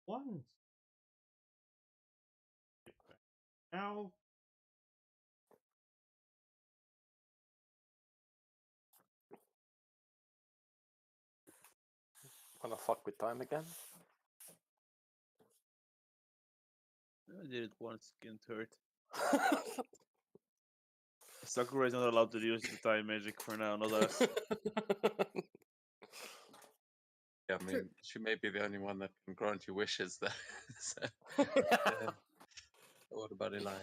Once. Now, Wanna fuck with time again? I did it once, didn't hurt. Sakura is not allowed to use the time magic for now, not us. Yeah, I mean, she may be the only one that can grant you wishes, though. So, what about Elias?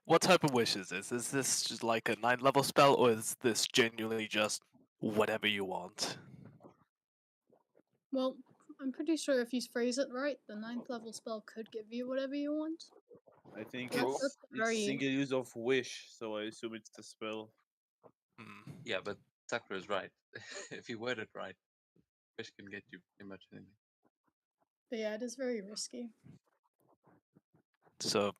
What type of wish is this? Is this just like a 9th level spell, or is this genuinely just whatever you want? Well, I'm pretty sure if you phrase it right, the 9th level spell could give you whatever you want. I think That's- it's, that's very- single use of wish, so I assume it's the spell. Yeah, but Sakura's right. If you word it right, wish can get you pretty much anything. But yeah, it is very risky. So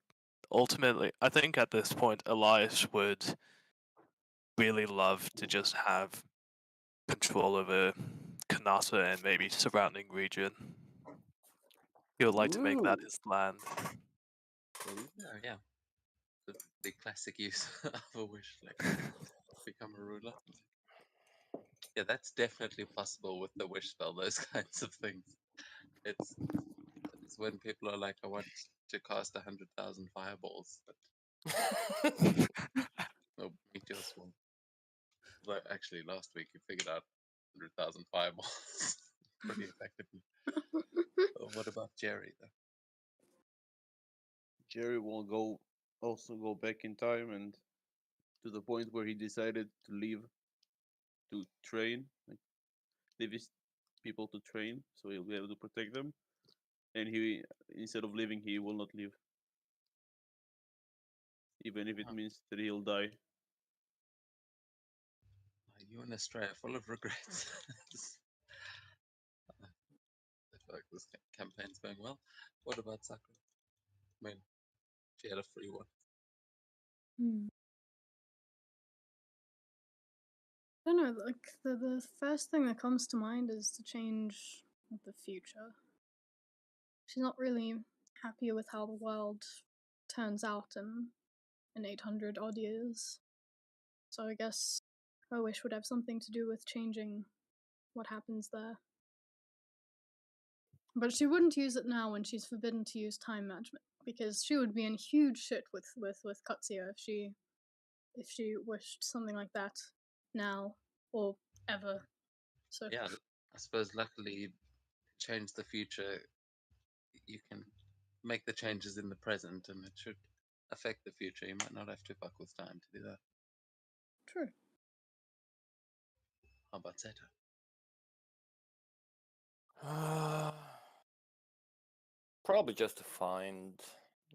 ultimately, I think at this point, Elias would really love to just have control over Kanasa and maybe surrounding region. He would like to make that Ooh. his land. Yeah. The classic use of a wish, like become a ruler. Yeah, that's definitely possible with the wish spell. Those kinds of things. It's when people are like, I want to cast 100,000 fireballs, or meteor swarm. But actually, last week you figured out 100,000 fireballs pretty effectively. What about Jerry, though? Jerry will also go back in time and to the point where he decided to leave to train, like leave his people to train, so he'll be able to protect them. And he, instead of leaving, he will not leave, even if it means that he'll die. You and Australia full of regrets. I feel like this campaign's going well. What about Sakura? I mean, she had a free one. I don't know, like, the first thing that comes to mind is to change the future. She's not really happy with how the world turns out in 800 odd years. So I guess her wish would have something to do with changing what happens there. But she wouldn't use it now when she's forbidden to use time management, because she would be in huge shit with Katsuya if she wished something like that now or ever. So Yeah, I suppose luckily, change the future. You can make the changes in the present, and it should affect the future. You might not have to fuck with time to do that. true. How about Seto? Probably just to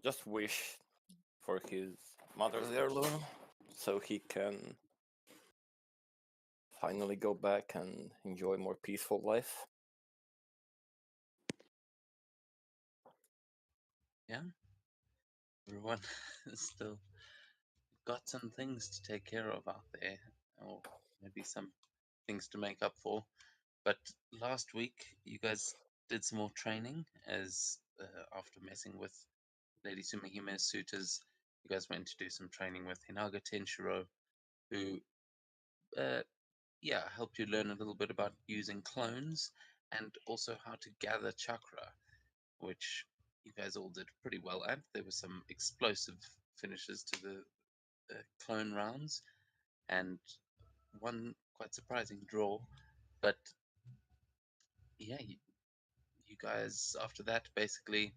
just wish for his mother's heirloom, so he can finally go back and enjoy a more peaceful life. Yeah, everyone still got some things to take care of out there, or maybe some things to make up for. But last week, you guys did some more training as after messing with Lady Sumihime's suitors, you guys went to do some training with Hinaga Tenshiro, who, helped you learn a little bit about using clones and also how to gather chakra, which you guys all did pretty well at. There were some explosive finishes to the clone rounds, and one quite surprising draw. But yeah, you guys after that basically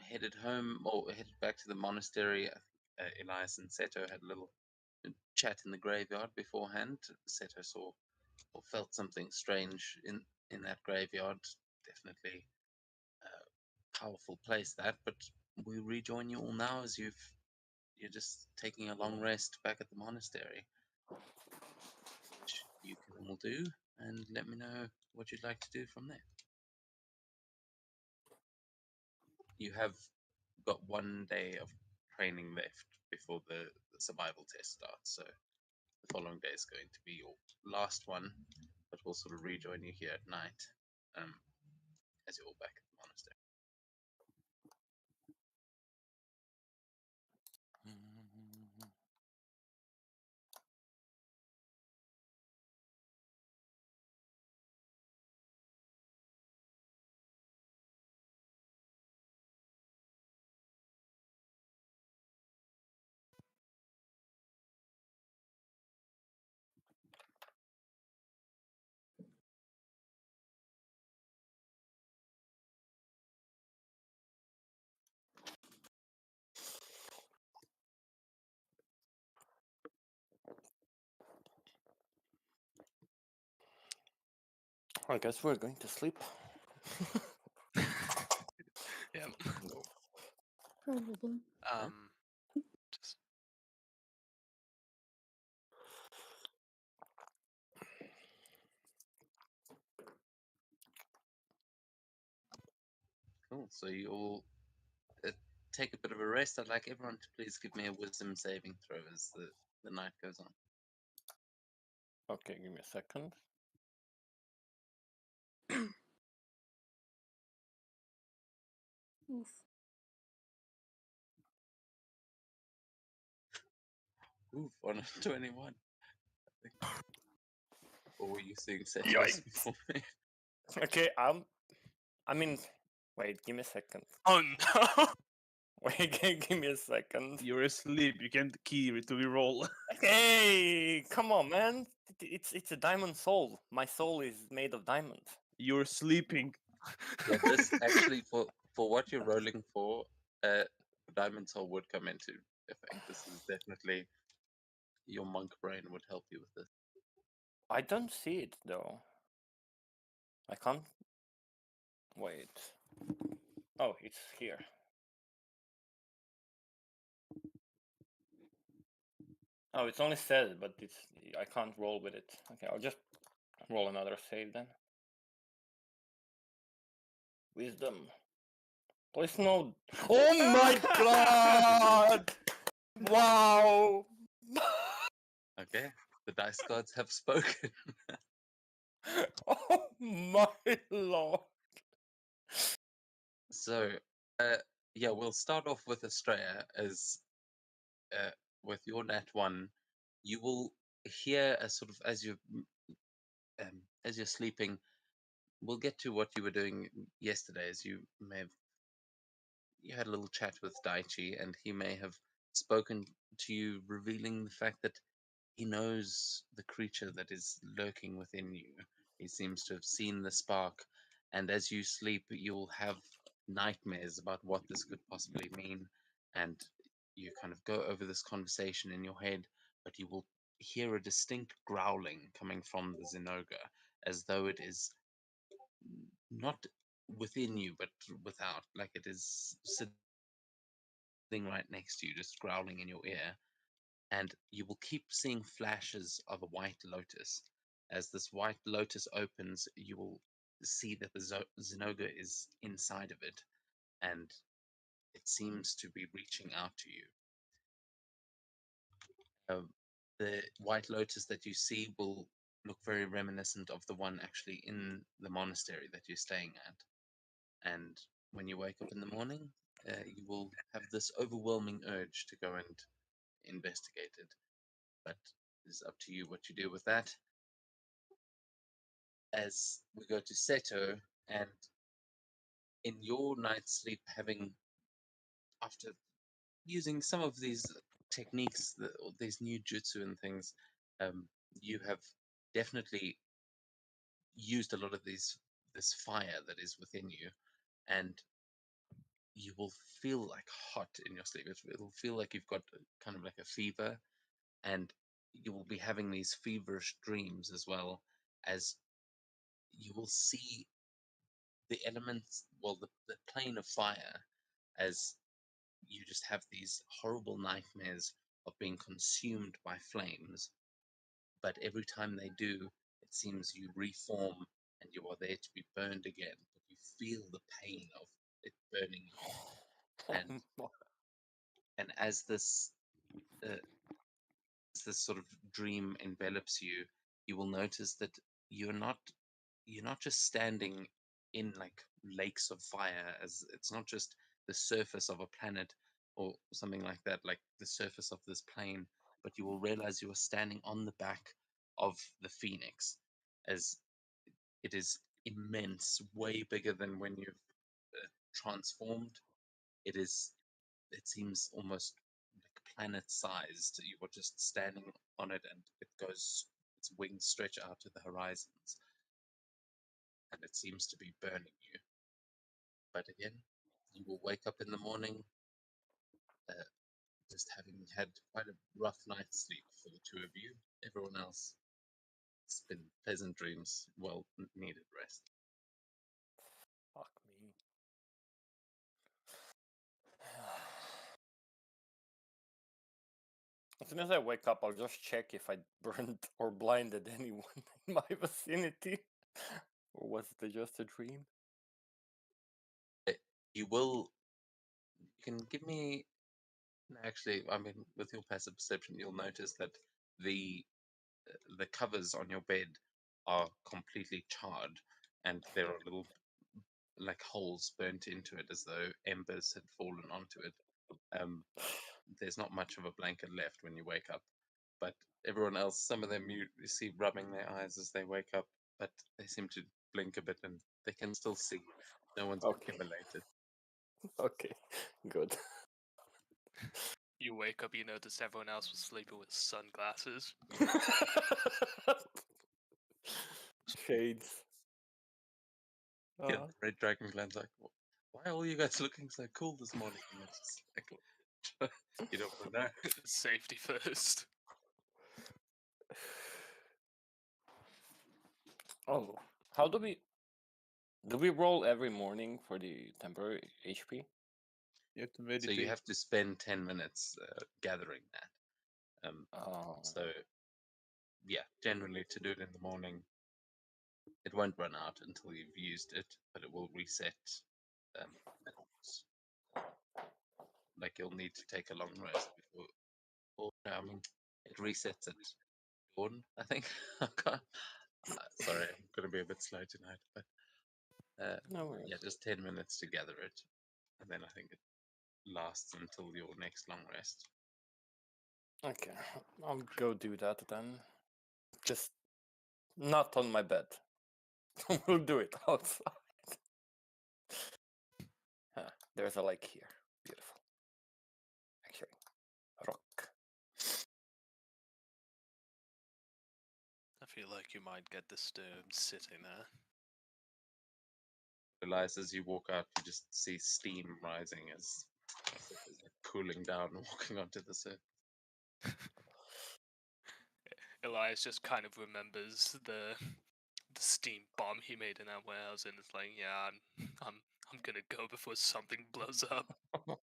headed home or headed back to the monastery. Elias and Seto had a little chat in the graveyard beforehand. Seto saw or felt something strange in that graveyard. Definitely a powerful place that. But we rejoin you all now as you're just taking a long rest back at the monastery, which you can all do, and let me know what you'd like to do from there. You have got 1 day of training left before the survival test starts, so the following day is going to be your last one, but we'll sort of rejoin you here at night as you're all back at the monastery. I guess we're going to sleep. Yeah. Probably. Just Cool. So you all take a bit of a rest. I'd like everyone to please give me a wisdom saving throw as the night goes on. Okay, give me a second. Oof. Oof, on a 21. Or were you seeing Setos Yikes. before me? Okay, I mean, wait, give me a second. oh no! Wait, give me a second. You're asleep. You can't key to reroll. Hey, come on, man! It's a diamond soul. My soul is made of diamond. You're sleeping. Yeah, this actually for what you're rolling for, Diamond Soul would come into effect. This is definitely your monk brain would help you with this. I don't see it though. I can't. Wait. Oh, it's here. Oh, it's only said, but I can't roll with it. Okay, I'll just roll another save then. Wisdom. Please no. Oh my god! Wow! Okay, the dice gods have spoken. Oh my lord! So, yeah, we'll start off with Estrella as with your nat one. You will hear a sort of as you're sleeping. We'll get to what you were doing yesterday, as you may have you had a little chat with Daichi, and he may have spoken to you, revealing the fact that he knows the creature that is lurking within you. He seems to have seen the spark, and as you sleep, you'll have nightmares about what this could possibly mean, and you kind of go over this conversation in your head, but you will hear a distinct growling coming from the Zenoga, as though it is not within you, but without, like it is sitting right next to you, just growling in your ear. And you will keep seeing flashes of a white lotus. As this white lotus opens, you will see that the Zenoga is inside of it, and it seems to be reaching out to you. The white lotus that you see will look very reminiscent of the one actually in the monastery that you're staying at. And when you wake up in the morning, you will have this overwhelming urge to go and investigate it. But it's up to you what you do with that. As we go to Seto, and in your night's sleep, having after using some of these techniques, these new jutsu and things, you have definitely used a lot of this fire that is within you, and you will feel like hot in your sleep. It'll feel like you've got kind of like a fever, and you will be having these feverish dreams as well, as you will see the elements, well, the plane of fire, as you just have these horrible nightmares of being consumed by flames. But every time they do, it seems you reform and you are there to be burned again. But you feel the pain of it burning you. And as this as this sort of dream envelops you, you will notice that you're not just standing in like lakes of fire, as it's not just the surface of a planet or something like that, like the surface of this plane, but you will realize you are standing on the back of the Phoenix, as it is immense, way bigger than when you've transformed. It seems almost like planet sized. You are just standing on it, and its wings stretch out to the horizons, and it seems to be burning you. But again, you will wake up in the morning, uh, just having had quite a rough night's sleep for the two of you. Everyone else, it's been pleasant dreams, well needed rest. Fuck me. As soon as I wake up, I'll just check if I burned or blinded anyone in my vicinity. Or was it just a dream? You will. You can give me. Actually, I mean, with your passive perception, you'll notice that the covers on your bed are completely charred, and there are little like holes burnt into it as though embers had fallen onto it. There's not much of a blanket left when you wake up, but everyone else, some of them you see rubbing their eyes as they wake up, but they seem to blink a bit and they can still see. No one's Okay. accumulated. Okay, good. You wake up, you notice everyone else was sleeping with sunglasses. Shades. Yeah, the Red Dragon Clan's like, why are all you guys looking so cool this morning? And it's just like, you don't want to know. Safety first. Oh, how do we roll every morning for the temporary HP? You have to So meditate. you have to spend 10 minutes gathering that. Oh, So yeah, generally to do it in the morning, it won't run out until you've used it, but it will reset. Like you'll need to take a long rest before. Or, I mean, it resets at dawn, I think. I can't, sorry, I'm going to be a bit slow tonight, but no worries. yeah, just 10 minutes to gather it, and then I think it lasts until your next long rest. Okay, I'll go do that then. Just not on my bed. We'll do it outside. There's a lake here. Beautiful. Actually, rock. I feel like you might get disturbed sitting there. Realize as you walk out, you just see steam rising as it's like cooling down and walking onto the surface. Elias just kind of remembers the steam bomb he made in that warehouse, and it's like, yeah, I'm gonna go before something blows up. Not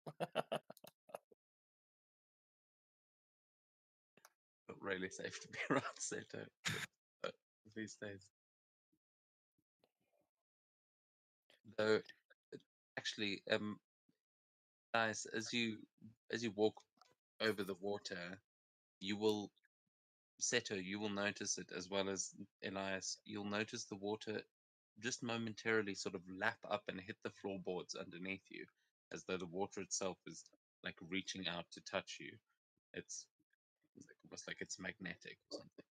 really safe to be around Seto these days. Though, actually, guys, as you walk over the water, you will Seto, you will notice it as well as Elias. You'll notice the water just momentarily sort of lap up and hit the floorboards underneath you, as though the water itself is like reaching out to touch you. It's like, almost like it's magnetic or something.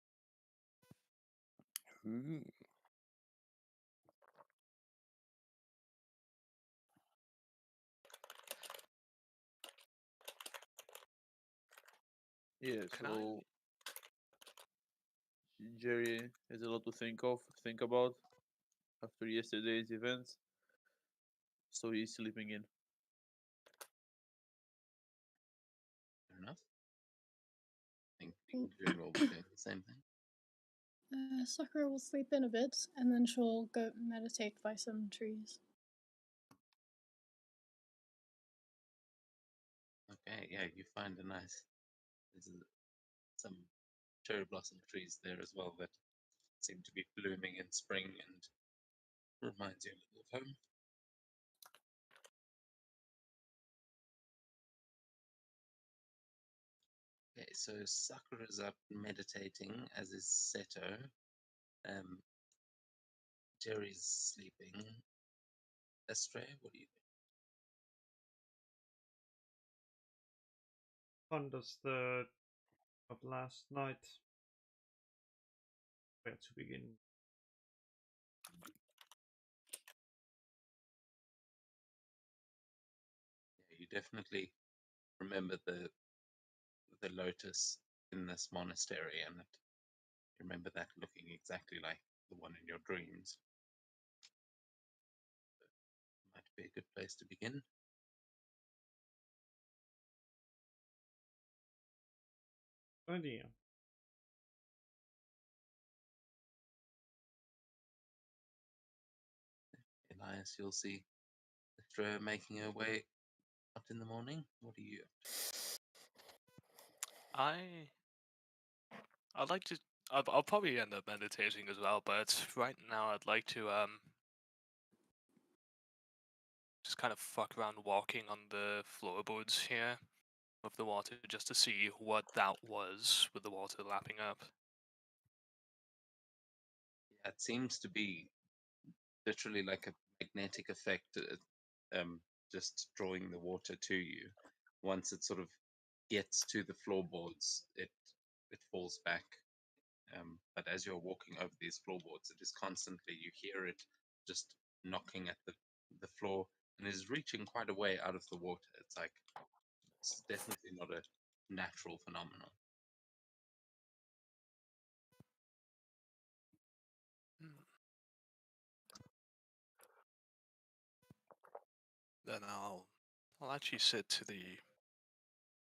Ooh. Yeah, Can so Jerry has a lot to think about after yesterday's events. So he's sleeping in. Fair enough. I think you will be doing the same thing. Sakura will sleep in a bit, and then she'll go meditate by some trees. Okay, yeah, you find there's some cherry blossom trees there as well that seem to be blooming in spring and reminds you a little of home. Okay, so Sakura's up meditating, as is Seto. Jerry's sleeping. Astray, what do you think? Ponders the of last night. Where to begin? Yeah, you definitely remember the lotus in this monastery, and you remember that looking exactly like the one in your dreams. Might be a good place to begin. Idea. Elias, you'll see Astrea making her way up in the morning. What do you? I'd like to. I'll probably end up meditating as well, but right now I'd like to just kind of fuck around walking on the floorboards here of the water just to see what that was with the water lapping up. Yeah, it seems to be literally like a magnetic effect, just drawing the water to you. Once it sort of gets to the floorboards, it falls back. But as you're walking over these floorboards, it is constantly, you hear it just knocking at the floor, and is reaching quite a way out of the water. It's like, it's definitely not a natural phenomenon. Hmm. Then I'll actually sit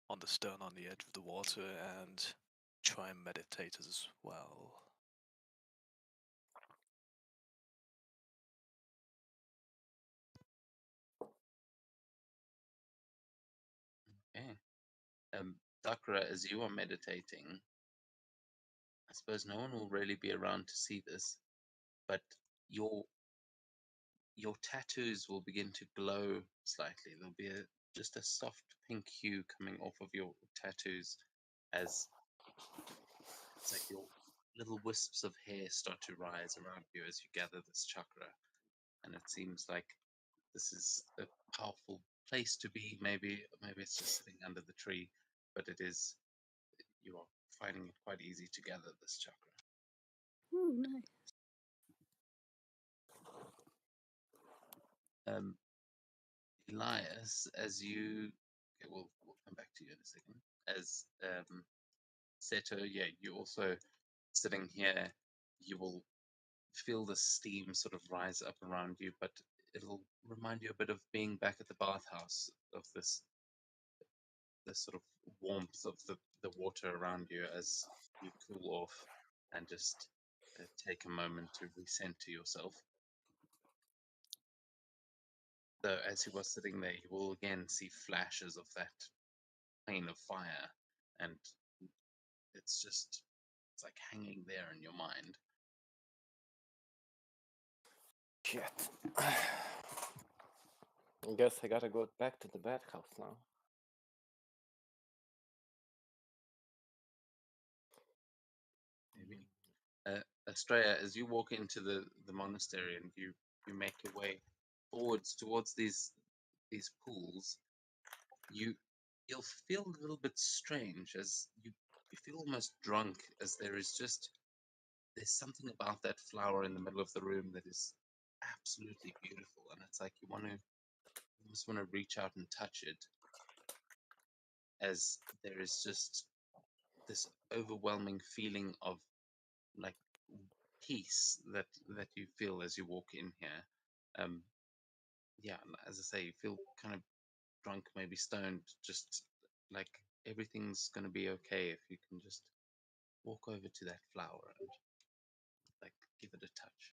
on the stone on the edge of the water and try and meditate as well. Okay. Sakura, as you are meditating, I suppose no one will really be around to see this, but your tattoos will begin to glow slightly. There'll be just a soft pink hue coming off of your tattoos as it's like your little wisps of hair start to rise around you as you gather this chakra. And it seems like this is a powerful place to be. Maybe it's just sitting under the tree, but it is, you are finding it quite easy to gather this chakra. Ooh, nice. Elias, as you, okay, we'll come back to you in a second. As Seto, yeah, you also sitting here, you will feel the steam sort of rise up around you, but it'll remind you a bit of being back at the bathhouse, of this sort of warmth of the water around you as you cool off and just take a moment to recenter yourself. So as he was sitting there, you will again see flashes of that plane of fire, and it's like hanging there in your mind. Shit. I guess I gotta go back to the bathhouse now. Maybe. Estrella, as you walk into the monastery and you make your way forwards towards these pools, you'll feel a little bit strange as you feel almost drunk, as there's something about that flower in the middle of the room that is absolutely beautiful, and it's like you almost want to reach out and touch it, as there is just this overwhelming feeling of like peace that you feel as you walk in here. Yeah, and as I say, you feel kind of drunk, maybe stoned, just like everything's gonna be okay if you can just walk over to that flower and like give it a touch.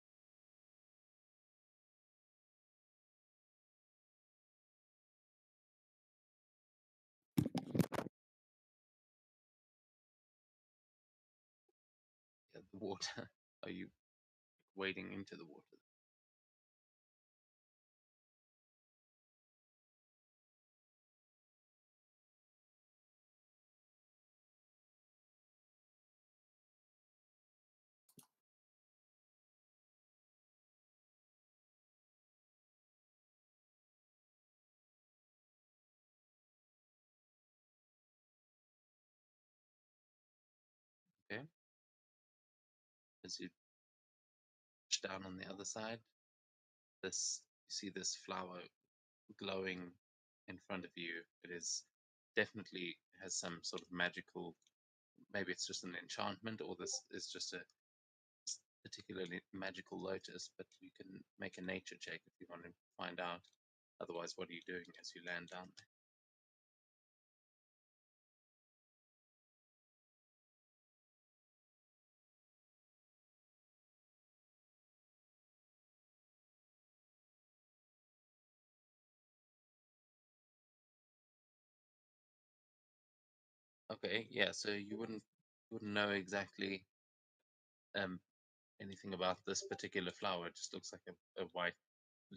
Yeah, the water. Are you wading into the water? Okay. As you touch down on the other side, you see this flower glowing in front of you. It is definitely has some sort of magical. Maybe it's just an enchantment, or this is just a particularly magical lotus. But you can make a nature check if you want to find out. Otherwise, what are you doing as you land down there? Okay, yeah. So you wouldn't know exactly anything about this particular flower. It just looks like a white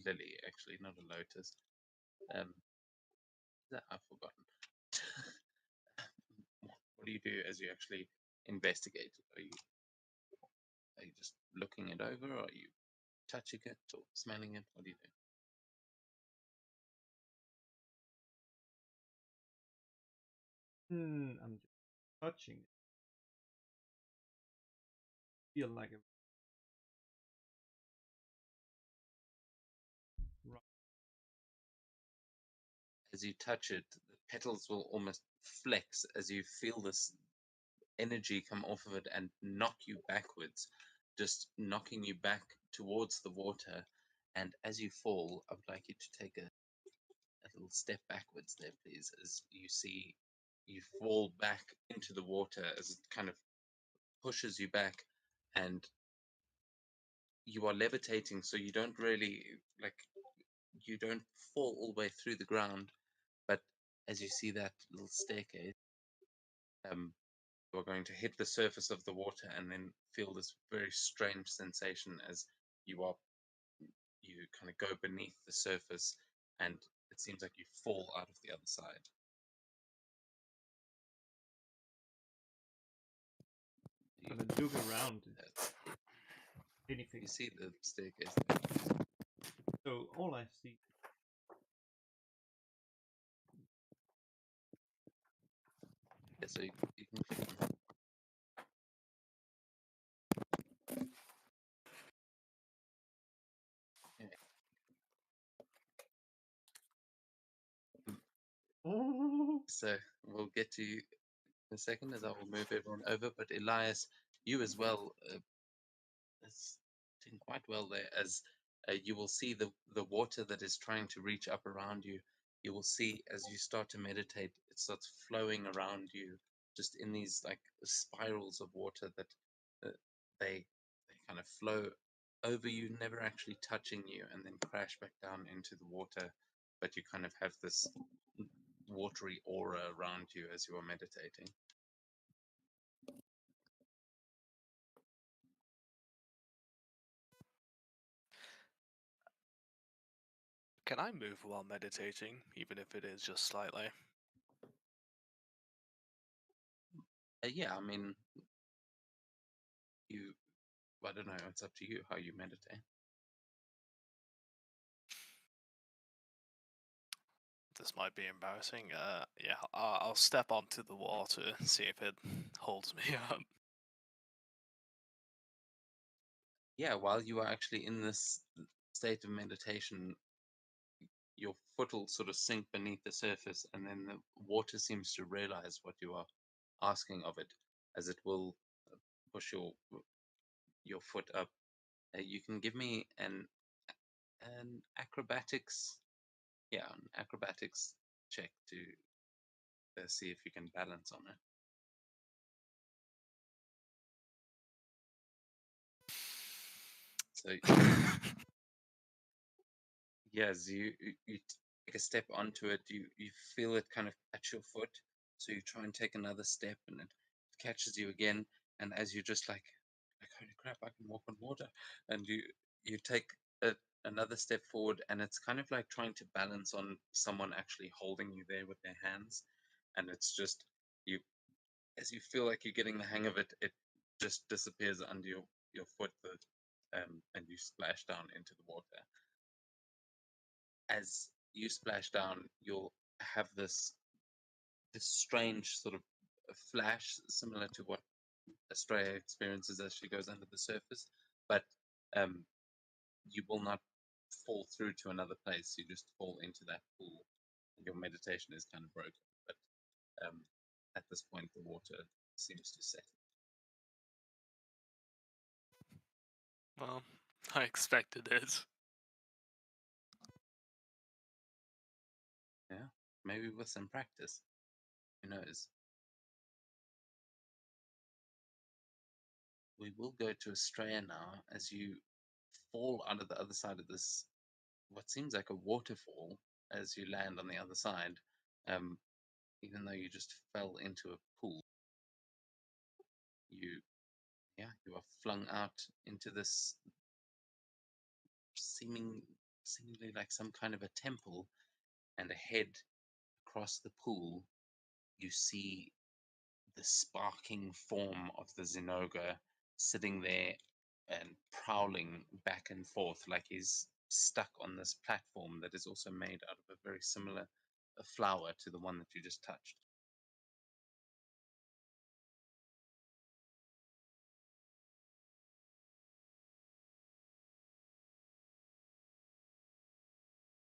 lily, actually, not a lotus. I've forgotten. What do you do as you actually investigate? Are you just looking it over, or are you touching it or smelling it? What do you do? I'm just touching it. Feel like a rock. As you touch it, the petals will almost flex as you feel this energy come off of it and knock you backwards, just knocking you back towards the water. And as you fall, I would like you to take a little step backwards there, please, as you see you fall back into the water as it kind of pushes you back, and you are levitating, so you don't really you don't fall all the way through the ground, but as you see that little staircase, you are going to hit the surface of the water and then feel this very strange sensation as you kind of go beneath the surface, and it seems like you fall out of the other side. You, Have a look around. Anything. you see the staircase. So all I see. Yeah, so you can click on that. Oh. So we'll get to you in a second as I will move everyone over. But Elias, you as well, is doing quite well there. As you will see the water that is trying to reach up around you. You will see as you start to meditate, it starts flowing around you, just in these like spirals of water that they kind of flow over you, never actually touching you, and then crash back down into the water. But you kind of have this watery aura around you as you are meditating. Can I move while meditating, even if it is just slightly? Yeah, I mean, I don't know, it's up to you how you meditate. This might be embarrassing. Yeah, I'll step onto the water and see if it holds me up. Yeah, while you are actually in this state of meditation, your foot will sort of sink beneath the surface, and then the water seems to realize what you are asking of it, as it will push your foot up. You can give me an acrobatics, an acrobatics check to see if you can balance on it. So yes, you take a step onto it, you feel it kind of catch your foot, so you try and take another step, and it catches you again, and as you just like holy crap, I can walk on water, and you take another step forward, and it's kind of like trying to balance on someone actually holding you there with their hands, and it's just you as you feel like you're getting the hang of it, it just disappears under your foot, and you splash down into the water. As you splash down, you'll have this strange sort of flash similar to what Estrella experiences as she goes under the surface, but you will not fall through to another place. You just fall into that pool. Your meditation is kind of broken, but at this point, the water seems to set. Well, I expected it. Yeah, maybe with some practice. Who knows? We will go to Estrella now as you fall out of the other side of this, what seems like a waterfall, as you land on the other side, even though you just fell into a pool. You are flung out into this seemingly like some kind of a temple, and ahead across the pool you see the sparking form of the Zinogre sitting there and prowling back and forth like he's stuck on this platform that is also made out of a very similar flower to the one that you just touched.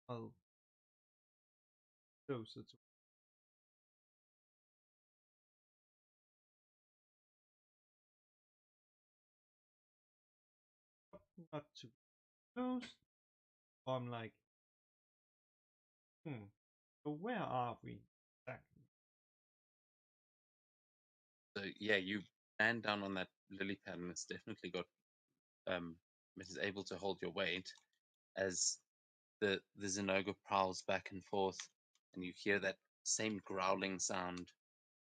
I'll closer to. Not too close. I'm like, so where are we exactly? So yeah, you land down on that lily pad, and it's definitely got it is able to hold your weight as the Zinogre prowls back and forth, and you hear that same growling sound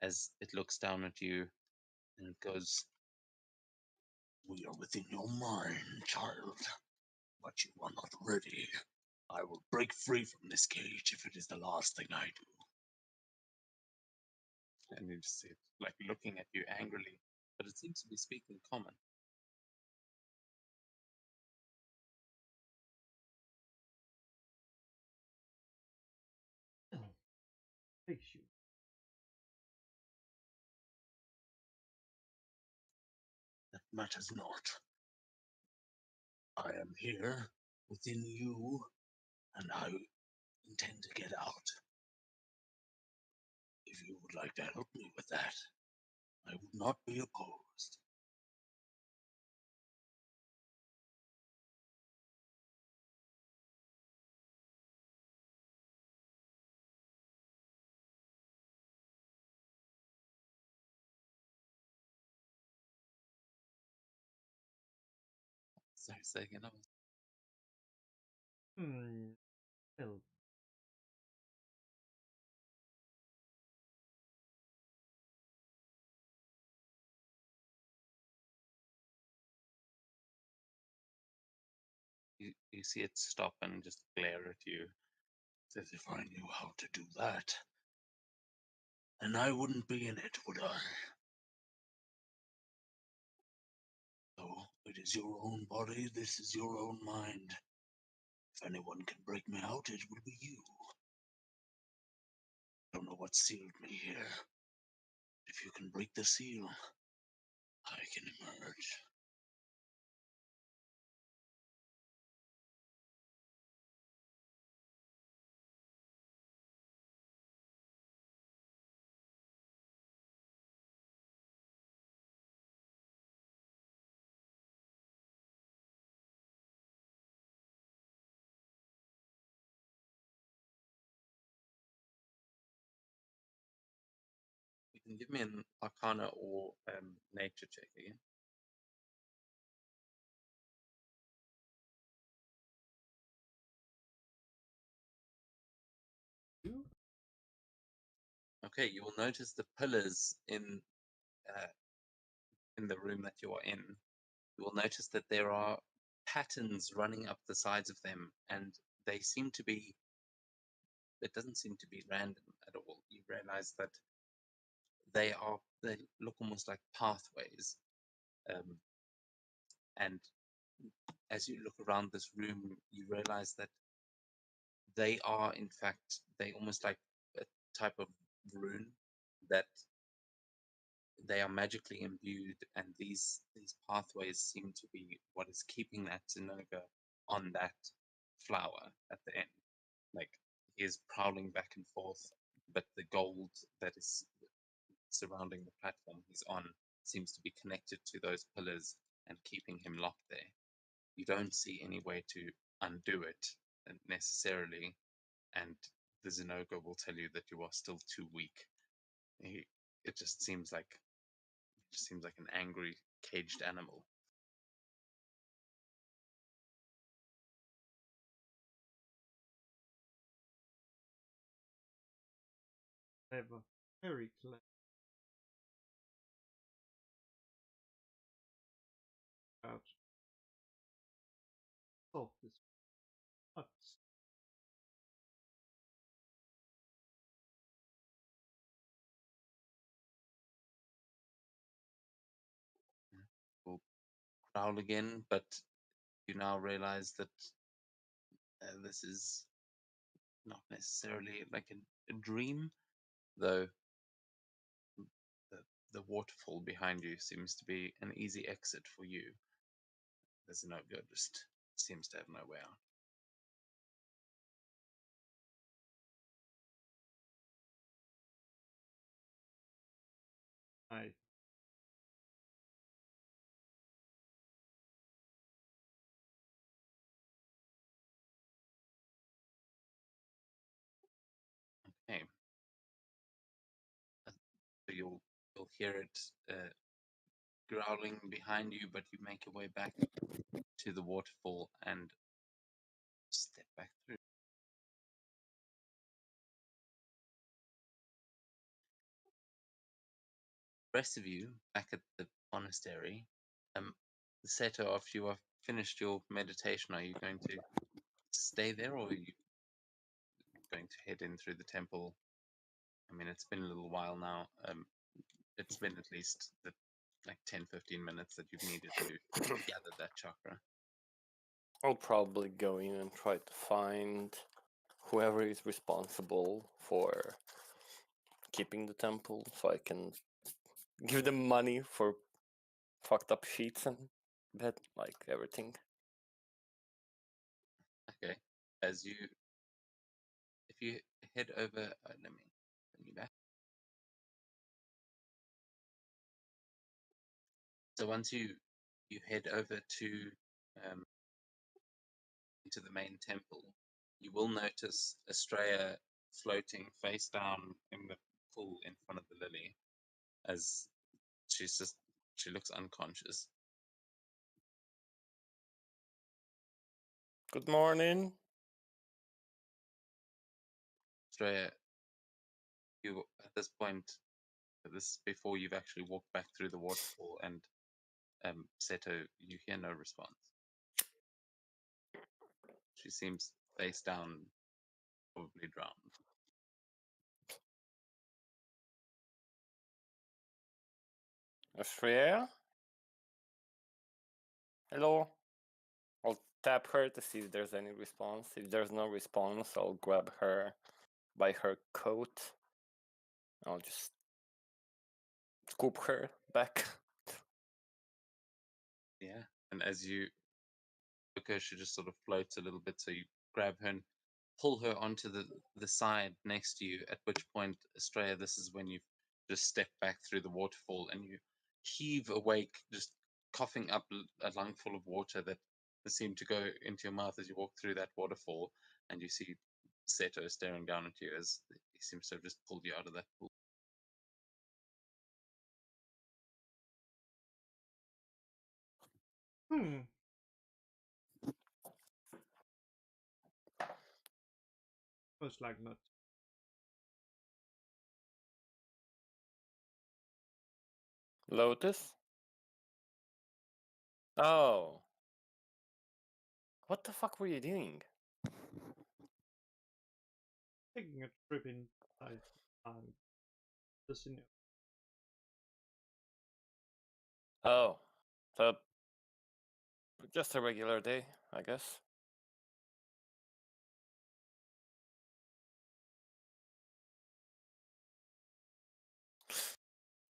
as it looks down at you, and it goes, "We are within your mind, child, but you are not ready. I will break free from this cage if it is the last thing I do." And you just see it like looking at you angrily, but it seems to be speaking common. Takes you. That matters not. I am here within you, and I intend to get out. If you would like to help me with that, I would not be opposed. Sorry, say again. Well, You see it stop and just glare at you. As if I knew how to do that. And I wouldn't be in it, would I? So, it is your own body, this is your own mind. If anyone can break me out, it will be you. I don't know what sealed me here. If you can break the seal, I can emerge. You can give me an Arcana or Nature check again. you? Okay, you will notice the pillars in the room that you are in. You will notice that there are patterns running up the sides of them, and they seem to be. It doesn't seem to be random at all. You realize that they look almost like pathways, and as you look around this room, you realize that they are, in fact, they almost like a type of rune that they are magically imbued, and these pathways seem to be what is keeping that Zinogre on that flower at the end. Like he is prowling back and forth, but the gold that is surrounding the platform he's on seems to be connected to those pillars and keeping him locked there. You don't see any way to undo it necessarily, and the Zinogre will tell you that you are still too weak. It just seems like an angry caged animal. Clever. Very clever. About solve this. But Will growl again, but you now realize that this is not necessarily like a dream, though the, the waterfall behind you seems to be an easy exit for you. There's no good, just seems to have no way out. I Okay. So you'll hear it growling behind you, but you make your way back to the waterfall and step back through. The rest of you back at the monastery. Seto, after you have finished your meditation, are you going to stay there, or are you going to head in through the temple? I mean, it's been a little while now. It's been at least like 10-15 minutes that you've needed to gather that chakra. I'll probably go in and try to find whoever is responsible for keeping the temple, so I can give them money for fucked up sheets and bed, like everything. Okay. If you head over, let me bring you back. So once you head over to into the main temple, you will notice Estrella floating face down in the pool in front of the lily, as she looks unconscious. Good morning. Estrella, you at this point, this is before you've actually walked back through the waterfall, and Seto, you hear no response. She seems face down, probably drowned. Estrella? Hello? I'll tap her to see if there's any response. If there's no response, I'll grab her by her coat. I'll just scoop her back. Yeah, and as you look her, she just sort of floats a little bit, so you grab her and pull her onto the side next to you, at which point, Estrella, this is when you just step back through the waterfall and you heave awake, just coughing up a lungful of water that seemed to go into your mouth as you walk through that waterfall, and you see Seto staring down at you as he seems to have just pulled you out of that pool. most like not. Lotus? Oh. What the fuck were you doing? Taking a trip inside the scenario. Oh. So, just a regular day, I guess.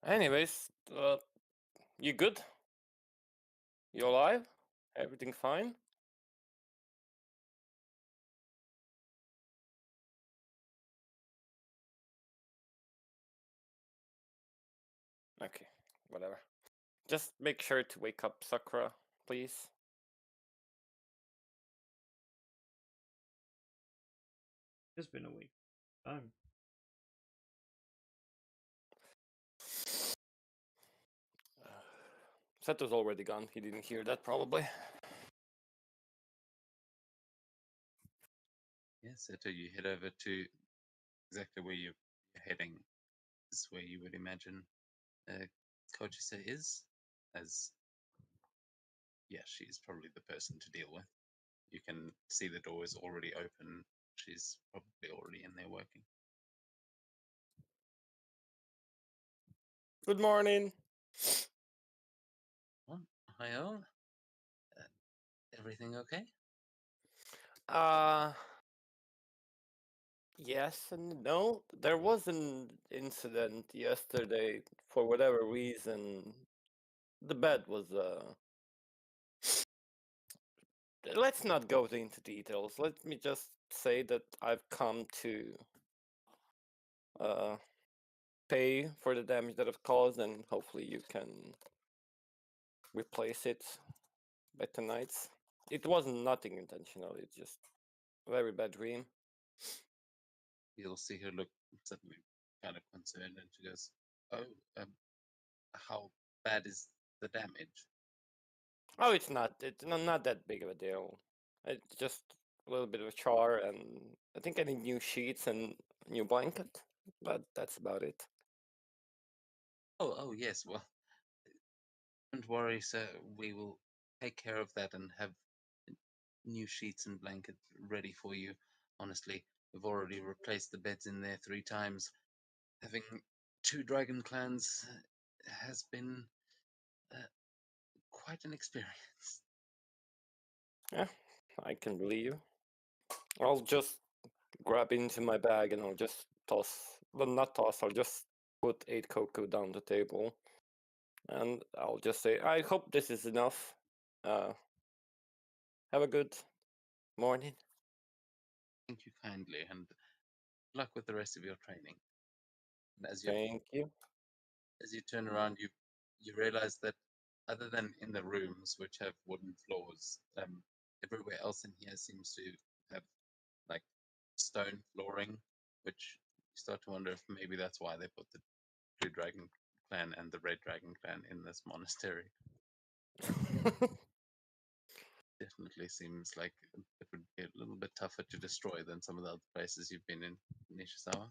Anyways, you good? You alive? Everything fine? Okay, whatever. Just make sure to wake up Sakura, please. It's been a week. Time. Seto's already gone. He didn't hear that probably. Yes, Seto, you head over to exactly where you're heading. This is where you would imagine Kojise is, as yeah, she's probably the person to deal with. You can see the door is already open. She's probably already in there working. Good morning. Well, hi all. Everything okay? Yes and no. There was an incident yesterday for whatever reason. The bed was let's not go into details. Let me just say that I've come to pay for the damage that I've caused, and hopefully you can replace it by tonight. It wasn't nothing intentional. It's just a very bad dream. You'll see her look suddenly kind of concerned, and she goes, "Oh, how bad is the damage?" Oh, it's not not that big of a deal. It's just a little bit of a char, and I think I need new sheets and new blanket, but that's about it. Oh, yes. Well, don't worry, sir. We will take care of that and have new sheets and blankets ready for you. Honestly, we've already replaced the beds in there 3 times. Having 2 dragon clans has been quite an experience. Yeah, I can believe you. I'll just grab into my bag and I'll just toss. Well, not toss. I'll just put 8 cocoa down the table, and I'll just say, I hope this is enough. Have a good morning. Thank you kindly, and good luck with the rest of your training. And Thank you. as you turn around, you realize that other than in the rooms, which have wooden floors, everywhere else in here seems to have like stone flooring, which you start to wonder if maybe that's why they put the Blue Dragon clan and the Red Dragon clan in this monastery. Definitely seems like it would be a little bit tougher to destroy than some of the other places you've been in Nishizawa.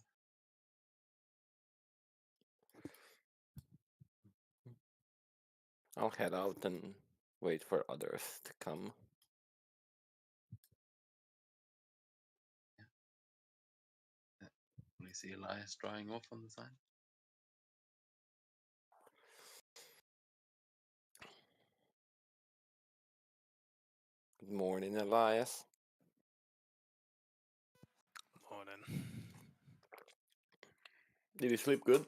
I'll head out and wait for others to come. We see Elias drying off on the side. Good morning, Elias. Morning. Did you sleep good?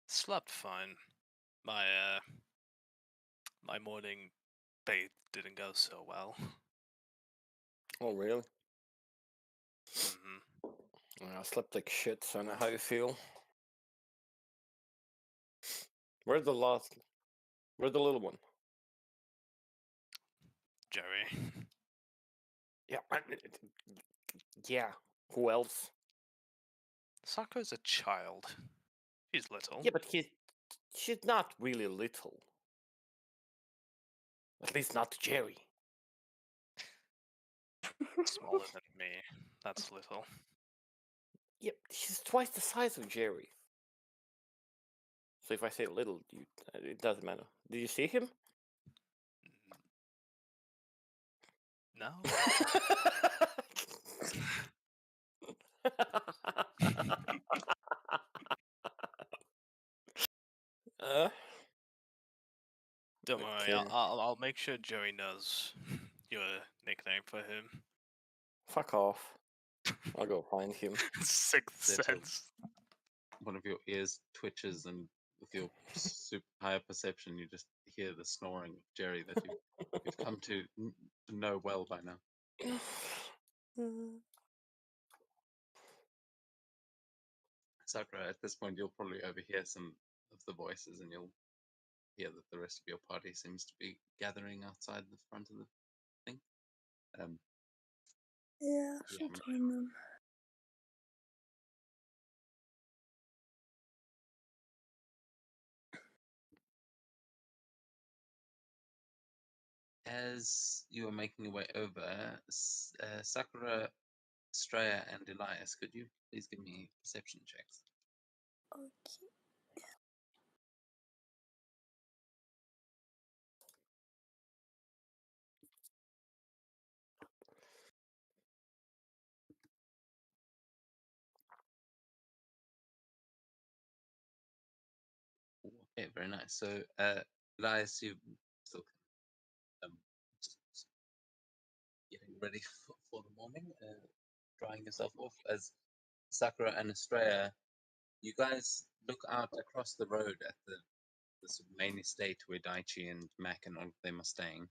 Slept fine. My morning bathe didn't go so well. Oh, really? Mm-hmm. I slept like shit, so I know how you feel. Where's the little one? Jerry. Yeah, yeah. Who else? Sakura's a child. She's little. Yeah, but she's not really little. At least not to Jerry. Smaller than me. That's little. Yep, she's twice the size of Jerry. So if I say little, it doesn't matter. Did you see him? No. Don't worry. Okay. I'll make sure Jerry knows your nickname for him. Fuck off. I'll go find him. Sixth Settled. sense. one of your ears twitches, and with your super higher perception, you just hear the snoring of Jerry that you've come to know well by now. Sakura, at this point, you'll probably overhear some of the voices, and you'll hear that the rest of your party seems to be gathering outside the front of the thing. Yeah, Yeah, she'll I'm- join them. As you are making your way over, Sakura, Straya, and Elias, could you please give me perception checks? Okay. Okay, very nice. So, Elias, you still just getting ready for the morning, drying yourself off. As Sakura and Estrella, you guys look out across the road at the sort of main estate where Daichi and Mac and all of them are staying,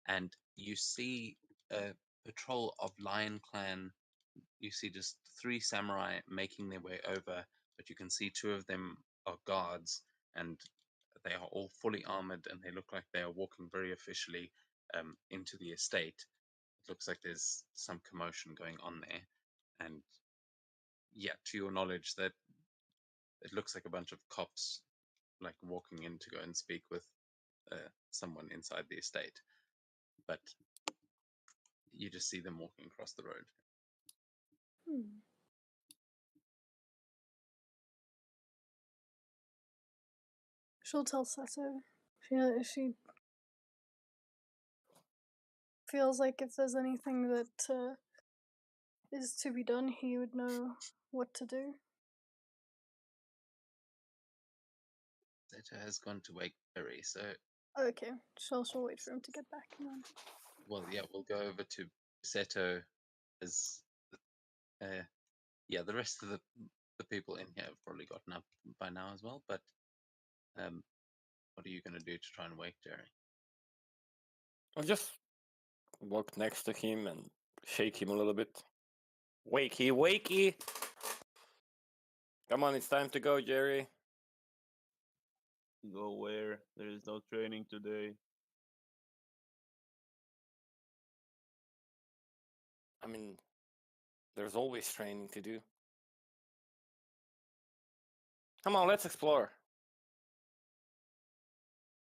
and you see a patrol of Lion Clan. You see just 3 samurai making their way over, but you can see 2 of them are guards, and they are all fully armored, and they look like they are walking very officially into the estate. It looks like there's some commotion going on there, and yeah, to your knowledge, that it looks like a bunch of cops like walking in to go and speak with someone inside the estate, but you just see them walking across the road. Hmm. She'll tell Seto. She feels like if there's anything that is to be done, he would know what to do. Zeta has gone to wake Perry, so Okay, she'll wait for him to get back and then. well, yeah, we'll go over to Seto as yeah, the rest of the people in here have probably gotten up by now as well, but what are you going to do to try and wake Jerry? I'll just walk next to him and shake him a little bit. Wakey, wakey! Come on, it's time to go, Jerry. Go where? There is no training today. I mean, there's always training to do. Come on, let's explore.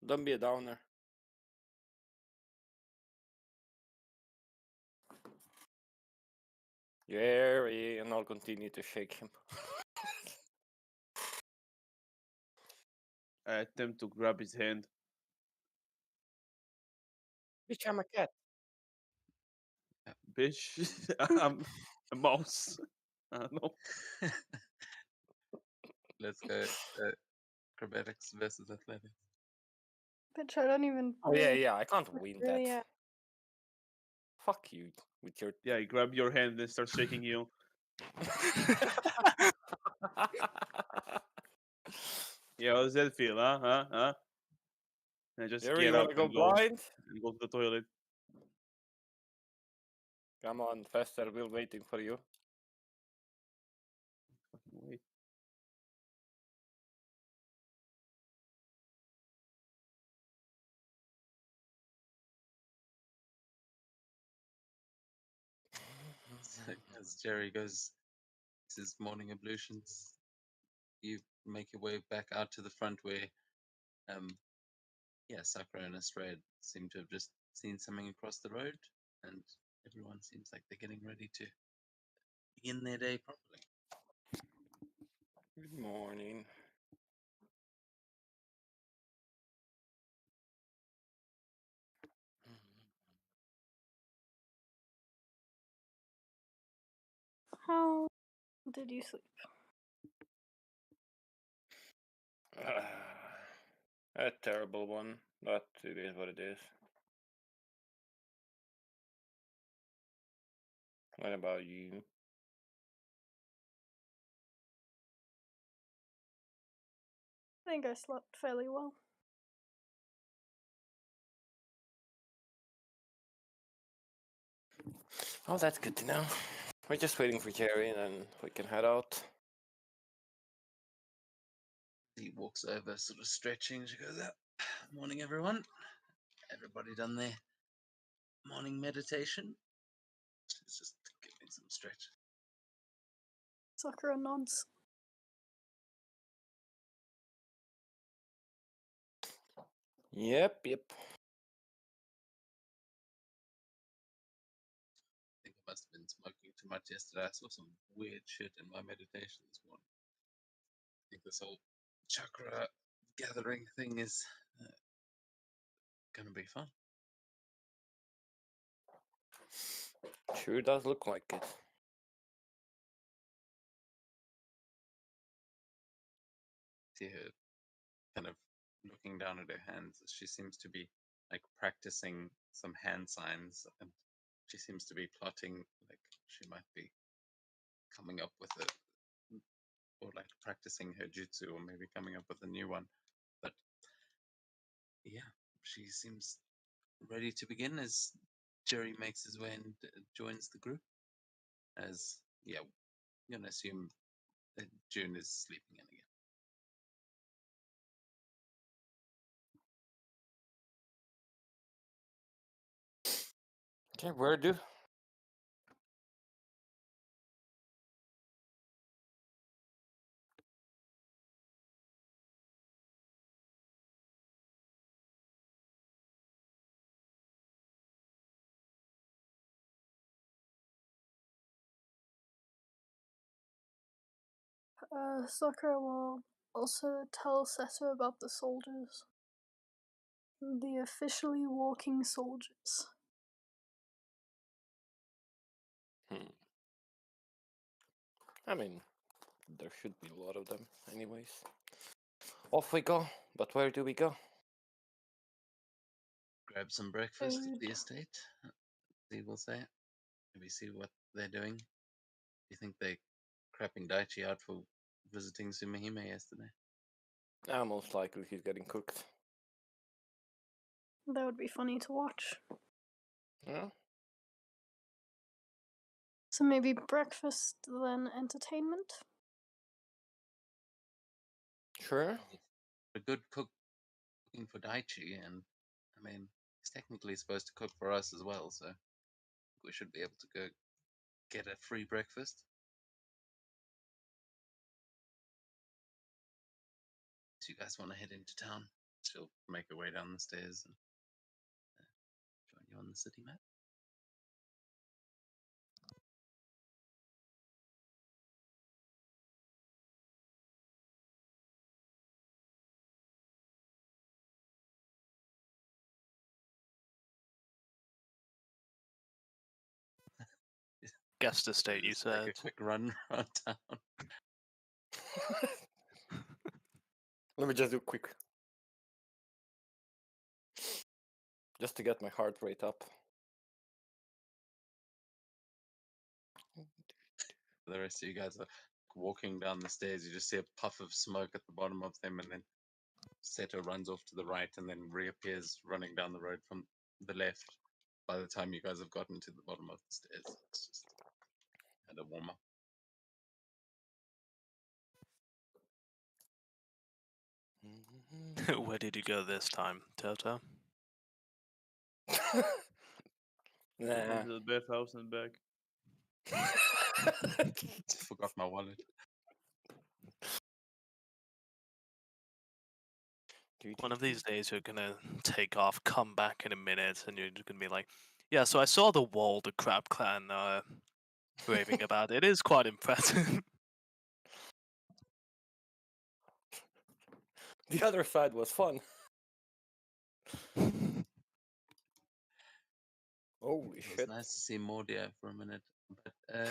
Don't be a downer. Jerry, and I'll continue to shake him. I attempt to grab his hand. Bitch, I'm a cat. Bitch, I'm a mouse. I don't know. Let's go acrobatics versus athletics. Bitch, I don't even. Oh yeah, I can't win really, that. Fuck you with your. Yeah, I grab your hand and start shaking you. Yeah, how does that feel, huh? Huh? And I just Jerry, get you up wanna go and go, blind? and go to the toilet. Come on, faster, we're waiting for you. Fucking wait. So as Jerry goes his morning ablutions, you make your way back out to the front where, yeah, Sakura and Astrid seem to have just seen something across the road, and everyone seems like they're getting ready to begin their day properly. Good morning. How did you sleep? A terrible one, but it is what it is. What about you? think I slept fairly well. Oh, that's good to know. We're just waiting for Jerry, and then we can head out. He walks over, sort of stretching. She goes, morning, everyone. Everybody done their morning meditation? She's just giving some stretch. Sakura nods. Yep. I think I must have been smoking too much yesterday. I saw some weird shit in my meditation this morning. I think this whole chakra gathering thing is going to be fun. Sure does look like it. See her kind of looking down at her hands. She seems to be like practicing some hand signs, and she seems to be plotting like she might be coming up with or like practicing her jutsu, or maybe coming up with a new one. But yeah, she seems ready to begin as Jerry makes his way and joins the group. As yeah, I'm gonna assume that June is sleeping in again. Okay, where do? Sakura will also tell Seto about the soldiers. The officially walking soldiers. I mean, there should be a lot of them, anyways. Off we go. But where do we go? Grab some breakfast at the Food. estate. They will say. Maybe see what they're doing. Do you think they crapping Daichi out for visiting Sumihime yesterday? Most likely he's getting cooked. That would be funny to watch. Yeah. So maybe breakfast, then entertainment? Sure. A good cook cooking for Daichi, and I mean, he's technically supposed to cook for us as well, so we should be able to go get a free breakfast. So you guys want to head into town? She'll make her way down the stairs and join you on the city map. Guest estate, you Just make said. a quick run around town. Let me just do quick. Just to get my heart rate up. The rest of you guys are walking down the stairs. You just see a puff of smoke at the bottom of them, and then Seto runs off to the right and then reappears running down the road from the left. By the time you guys have gotten to the bottom of the stairs, it's just had a warm up. Where did you go this time, Toto? Nah. Into the bathhouse and back. Forgot my wallet. One of these days you're gonna take off, come back in a minute, and you're just gonna be like, yeah, so I saw the wall the Crab Clan raving about. It is quite impressive. The other side was fun. Holy It was shit. nice to see Mordia for a minute. But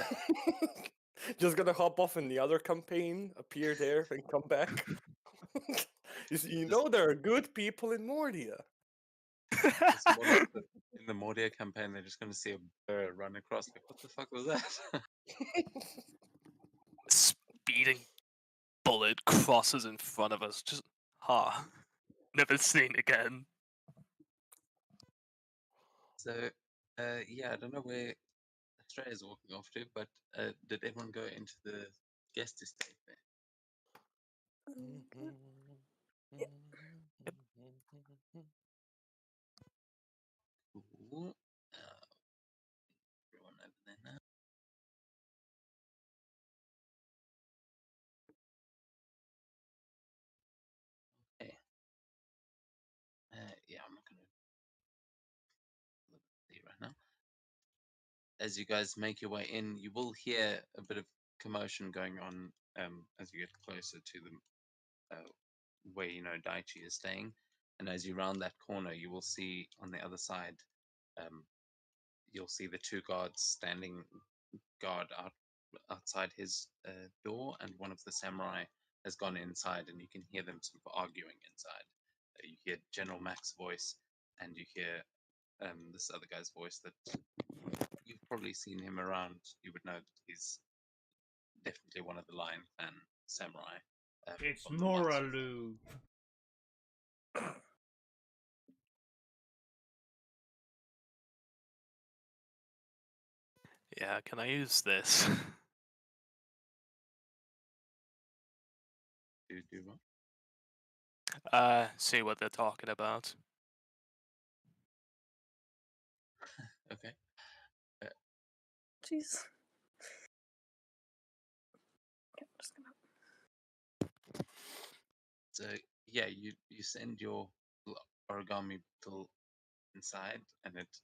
Just gonna hop off in the other campaign, appear there, and come back. You know there are good people in Mordia. it's more like in the Mordia campaign, they're just going to see a bear run across. Like, what the fuck was that? Speeding bullet crosses in front of us. Just Ha! Never seen again. So, yeah, I don't know where Australia's walking off to, but did everyone go into the guest estate there? Cool. Everyone over there now. Okay. Yeah, I'm not gonna see right now. As you guys make your way in, you will hear a bit of commotion going on as you get closer to the where Daichi is staying. And as you round that corner, you will see on the other side, you'll see the two guards standing guard outside his door, and one of the samurai has gone inside, and you can hear them sort of arguing inside. You hear General Mac's voice, and you hear this other guy's voice that you've probably seen him around. You would know that he's definitely one of the Lion Clan samurai. It's from the Matsu family. Moralu. Yeah, can I use this? Do what? See what they're talking about. Okay. Jeez. Okay, I'm just gonna. So yeah, you send your little origami tool inside, and it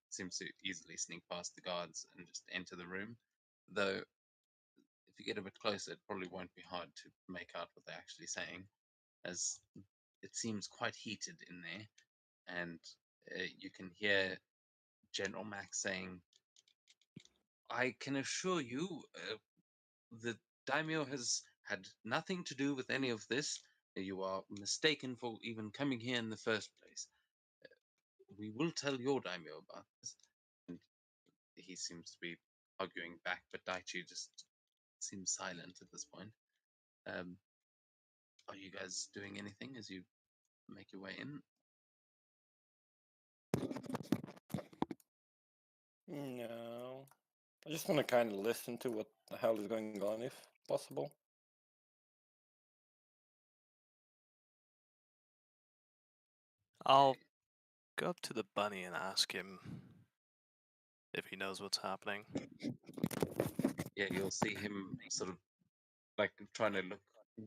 seems to easily sneak past the guards and just enter the room. Though, if you get a bit closer, it probably won't be hard to make out what they're actually saying, as it seems quite heated in there, and you can hear General Max saying, "I can assure you, the daimyo has had nothing to do with any of this. You are mistaken for even coming here in the first place. We will tell your daimyo about this." And he seems to be arguing back, but Daichi just seems silent at this point. Are you guys doing anything as you make your way in? No. I just want to kind of listen to what the hell is going on, if possible. I'll go up to the bunny and ask him if he knows what's happening. Yeah, you'll see him sort of like trying to look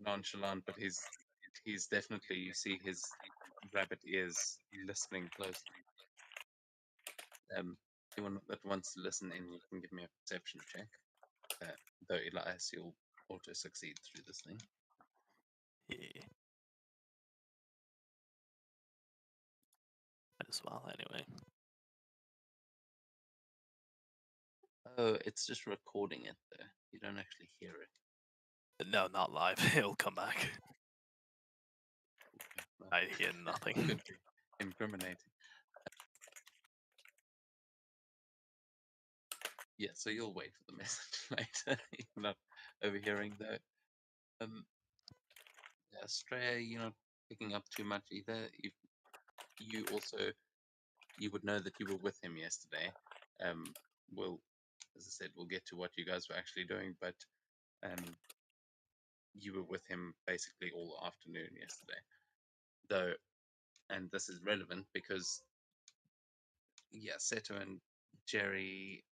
nonchalant, but he's definitely, you see his rabbit ears listening closely. Anyone that wants to listen in, you can give me a perception check. Though Elias, you'll auto succeed through this thing. Yeah. Might as well, anyway. Oh, it's just recording it though. You don't actually hear it. No, not live. It'll come back. Well, I hear nothing. could be incriminating. Yeah, so you'll wait for the message later. You're not overhearing though. Yeah, Australia, you're not picking up too much either. You also, you would know that you were with him yesterday. We'll, as I said, we'll get to what you guys were actually doing, but you were with him basically all afternoon yesterday. Though, and this is relevant because, yeah, Seto and Jerry,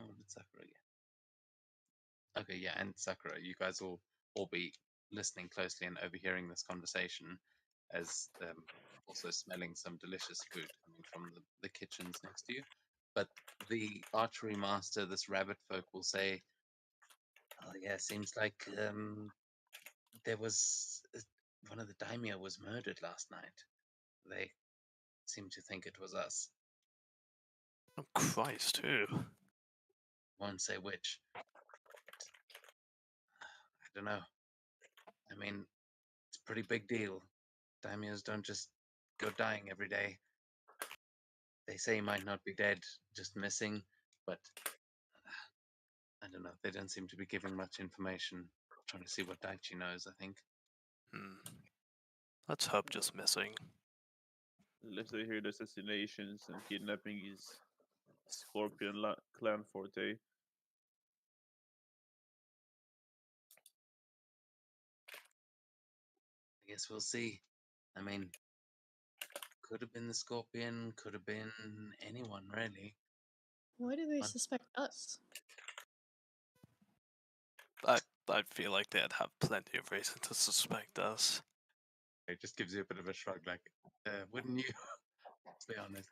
what did Sakura get? Okay, yeah, and Sakura, you guys will all be listening closely and overhearing this conversation, as also smelling some delicious food coming from the kitchens next to you. But the archery master, this rabbit folk, will say, "Oh yeah, seems like there was one of the daimyo was murdered last night. They seem to think it was us. Oh, Christ, who? Won't say which. I don't know. I mean, it's a pretty big deal. Daimyos don't just go dying every day. They say he might not be dead, just missing, but I don't know. They don't seem to be giving much information. Trying to see what Daichi knows, I think. Let's hope just missing. Unless I hear the assassinations and kidnapping is Scorpion clan forte. I guess we'll see. I mean, could have been the Scorpion, could have been anyone, really. Why do they Fun. suspect us? I feel like they'd have plenty of reason to suspect us. It just gives you a bit of a shrug, like, wouldn't you? To be honest.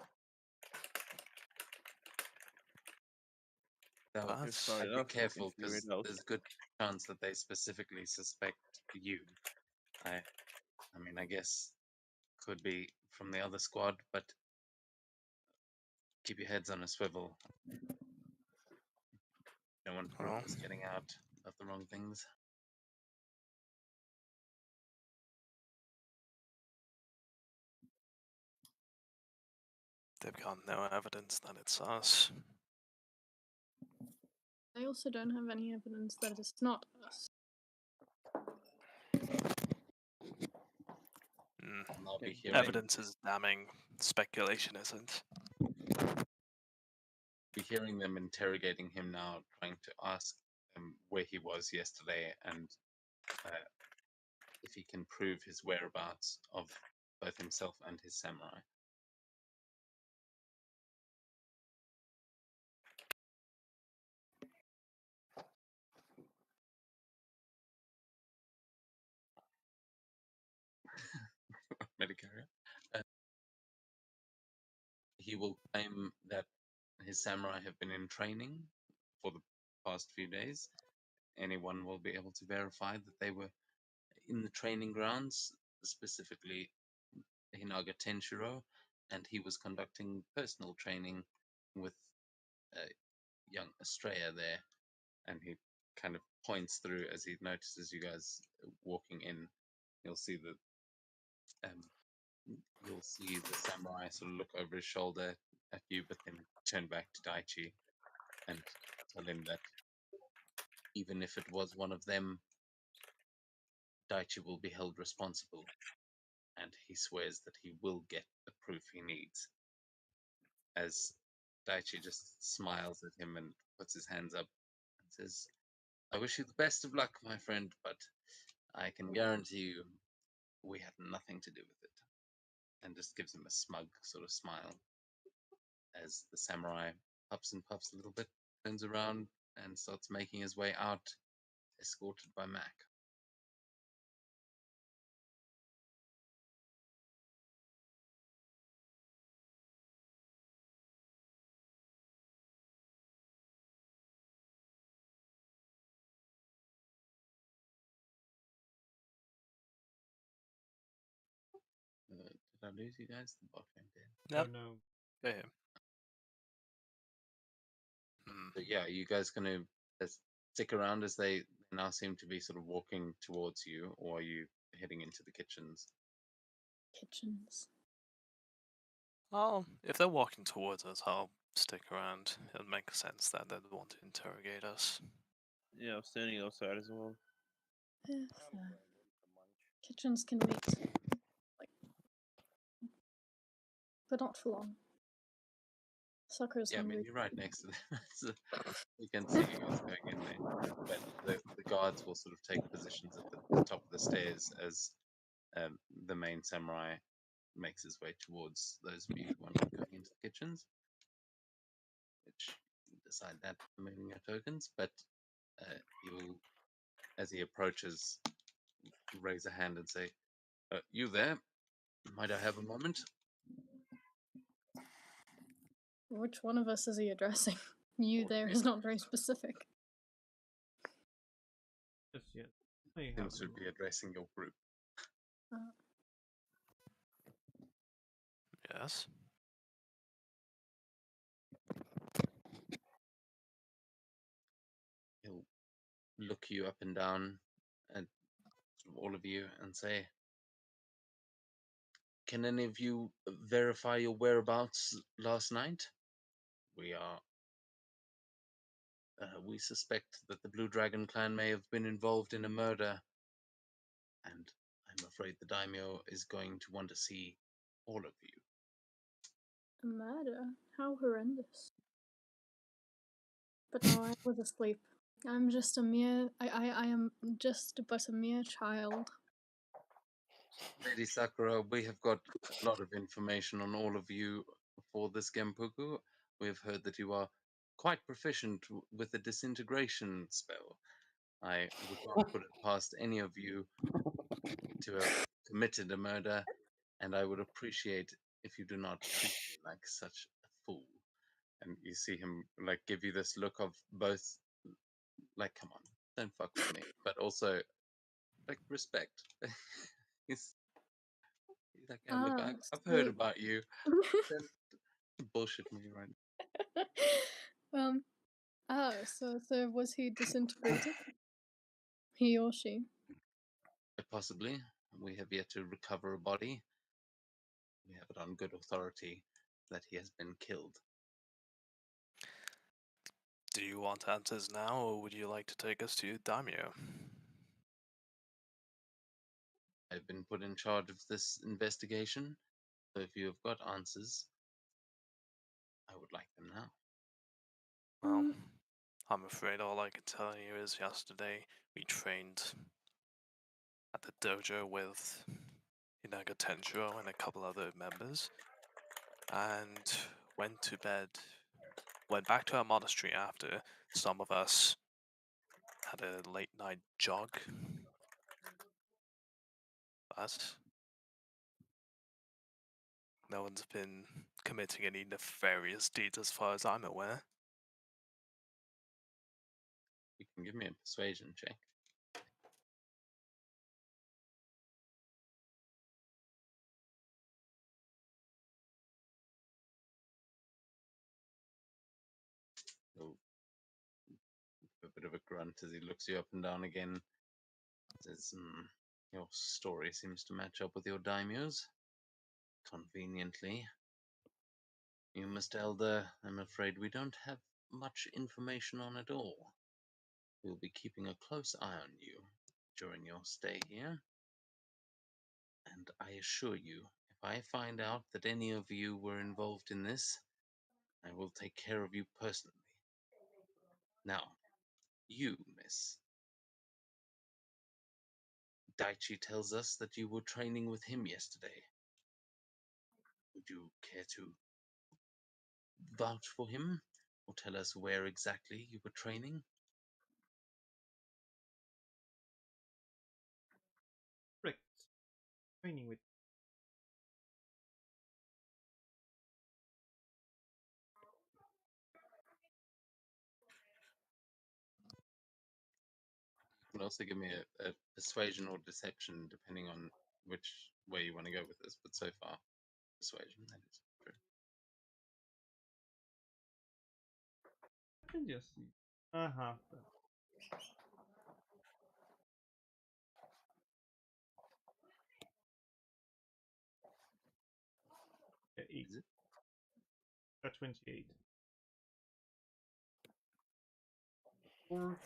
So But If not I'd be enough, we can careful figure because it out. there's a good chance that they specifically suspect you. I mean, I guess could be from the other squad, but keep your heads on a swivel. No one Well. rumors getting out of the wrong things. They've got no evidence that it's us. They also don't have any evidence that it's not us. Mm. And I'll be Yeah, hearing, Evidence is damning. Speculation isn't. them interrogating him now, trying to ask him where he was yesterday and if he can prove his whereabouts of both himself and his samurai. Medicaria. He will claim that his samurai have been in training for the past few days. Anyone will be able to verify that they were in the training grounds, specifically Hinaga Tenshiro, and he was conducting personal training with young Estrella there. And he kind of points through as he notices you guys walking in. You'll see that you'll see the samurai sort of look over his shoulder at you, but then turn back to Daichi and tell him that even if it was one of them, Daichi will be held responsible. And he swears that he will get the proof he needs. As Daichi just smiles at him and puts his hands up and says, I wish you the best of luck, my friend, but I can guarantee you we had nothing to do with it. And just gives him a smug sort of smile as the samurai puffs and puffs a little bit, turns around and starts making his way out, escorted by Mac. Did I lose you guys? The bot went dead. Oh Yep. no. Yeah. Hmm. But yeah, you guys gonna stick around as they now seem to be sort of walking towards you, or are you heading into the kitchens? Kitchens. Well, if they're walking towards us, I'll stick around. It makes sense that they'd want to interrogate us. Yeah, I'm standing outside as well. Kitchens can wait, but not for long. Sucker's Yeah, I mean, hungry. you're right next to them. So you can see you guys going in there. But the guards will sort of take positions at the top of the stairs as the main samurai makes his way towards those of you who are not going into the kitchens. Which you can decide that moving your tokens, but he will, as he approaches, raise a hand and say, you there? Might I have a moment? Which one of us is he addressing? You Or there it is not very specific. Just yet. I have seems to be addressing your group. Yes. He'll look you up and down at all of you and say, can any of you verify your whereabouts last night? We suspect that the Blue Dragon clan may have been involved in a murder, and I I'm afraid the daimyo is going to want to see all of you. A murder? How horrendous. But no, I was asleep. I'm just a mere. I am just but a mere child. Lady Sakura, we have got a lot of information on all of you for this Genpuku. We have heard that you are quite proficient with the disintegration spell. I would not put it past any of you to have committed a murder, and I would appreciate if you do not treat me like such a fool. And you see him like give you this look of both, like, come on, don't fuck with me, but also like respect. he's, he's like, yeah, look, I've heard So about you. Don't bullshit me right now. um so was he disintegrated? He or she? Possibly. We have yet to recover a body. We have it on good authority that he has been killed. Do you want answers now, or would you like to take us to Daimyo? I've been put in charge of this investigation, so if you have got answers, I would like them now. Well, Mm. I'm afraid all I can tell you is yesterday we trained at the dojo with Inaga Tenjiro and a couple other members, and went to bed. Went back to our monastery after. Some of us had a late night jog. But no one's been committing any nefarious deeds as far as I'm aware. You can give me a persuasion check. He'll give a bit of a grunt as he looks you up and down again. Says, your story seems to match up with your daimyo's. Conveniently. You, Mr. Elder, I'm afraid we don't have much information on it all. We'll be keeping a close eye on you during your stay here. And I assure you, if I find out that any of you were involved in this, I will take care of you personally. Now, you, miss. Daichi tells us that you were training with him yesterday. Would you care to vouch for him, or tell us where exactly you were training? Correct. Training with. You can also give me a persuasion or deception, depending on which way you want to go with this. But so far, persuasion, that is true. I can just see. Uh-huh. Yeah, 8. Is it? 28. Or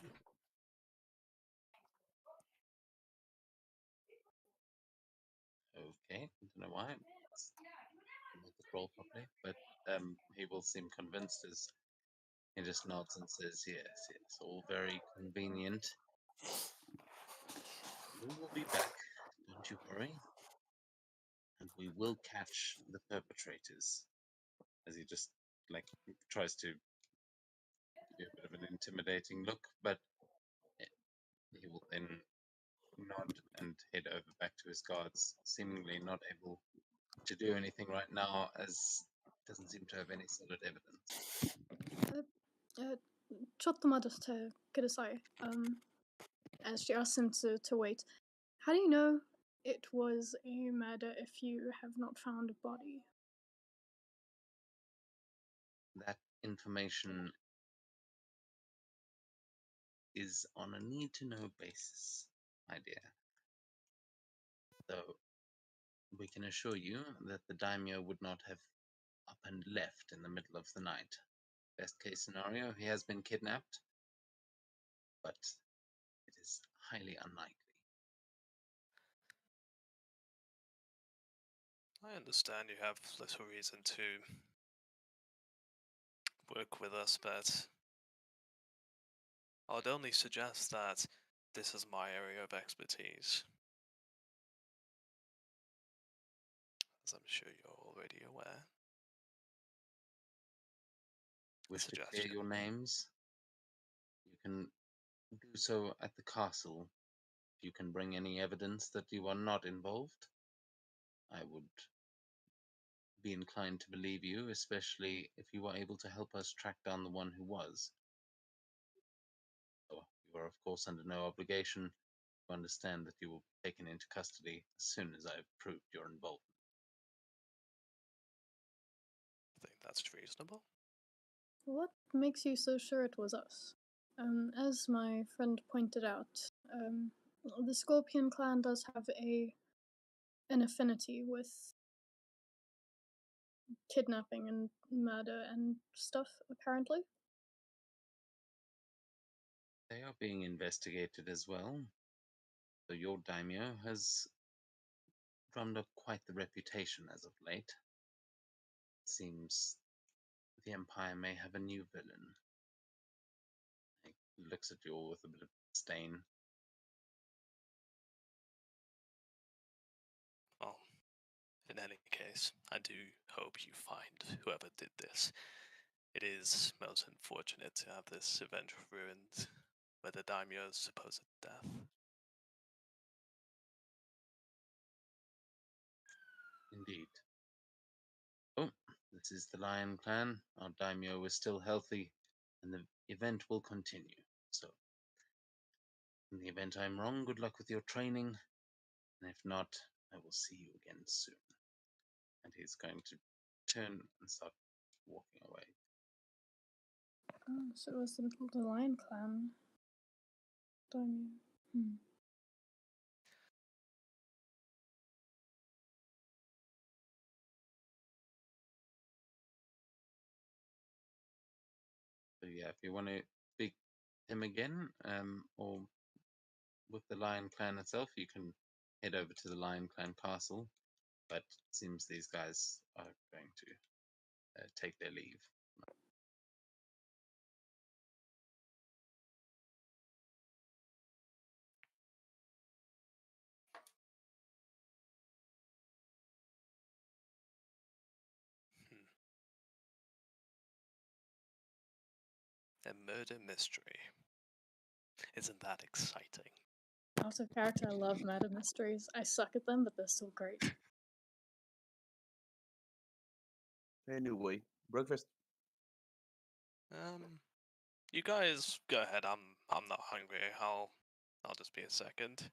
Okay, I don't know why. Make the roll properly, but he will seem convinced as he just nods and says, "Yes, yes, all very convenient. We will be back. Don't you worry, and we will catch the perpetrators." As he just like tries to give you a bit of an intimidating look, but he will then nod and head over back to his guards, seemingly not able to do anything right now, as doesn't seem to have any solid evidence.ちょっと待ってください. And she asks him to wait. How do you know it was a murder if you have not found a body? That information is on a need-to-know basis, my dear. Though we can assure you that the daimyo would not have up and left in the middle of the night. Best case scenario, he has been kidnapped, but it is highly unlikely. I understand you have little reason to work with us, but I would only suggest that this is my area of expertise. As I'm sure you're already aware. Wish to clear Suggestion. your names? You can do so at the castle. If you can bring any evidence that you are not involved, I would be inclined to believe you, especially if you were able to help us track down the one who was. So you are, of course, under no obligation to understand that you will be taken into custody as soon as I have proved your involvement. I think that's reasonable. What makes you so sure it was us? As my friend pointed out, the Scorpion clan does have an affinity with kidnapping and murder and stuff, apparently. They are being investigated as well. So your daimyo has drummed up quite the reputation as of late. It seems the Empire may have a new villain. He looks at you all with a bit of disdain. Well, in any case, I do hope you find whoever did this. It is most unfortunate to have this event ruined by the daimyo's supposed death. Indeed. Oh, this is the Lion Clan. Our daimyo is still healthy, and the event will continue. So, in the event I'm wrong, good luck with your training, and if not, I will see you again soon. And he's going to turn and start walking away. Oh, so it was the Lion Clan. Daimyo. So yeah, if you want to speak to him again, or with the Lion Clan itself, you can head over to the Lion Clan castle. But it seems these guys are going to take their leave. A murder mystery. Isn't that exciting? Out of character, I love murder mysteries. I suck at them, but they're still great. Anyway, breakfast. You guys go ahead. I'm not hungry. I'll just be a second.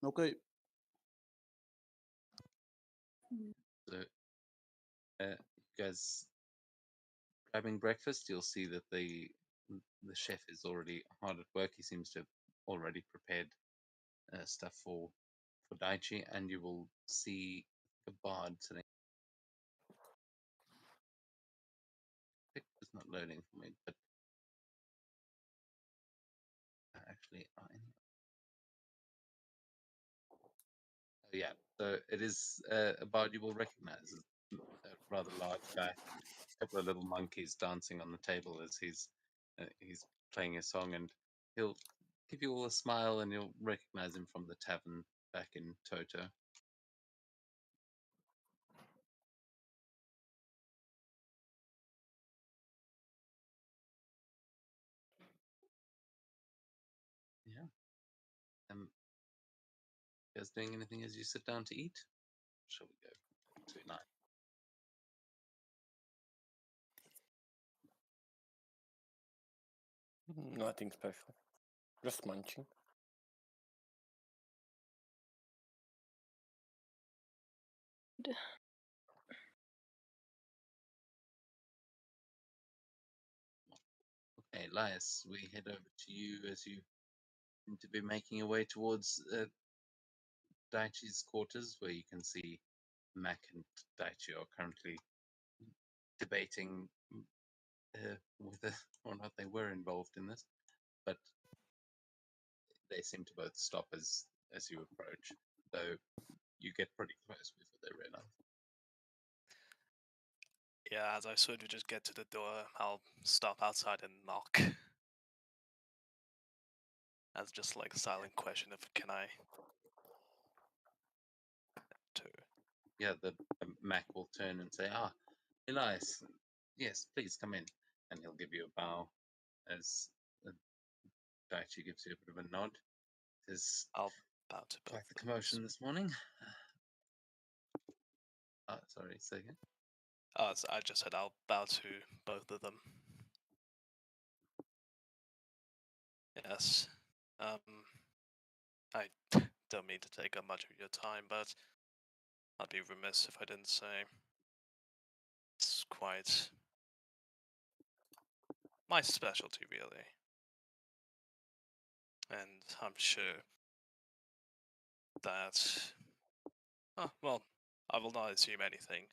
Okay. So, you guys grabbing breakfast, you'll see that the chef is already hard at work. He seems to have already prepared stuff for Daichi, and you will see the bard sitting. It's not loading for me, but actually, oh yeah. So it is a bard you will recognize. A rather large guy. A couple of little monkeys dancing on the table as he's playing his song, and he'll give you all a smile, and you'll recognize him from the tavern back in Toto. Yeah. You guys doing anything as you sit down to eat? Shall we go to 9? Nothing special. Just munching. Okay, Elias, we head over to you as you seem to be making your way towards Daichi's quarters, where you can see Mac and Daichi are currently debating whether or not they were involved in this, but they seem to both stop as you approach. Though you get pretty close before they realize. Yeah, as I sort of just get to the door, I'll stop outside and knock. As just like a silent question of can I enter? Yeah, the Mac will turn and say, "Ah, Elias, yes, please come in," and he'll give you a bow as Daichi gives you a bit of a nod. There's I'll bow to both quite the of them. commotion this morning. Sorry, say again. So I just said I'll bow to both of them. Yes. I don't mean to take up much of your time, but I'd be remiss if I didn't say it's quite my specialty, really. And I'm sure that, well, I will not assume anything,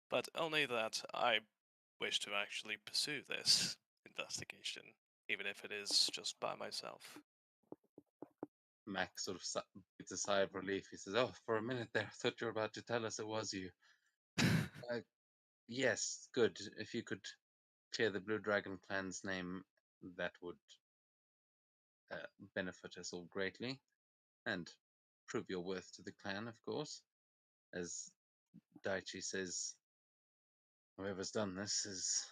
but only that I wish to actually pursue this investigation, even if it is just by myself. Mac sort of gets a sigh of relief. He says, "Oh, for a minute there, I thought you were about to tell us it was you." Yes, good. If you could clear the Blue Dragon clan's name, that would benefit us all greatly, and prove your worth to the clan, of course. As Daichi says, whoever's done this is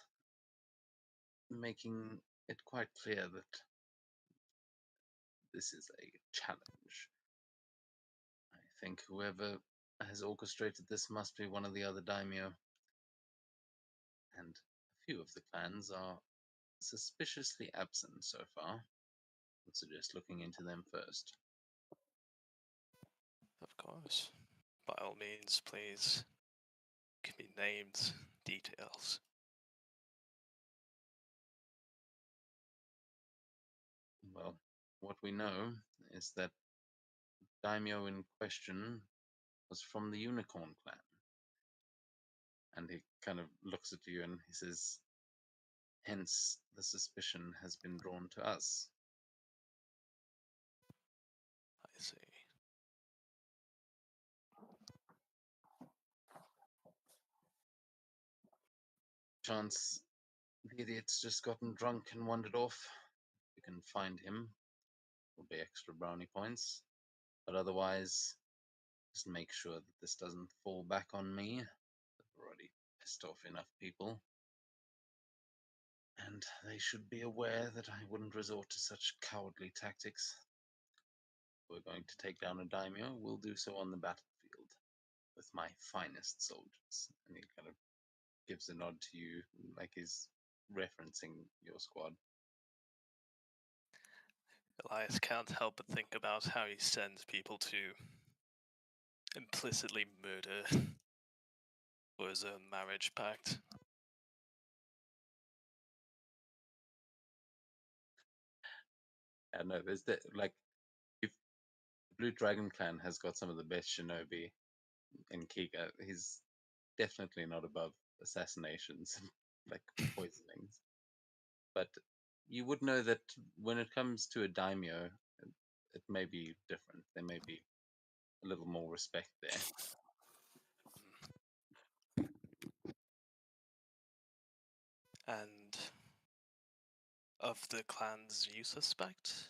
making it quite clear that this is a challenge. I think whoever has orchestrated this must be one of the other daimyo, and a few of the clans are suspiciously absent so far. Would suggest looking into them first. Of course. By all means, please give me names, details. Well, what we know is that daimyo in question was from the Unicorn clan. And he kind of looks at you and he says, hence the suspicion has been drawn to us. I see. Chance the idiot's just gotten drunk and wandered off. You can find him. Will be extra brownie points. But otherwise, just make sure that this doesn't fall back on me. I've already pissed off enough people. And they should be aware that I wouldn't resort to such cowardly tactics. If we're going to take down a daimyo, we'll do so on the battlefield with my finest soldiers. And he kind of gives a nod to you, like he's referencing your squad. Elias can't help but think about how he sends people to implicitly murder for his own marriage pact. I know there's like if the Blue Dragon Clan has got some of the best shinobi in Kiga. He's definitely not above assassinations and like poisonings. But you would know that when it comes to a daimyo, it may be different. There may be a little more respect there. And of the clans you suspect?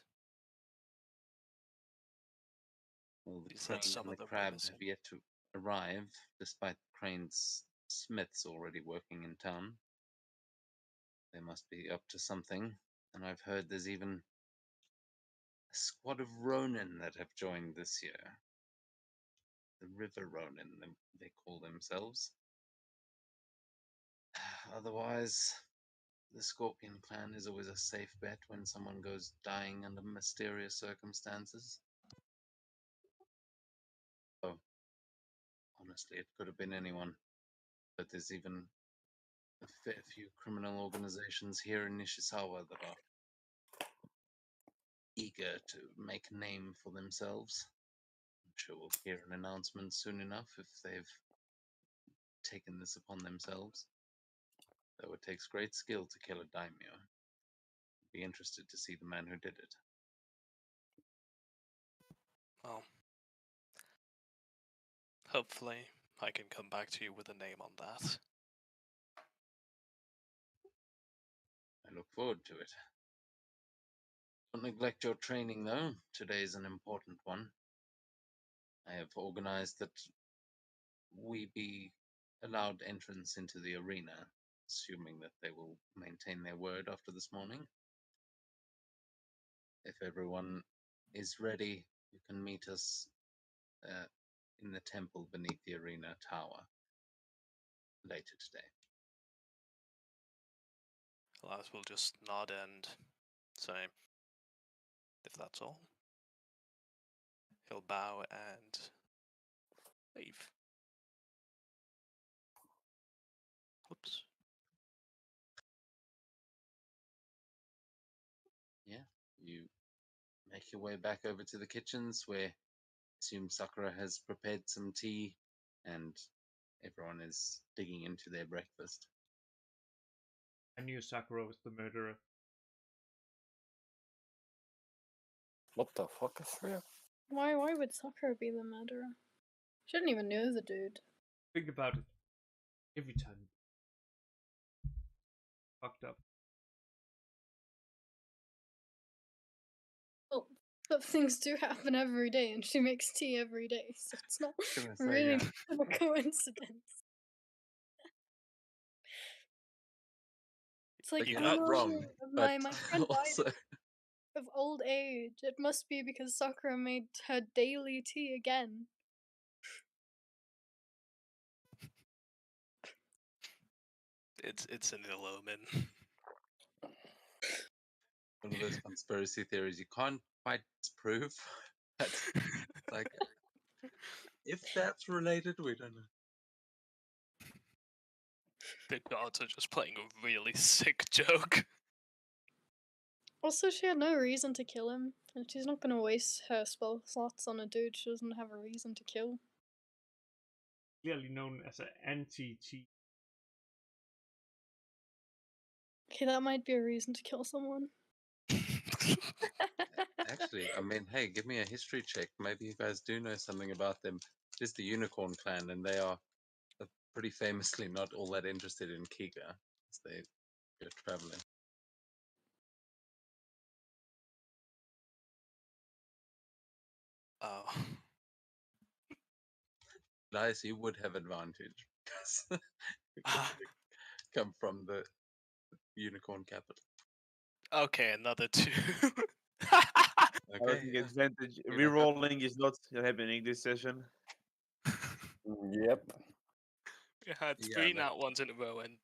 Well, the You said crane some and of the them were crab missing. have yet to arrive, despite Crane's smiths already working in town. They must be up to something, and I've heard there's even a squad of Ronin that have joined this year. The River Ronin, they call themselves. Otherwise, the Scorpion clan is always a safe bet when someone goes dying under mysterious circumstances. Oh, honestly, it could have been anyone. But there's even a fair few criminal organizations here in Nishizawa that are eager to make a name for themselves. I'm sure we'll hear an announcement soon enough if they've taken this upon themselves. though it takes great skill to kill a daimyo. Be interested to see the man who did it. Well, hopefully I can come back to you with a name on that. I look forward to it. Don't neglect your training, though. Today is an important one. I have organized that we be allowed entrance into the arena, assuming that they will maintain their word after this morning. If everyone is ready, you can meet us in the temple beneath the arena tower later today. Elias will just nod and say, if that's all. He'll bow and leave. Oops. Yeah, you make your way back over to the kitchens where I assume Sakura has prepared some tea and everyone is digging into their breakfast. I knew Sakura was the murderer. What the fuck is real? Why would Sakura be the murderer? She didn't even know the dude. Think about it. Every time. Fucked up. Well, but things do happen every day, and she makes tea every day, so it's not Gonna say, really yeah. a coincidence. It's like, You're oh not no, wrong, but my friend also died of old age. It must be because Sakura made her daily tea again. It's an ill omen. one of those conspiracy theories you can't quite prove. That's like, if that's related, we don't know. The gods are just playing a really sick joke. Also, she had no reason to kill him, and she's not gonna waste her spell slots on a dude she doesn't have a reason to kill. Clearly known as an anti-cheat. Okay, that might be a reason to kill someone. Actually, I mean, hey, give me a history check. Maybe you guys do know something about them. It is the Unicorn Clan, and they are pretty famously not all that interested in Kiga as they go traveling. Oh. Elias, you would have advantage because you come from the Unicorn capital. Okay, another 2. Okay, Having yeah. advantage. You're not Rerolling is not happening this session. Yep. We had Yeah, 3 no. nat ones in a row and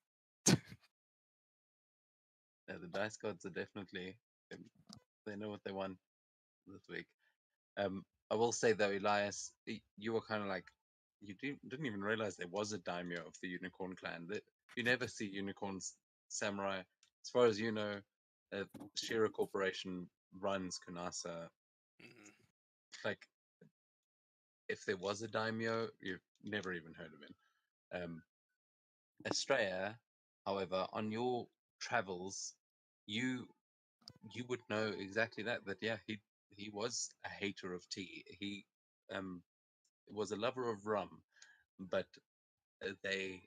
The dice gods are definitely they know what they want this week. I will say though, Elias, you were kind of like you didn't even realize there was a daimyo of the Unicorn Clan. That you never see unicorns samurai. As far as you know, Shira Corporation runs Kunasa. mm, Like, if there was a daimyo, you've never even heard of him. Estrella, however, on your travels, you would know exactly that. That yeah, he was a hater of tea. He was a lover of rum, but you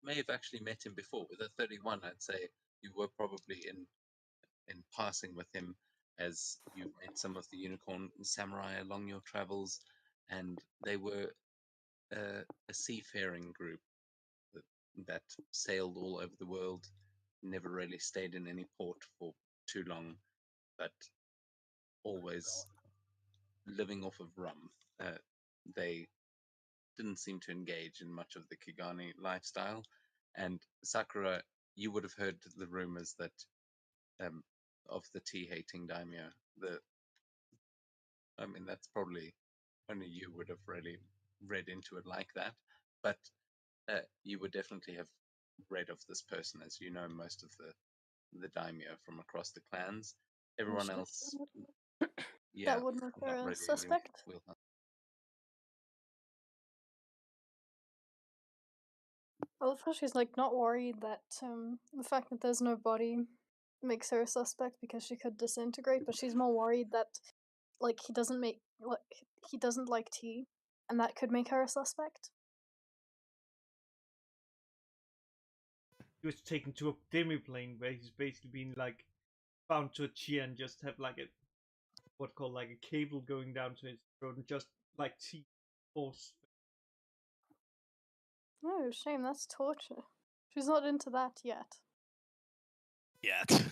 may have actually met him before. With a 31, I'd say you were probably in passing with him as you've met some of the unicorn samurai along your travels, and they were a seafaring group that sailed all over the world, never really stayed in any port for too long, but always living off of rum. They didn't seem to engage in much of the Kigani lifestyle. And Sakura, you would have heard the rumors that of the tea hating daimyo. I mean, that's probably only you would have really read into it like that. But you would definitely have read of this person, as you know most of the daimyo from across the clans. Everyone else, yeah, That would make not her a really in your suspect. wheelhouse. I love how she's like not worried that the fact that there's no body makes her a suspect because she could disintegrate, but she's more worried that like he doesn't like tea, and that could make her a suspect. He was taken to a demi-plane where he's basically been like bound to a chair and just have like a what called like a cable going down to his throat and just like tea force. No, shame, that's torture. She's not into that yet. Yet.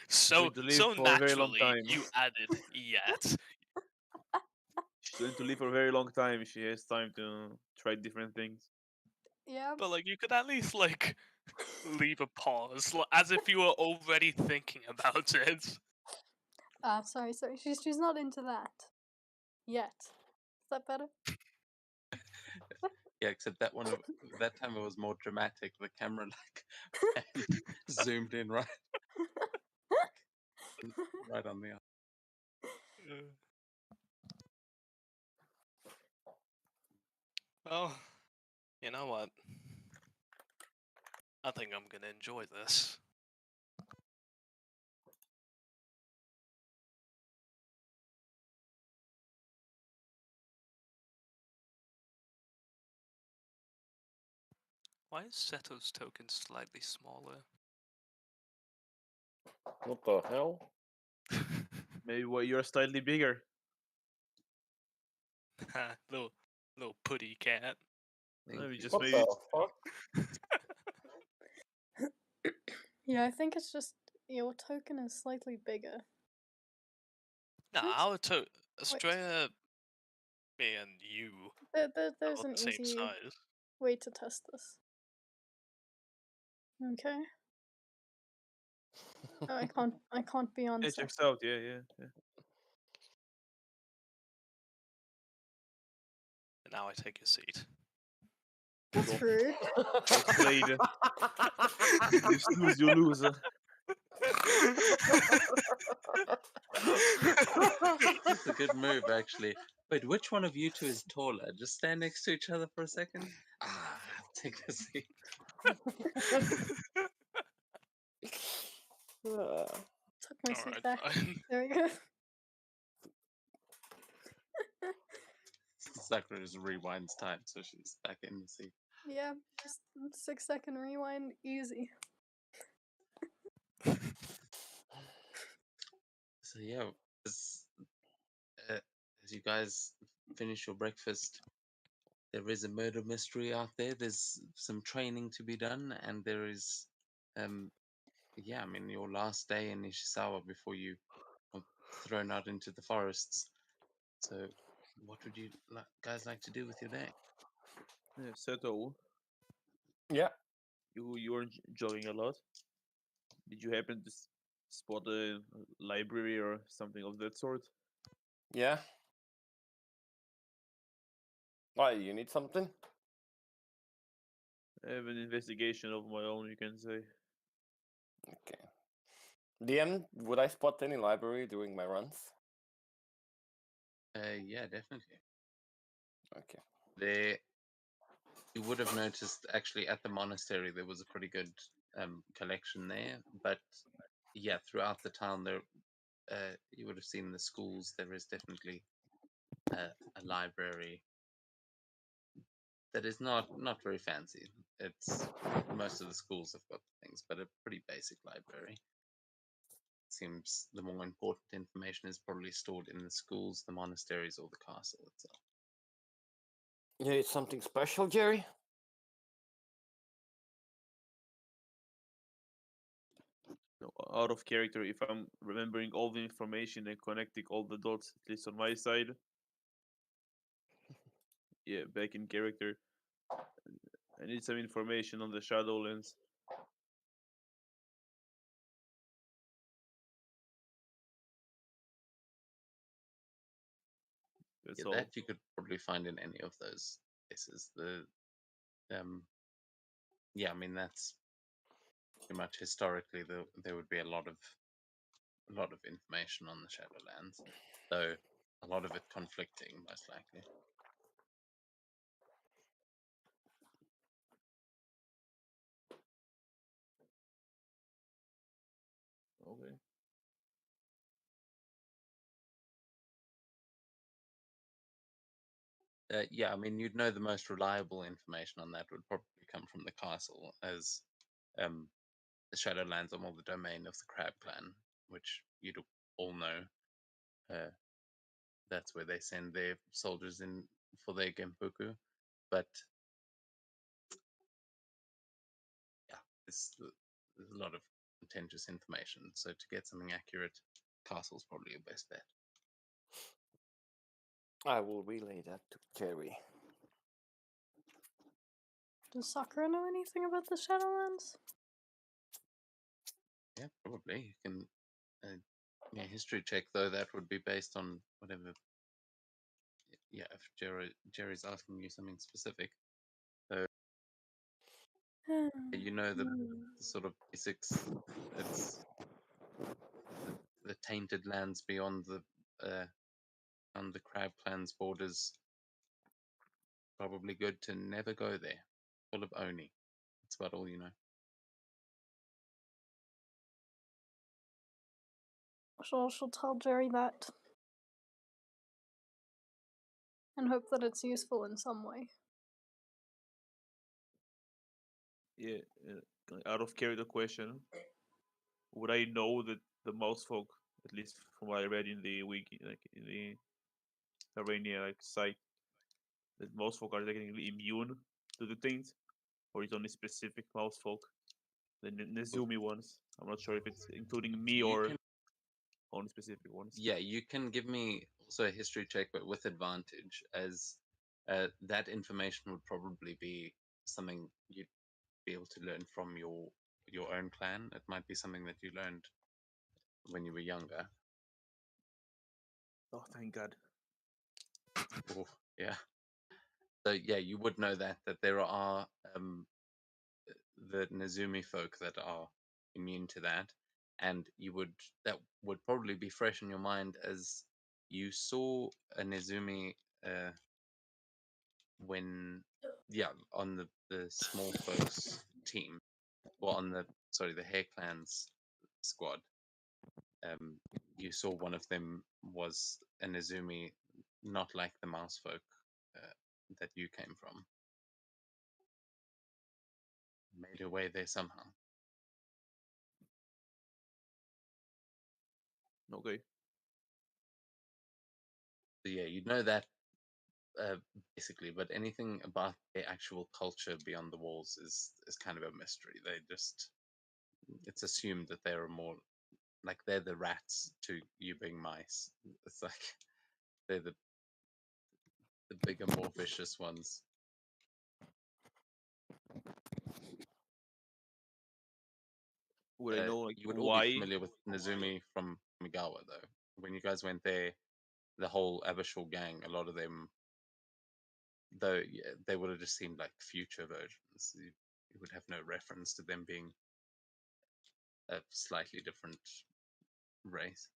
So going to live so for a very long naturally time. you added yet. She's going to live for a very long time. She has time to try different things. Yeah. But like you could at least like leave a pause, as if you were already thinking about it. Sorry. She's not into that yet. Is that better? Yeah, except that time it was more dramatic. The camera like zoomed in right on the eye. Well, you know what? I think I'm gonna enjoy this. Why is Seto's token slightly smaller? What the hell? Maybe why you're slightly bigger. little putty cat. We just What made the it. fuck? Yeah, I think it's just your token is slightly bigger. Nah, What? our Australia, me and you There's are an the same easy size. way to test this. Okay. Oh, I can't be on It set. checks out. Yeah. And now I take your seat. That's rude. Well played. You snooze, you lose. That's a good move, actually. Wait, which one of you two is taller? Just stand next to each other for a second. I'll take the seat. Took my seat Alright, back. fine. There we go. Sakura just rewinds time, so she's back in the seat. Yeah, just 6-second rewind, easy. So yeah, as you guys finish your breakfast, there is a murder mystery out there. There's some training to be done, and there is, yeah, I mean, your last day in Ishizawa before you are thrown out into the forests. So, what would you guys like to do with your day? Yeah, Seto, Yeah. you weren't jogging a lot. Did you happen to spot a library or something of that sort? Yeah. Why, you need something? I have an investigation of my own, you can say. Okay. DM, would I spot any library during my runs? Yeah, definitely. Okay. You would have noticed actually at the monastery there was a pretty good collection there, but yeah, throughout the town there, you would have seen the schools. There is definitely a library that is not very fancy. It's most of the schools have got things, but a pretty basic library. Seems the more important information is probably stored in the schools, the monasteries, or the castle itself. You need something special, Jerry? No, out of character, if I'm remembering all the information and connecting all the dots, at least on my side. Yeah, back in character. I need some information on the Shadowlands. That's Yeah, all. that you could probably find in any of those places. Yeah, I mean that's pretty much historically there would be a lot of information on the Shadowlands, though a lot of it conflicting, most likely. Yeah, I mean, you'd know the most reliable information on that would probably come from the castle, as the Shadowlands are more the domain of the Crab Clan, which you'd all know. That's where they send their soldiers in for their Genpuku. But yeah, there's a lot of contentious information. So to get something accurate, castle's probably your best bet. I will relay that to Jerry. Does Sakura know anything about the Shadowlands? Yeah, probably. You can yeah, history check though. That would be based on whatever. Yeah, if Jerry's asking you something specific, so you know the sort of basics. It's the tainted lands beyond the on the Crab Clan's borders. Probably good to never go there. Full of Oni. That's about all you know. She'll tell Jerry that. And hope that it's useful in some way. Yeah, out of character question, would I know that the mouse folk, at least from what I read in the wiki, like in the Terrania like site, that mouse folk are technically immune to the things, or it's only specific mouse folk, the Nezumi ones. I'm not sure if it's including me You or can, only specific ones. yeah, you can give me also a history check, but with advantage, as that information would probably be something you'd be able to learn from your own clan. It might be something that you learned when you were younger. Oh, thank God. Oh, yeah. So yeah, you would know that there are the Nezumi folk that are immune to that, and that would probably be fresh in your mind as you saw a Nezumi when on the small folks team, or on the Hair Clans squad. You saw one of them was a Nezumi, not like the mouse folk that you came from. Made her way there somehow. Okay. So yeah, you'd know that basically, but anything about the actual culture beyond the walls is kind of a mystery. It's assumed that they're more like they're the rats to you being mice. It's like they're the bigger, more vicious ones. Would I know like You would all be why? familiar with Nezumi from Migawa, though. When you guys went there, the whole Abyssal gang, a lot of them, though, yeah, they would have just seemed like future versions. You would have no reference to them being a slightly different race.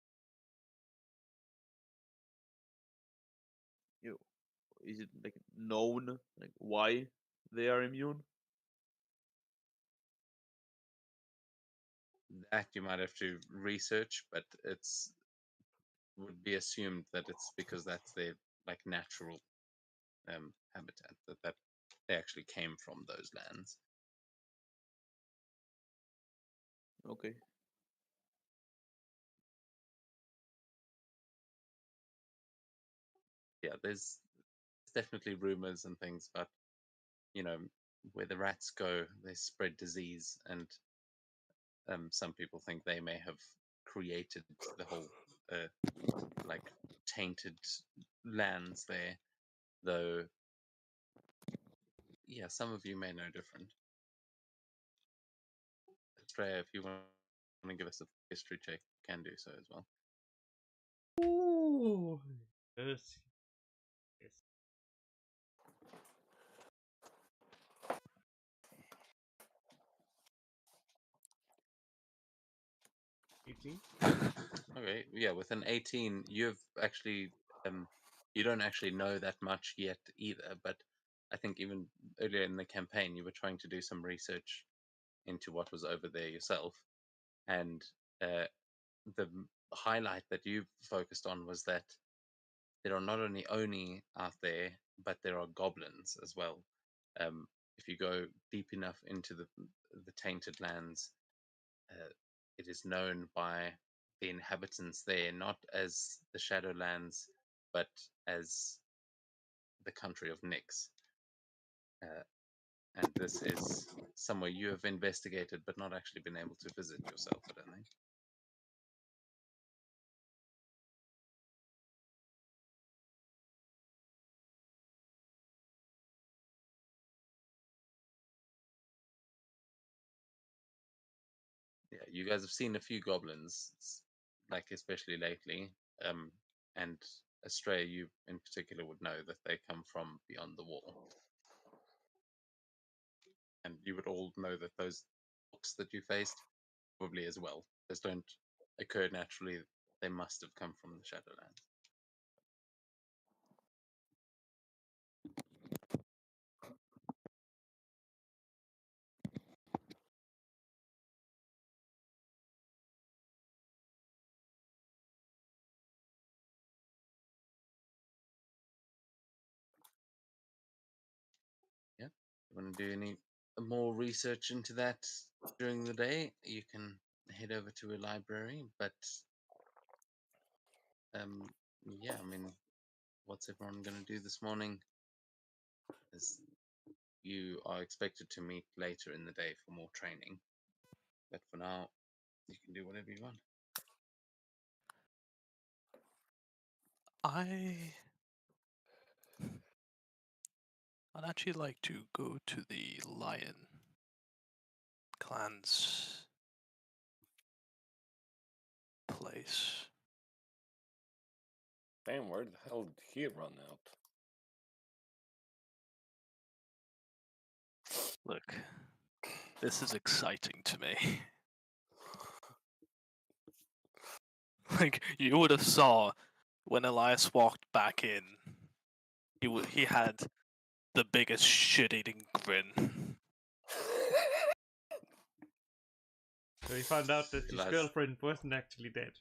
Is it like known like why they are immune? That you might have to research, but would be assumed that it's because that's their like natural habitat, that they actually came from those lands. Okay. Yeah, there's definitely rumors and things, but where the rats go, they spread disease, and some people think they may have created the whole like tainted lands there, though. Yeah, some of you may know different. Freya, if you want to give us a history check, you can do so as well. Ooh. Yes. Yes. Okay, yeah, with an 18, you've actually you don't actually know that much yet either, but I think even earlier in the campaign you were trying to do some research into what was over there yourself, and the highlight that you focused on was that there are not only Oni out there, but there are goblins as well. If you go deep enough into the tainted lands, it is known by the inhabitants there not as the Shadowlands, but as the country of Nyx. And this is somewhere you have investigated but not actually been able to visit yourself, I don't think. Yeah, you guys have seen a few goblins, like especially lately. And Astrea, you in particular would know that they come from beyond the wall. And you would all know that those books that you faced, probably as well, those don't occur naturally. They must have come from the Shadowlands. Yeah. You want to do any more research into that during the day, you can head over to a library. But yeah, I mean, what's everyone going to do this morning? As you are expected to meet later in the day for more training. But for now, you can do whatever you want. I'd actually like to go to the Lion clan's place. Damn, where the hell did he run out? Look, this is exciting to me. Like, you would have saw when Elias walked back in, he had the biggest shit-eating grin. So he found out that his Elias- girlfriend wasn't actually dead.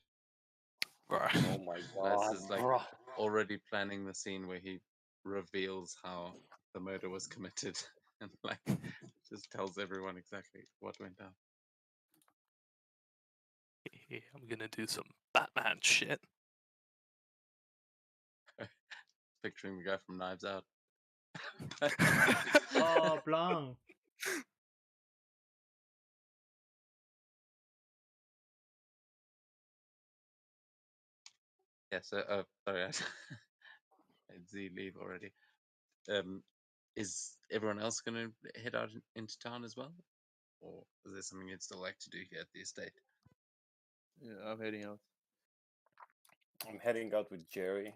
Right. Oh my Elias god, is like bruh. already planning the scene where he reveals how the murder was committed and like just tells everyone exactly what went down. I'm gonna do some Batman shit. Picturing the guy from Knives Out. Oh, Blanc. Yeah, so sorry, I had Z leave already. Is everyone else going to head out into town as well, or is there something you'd still like to do here at the estate? Yeah, I'm heading out. I'm heading out with Jerry.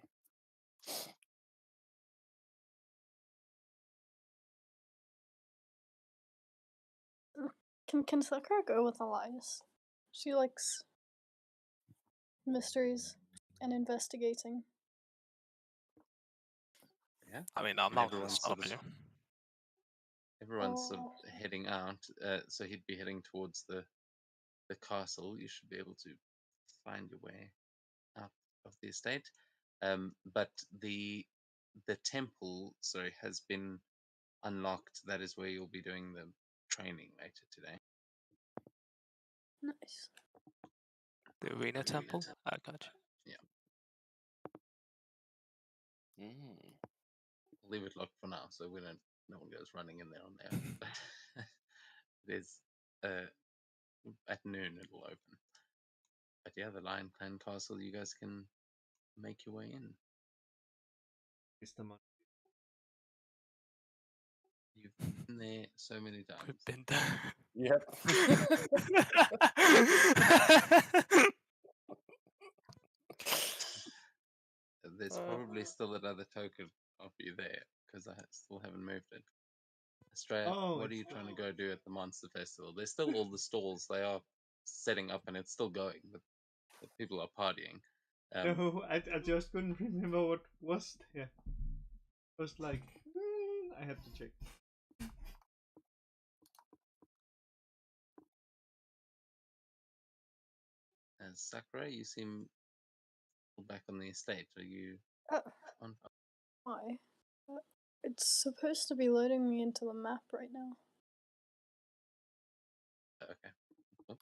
Can Sakura go with Elias? She likes mysteries and investigating. Yeah, I mean, I'm And not gonna everyone's stop sort you. of- everyone's sort of Oh. heading out. So he'd be heading towards the castle. You should be able to find your way out of the estate. But the temple, sorry, has been unlocked. That is where you'll be doing the training later today. Nice. The Arena Temple? I got you. Mm. Leave it locked for now, so we don't. No one goes running in there on their own. But it is at noon. It'll open. But yeah, the Lion Clan Castle. You guys can make your way in. Mr. Mon- You've been there so many times. We've been there. Yep. There's probably still another token of you there because I still haven't moved it. Australia, Oh, what are it's you trying to go do at the Monster Festival? There's still all the stalls. They are setting up and it's still going. The people are partying. No, I just couldn't remember what was there. I was like, I had to check. Sakura, you seem back on the estate. Are you Uh, on? why? It's supposed to be loading me into the map right now. Okay. Cool.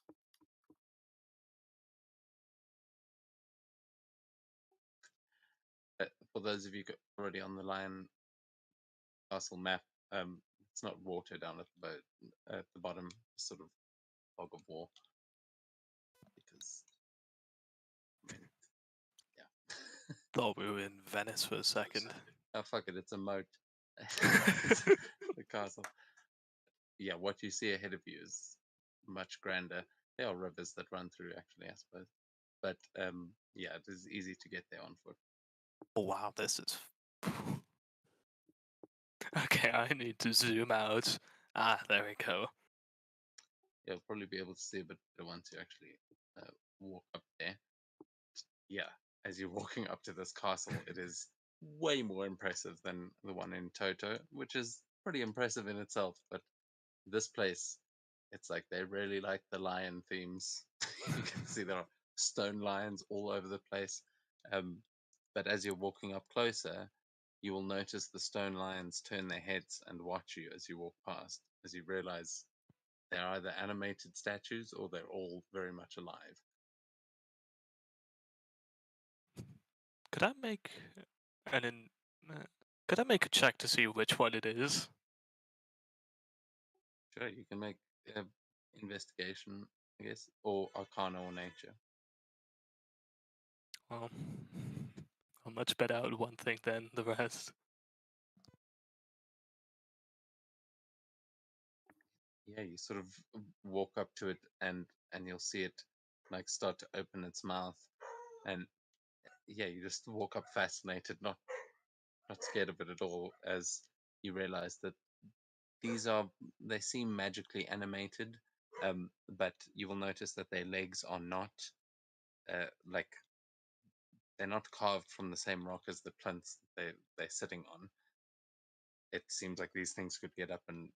For those of you already on the Lion Castle map, it's not water down at the bottom, sort of fog of war. Because, I mean, yeah. Thought we were in Venice for a second. Oh, fuck it, it's a moat. It's the castle. Yeah, what you see ahead of you is much grander. There are rivers that run through, actually, I suppose. But yeah, it is easy to get there on foot. Oh wow, this is. Okay, I need to zoom out. Ah, there we go. You'll probably be able to see a bit better once you actually walk up there. Yeah, as you're walking up to this castle, it is way more impressive than the one in Toto, which is pretty impressive in itself. But this place, it's like they really like the lion themes. You can see there are stone lions all over the place. But as you're walking up closer, you will notice the stone lions turn their heads and watch you as you walk past, as you realize they're either animated statues or they're all very much alive. Could I make an in, could I make a check to see which one it is? Sure, you can make investigation, I guess, or arcana or nature. Well, I'm much better at one thing than the rest. Yeah, you sort of walk up to it and you'll see it like start to open its mouth, and yeah, you just walk up fascinated, not scared of it at all, as you realize that they seem magically animated, but you will notice that their legs are not like they're not carved from the same rock as the plinths they're sitting on. It seems like these things could get up and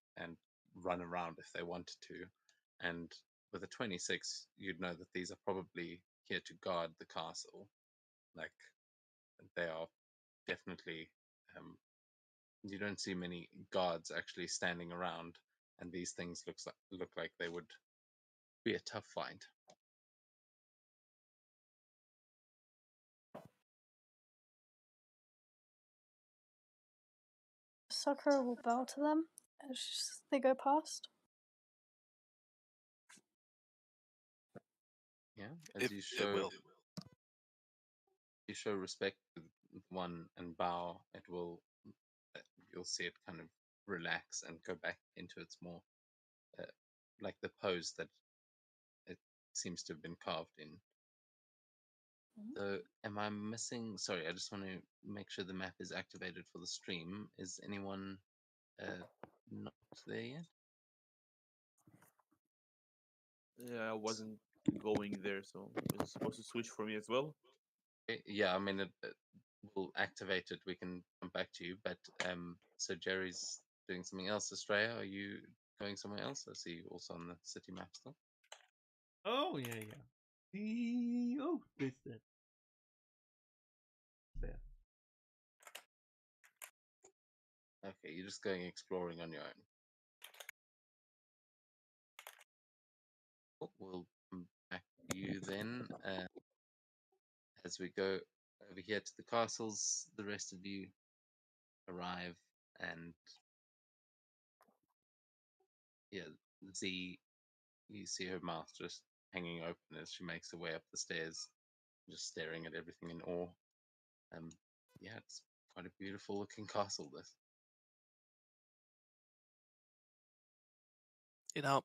run around if they wanted to. And with a 26, you'd know that these are probably here to guard the castle. Like, they are definitely. You don't see many guards actually standing around, and these things look like they would be a tough find. Sakura will bow to them as they go past. Yeah, as you It will. show respect to one and bow, it will you'll see it kind of relax and go back into its more like the pose that it seems to have been carved in. So am I missing? Sorry, I just want to make sure the map is activated for the stream. Is anyone not there yet? Yeah, I wasn't going there, so it's supposed to switch for me as well. Yeah, I mean, it will activate it. We can come back to you. But so Jerry's doing something else. Australia, are you going somewhere else? I see you also on the city map still. Oh yeah. Oh, this that. There. Okay, you're just going exploring on your own. Cool, we'll come back to you then. As we go over here to the castles, the rest of you arrive, and yeah, Z, you see her mouth just hanging open as she makes her way up the stairs, just staring at everything in awe. Yeah, it's quite a beautiful looking castle, this. You know,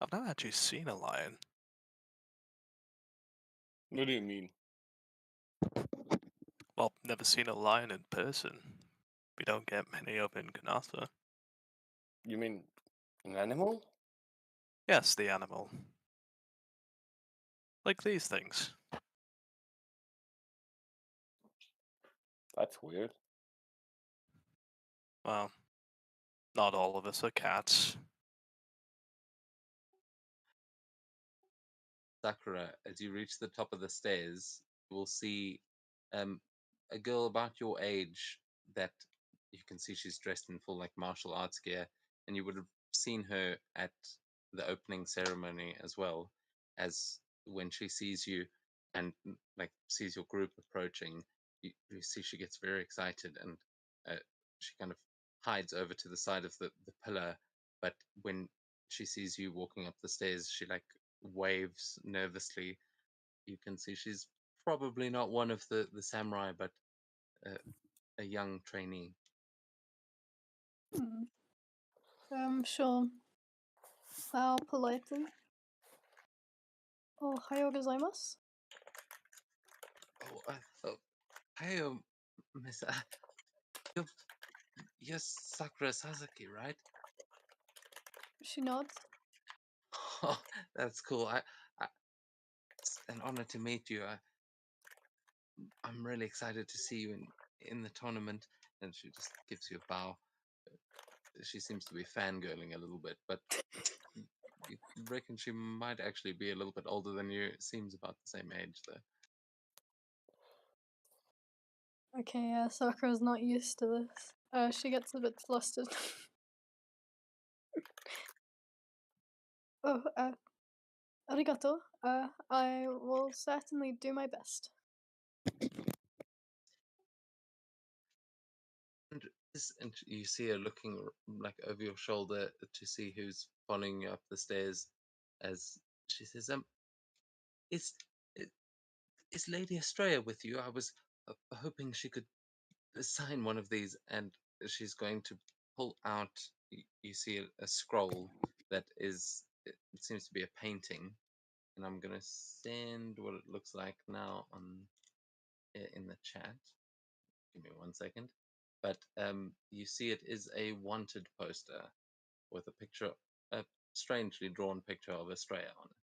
I've not actually seen a lion. What do you mean? Well, never seen a lion in person. We don't get many of in Kanatha. You mean an animal? Yes, the animal. Like these things. That's weird. Well, not all of us are cats. Sakura, as you reach the top of the stairs, you will see a girl about your age that you can see she's dressed in full like martial arts gear, and you would have seen her at the opening ceremony as well. As when she sees you and like sees your group approaching, you see she gets very excited, and she kind of hides over to the side of the pillar. But when she sees you walking up the stairs, she like waves nervously. You can see she's probably not one of the samurai, but a young trainee. Sure. Bow politely. Oh, hayo gozaimasu. Oh, hey, Miss, you're, you're Sakura Sasaki, right? She nods. Oh, that's cool. It's an honor to meet you. I'm really excited to see you in the tournament. And she just gives you a bow. She seems to be fangirling a little bit, but you reckon she might actually be a little bit older than you. Seems about the same age, though. Okay, yeah, Sakura's not used to this. She gets a bit flustered. Oh, arigato. I will certainly do my best. And you see her looking like over your shoulder to see who's following you up the stairs, as she says, is is Lady Estrella with you? I was hoping she could sign one of these." And she's going to pull out. You see a scroll that is. It seems to be a painting, and I'm gonna send what it looks like now on in the chat. Give me 1 second. But you see, it is a wanted poster with a picture, a strangely drawn picture of Estrella on it.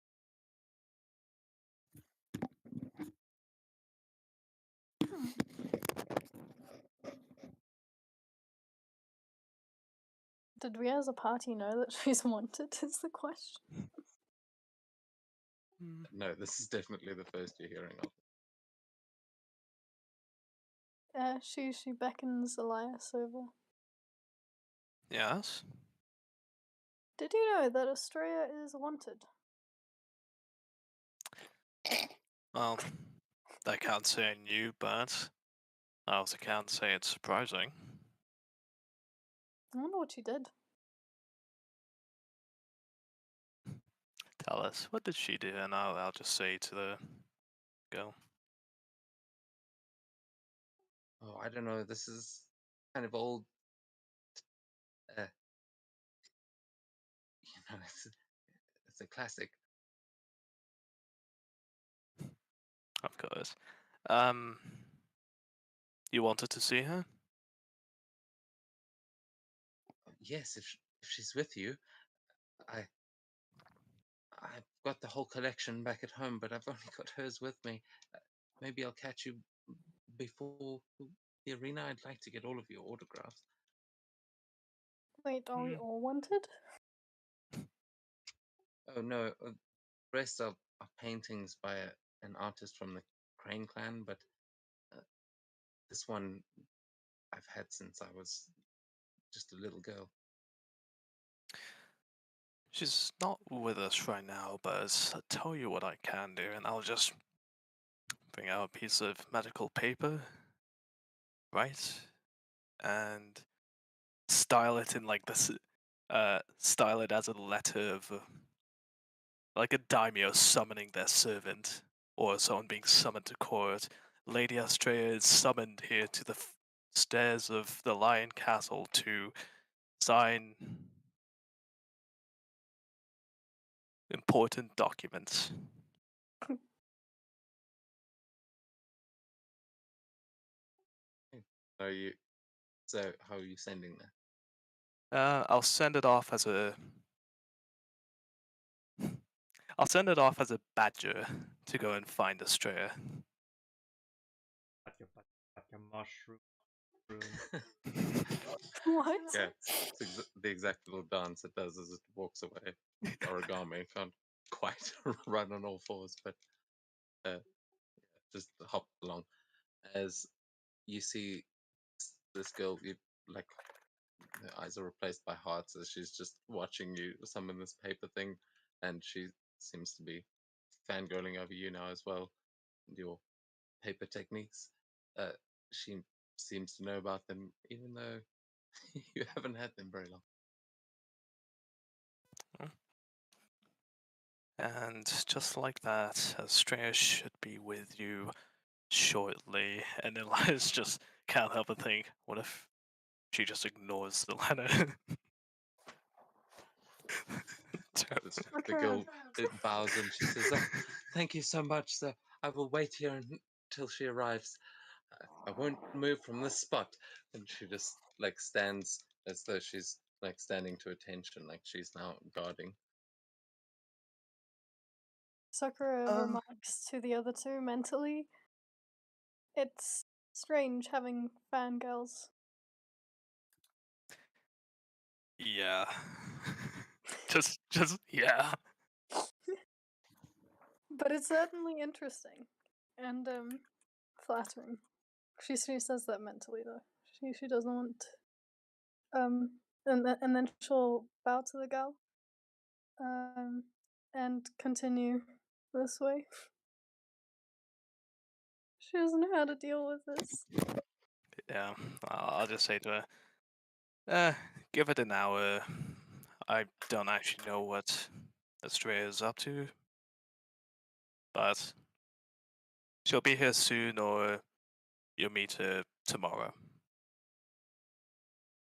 Did we as a party know that she's wanted, is the question. No, this is definitely the first you're hearing of. She beckons Elias over. Yes? Did you know that Estrella is wanted? Well, I can't say I knew, but I also can't say it's surprising. I wonder what she did. Tell us, what did she do? And I'll just say to the girl. Oh, I don't know. This is kind of old. It's a classic. Of course. You wanted to see her? Yes, if she's with you, I've got the whole collection back at home, but I've only got hers with me. Maybe I'll catch you before the arena. I'd like to get all of your autographs. Wait, are we all wanted? Oh no, the rest are paintings by an artist from the Crane clan, but this one I've had since I was just a little girl. She's not with us right now, but I'll tell you what I can do, and I'll just bring out a piece of medical paper, right? And style it in like this, style it as a letter of, like a daimyo summoning their servant, or someone being summoned to court. Lady Estrella is summoned here to the stairs of the Lion Castle to sign important documents. So how are you sending that? I'll send it off as a. I'll send it off as a badger to go and find Estrella. Like a mushroom. What? Yeah, it's the exact little dance it does as it walks away. Origami can't quite run on all fours, but just hop along. As you see this girl, like her eyes are replaced by hearts as she's just watching you summon this paper thing, and she seems to be fangirling over you now as well, and your paper techniques. She seems to know about them, even though you haven't had them very long. And just like that, Astrea should be with you shortly. And Elias just can't help but think, what if she just ignores the letter? The girl bows and she says, "Oh, thank you so much, sir. I will wait here until she arrives. I won't move from this spot." And she just like stands as though she's like standing to attention, like she's now guarding. Sakura remarks to the other two mentally, "It's strange having fangirls." Yeah. just yeah. But it's certainly interesting and flattering. She says that mentally though. She doesn't want and then she'll bow to the girl and continue this way. She doesn't know how to deal with this. Yeah. I'll just say to her, give it an hour. I don't actually know what Astrea is up to, but she'll be here soon, or you'll meet her tomorrow.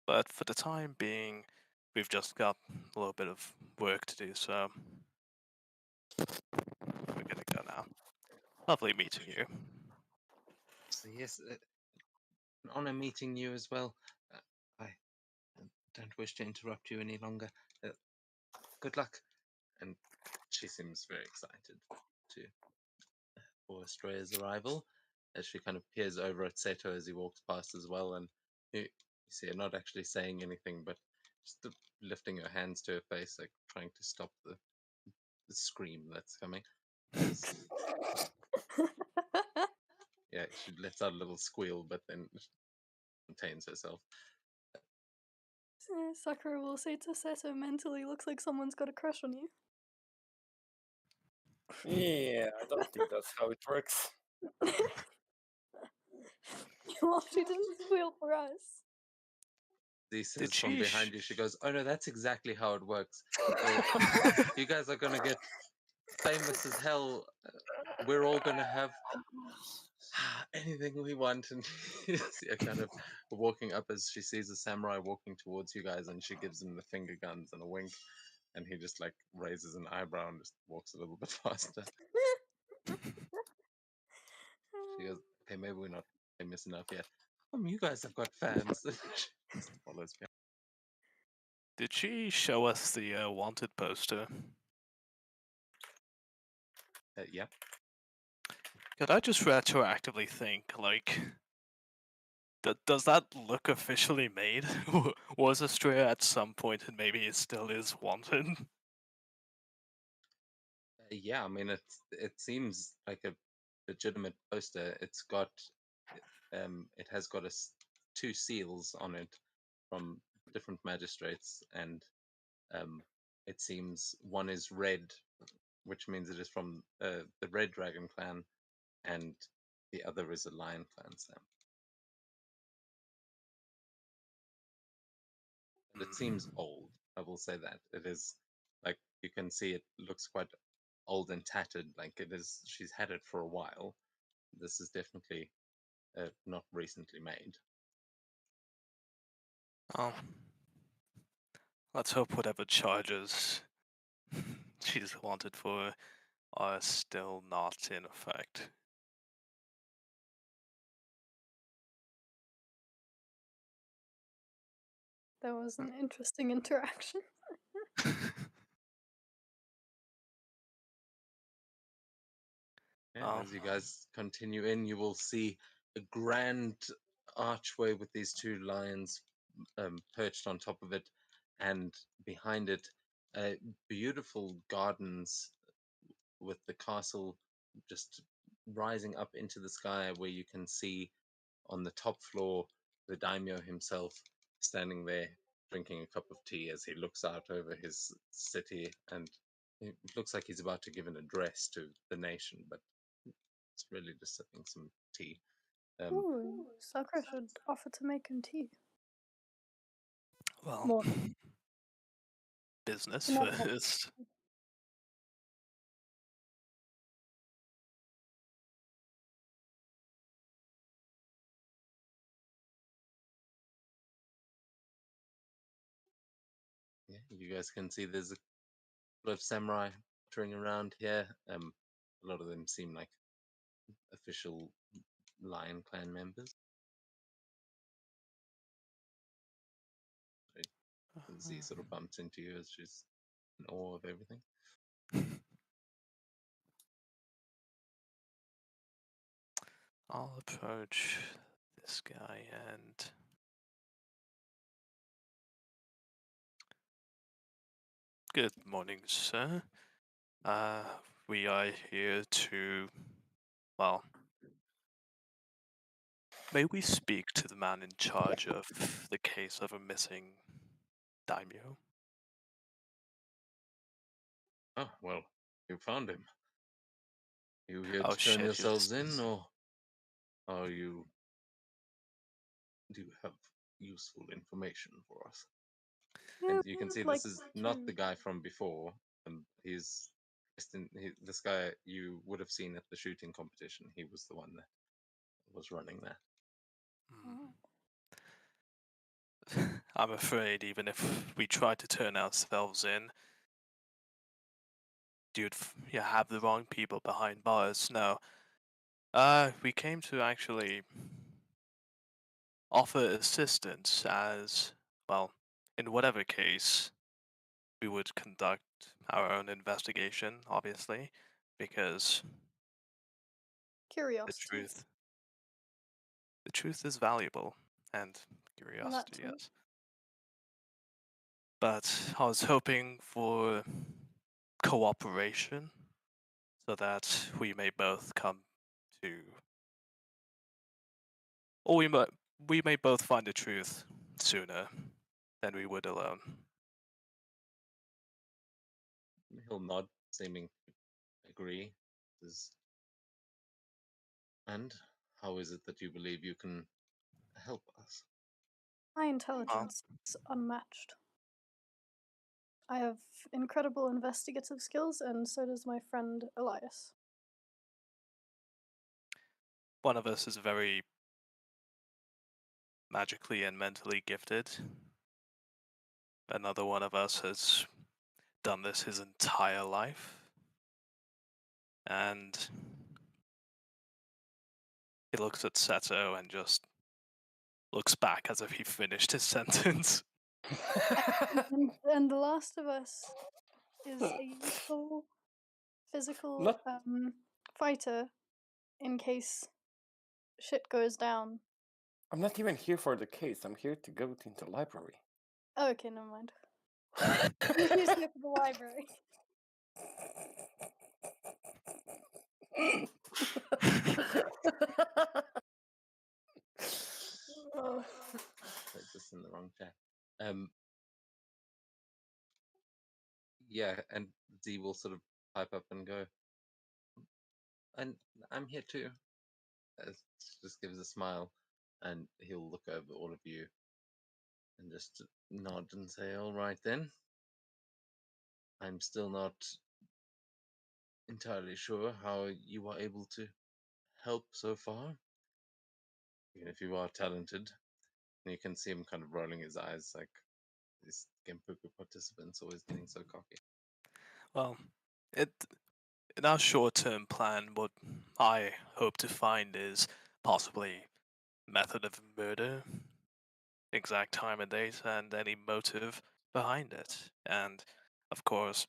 But for the time being, we've just got a little bit of work to do, so we're gonna go now. Lovely meeting you. So yes, an honor meeting you as well. I don't wish to interrupt you any longer. Good luck. And she seems very excited for Astrea's arrival, as she kind of peers over at Seto as he walks past as well, and you see her not actually saying anything, but just lifting her hands to her face, like trying to stop the scream that's coming. As, yeah, she lets out a little squeal, but then contains herself. Sakura will say to Seto mentally, "Looks like someone's got a crush on you." Yeah, I don't think that's how it works. Well, she didn't squeal for us. He says Did from she behind you, she goes, "Oh no, that's exactly how it works. You guys are gonna get famous as hell. We're all gonna have anything we want." And you see her kind of walking up as she sees a samurai walking towards you guys, and she gives him the finger guns and a wink, and he just like raises an eyebrow and just walks a little bit faster. She goes, "Okay, maybe we're not famous enough yet. You guys have got fans." She just follows me. Did she show us the wanted poster? Yeah. Could I just retroactively think, like, does that look officially made? Was Astrea at some point, and maybe it still is wanted? Yeah, I mean, it seems like a legitimate poster. It's got, it has got two seals on it from different magistrates, and it seems one is red, which means it is from the Red Dragon clan, and the other is a Lion clan stamp. And it seems old. I will say that it is like you can see it looks quite old and tattered. Like it is, she's had it for a while. This is definitely not recently made. Oh. Let's hope whatever charges she's wanted for are still not in effect. That was an interesting interaction. Yeah, as you guys continue in, you will see a grand archway with these two lions perched on top of it, and behind it, beautiful gardens with the castle just rising up into the sky, where you can see on the top floor the daimyo himself standing there drinking a cup of tea as he looks out over his city, and it looks like he's about to give an address to the nation, but it's really just sipping some tea. Ooh, Sakura should offer to make him tea. Well, More. business Not much. first. Yeah, you guys can see there's a lot of samurai touring around here. A lot of them seem like official Lion Clan members. Z sort of bumps into you as she's in awe of everything. I'll approach this guy and good morning, sir. We are here to, well, may we speak to the man in charge of the case of a missing daimyo? Oh, well, you found him. You here Oh to turn shit, yourselves in, or are you... do you have useful information for us? Yeah, And you can see like this is not to- the guy from before. He's this guy you would have seen at the shooting competition. He was the one that was running there. I'm afraid even if we tried to turn ourselves in, you'd have the wrong people behind bars. No. We came to actually offer assistance as, well, in whatever case, we would conduct our own investigation, obviously, because the curiosity. truth is valuable, and That curiosity, too. yes. But I was hoping for cooperation so that we may both come to, or we may both find the truth sooner than we would alone. He'll nod, seeming to agree. And how is it that you believe you can help us? My intelligence is unmatched. I have incredible investigative skills, and so does my friend Elias. One of us is very magically and mentally gifted. Another one of us has done this his entire life. And he looks at Seto and just looks back as if he finished his sentence. And the last of us is a useful physical Not- fighter in case shit goes down. I'm not even here for the case. I'm here to go into the library. Oh, okay, never mind. Who's here for the library? Put this in the wrong chat. Yeah, and Z will sort of pipe up and go, and I'm here too. Just gives a smile, and he'll look over all of you and just nod and say, "All right then." I'm still not entirely sure how you are able to help so far, even if you are talented. And you can see him kind of rolling his eyes, like these Genpuku participants always getting so cocky. Well, in our short-term plan, what I hope to find is possibly method of murder, exact time and date, and any motive behind it. And, of course,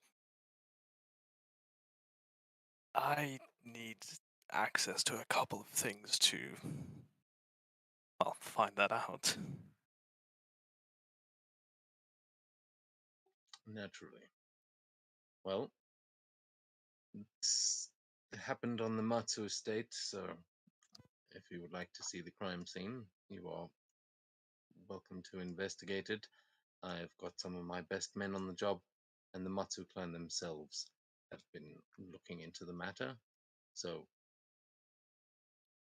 I need access to a couple of things to, well, find that out. Naturally. Well, it happened on the Matsu estate, so if you would like to see the crime scene, you are welcome to investigate it. I've got some of my best men on the job, and the Matsu clan themselves have been looking into the matter. So,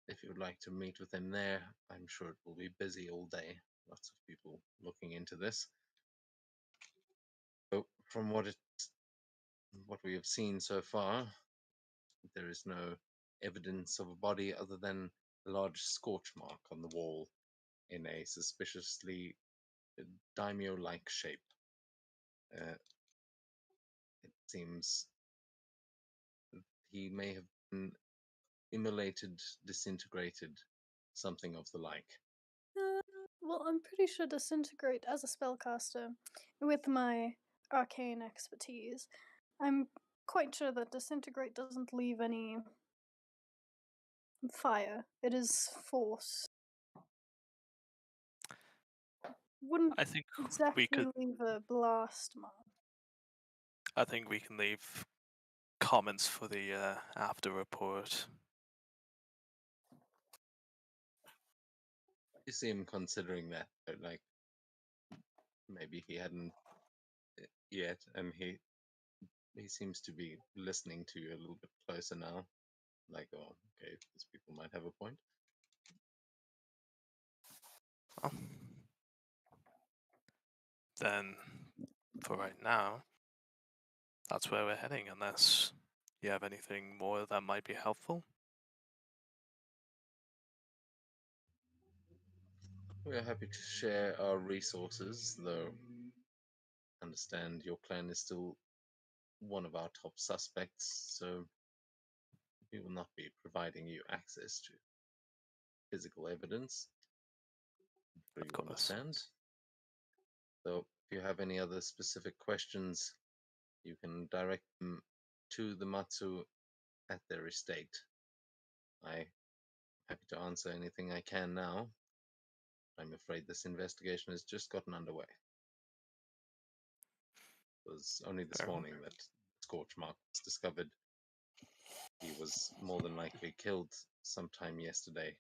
if you would like to meet with them there, I'm sure it will be busy all day. Lots of people looking into this. So, from what we have seen so far, there is no evidence of a body other than a large scorch mark on the wall in a suspiciously daimyo-like shape. It seems he may have been immolated, disintegrated, something of the like. Well, I'm pretty sure Disintegrate, as a spellcaster, with my arcane expertise, I'm quite sure that Disintegrate doesn't leave any fire. It is force. Wouldn't I think exactly we could. leave a blast mark. I think we can leave comments for the after report. You see him considering that, but like maybe he hadn't yet, and he seems to be listening to you a little bit closer now. Like, oh, okay, these people might have a point. Well, then, for right now, that's where we're heading, unless you have anything more that might be helpful. We are happy to share our resources, though I understand your clan is still one of our top suspects, so we will not be providing you access to physical evidence. I'm sure Of you course. understand. So if you have any other specific questions, you can direct them to the Matsu at their estate. I'm happy to answer anything I can now. I'm afraid this investigation has just gotten underway. It was only this Fair. morning that scorch mark was discovered. He was more than likely killed sometime yesterday.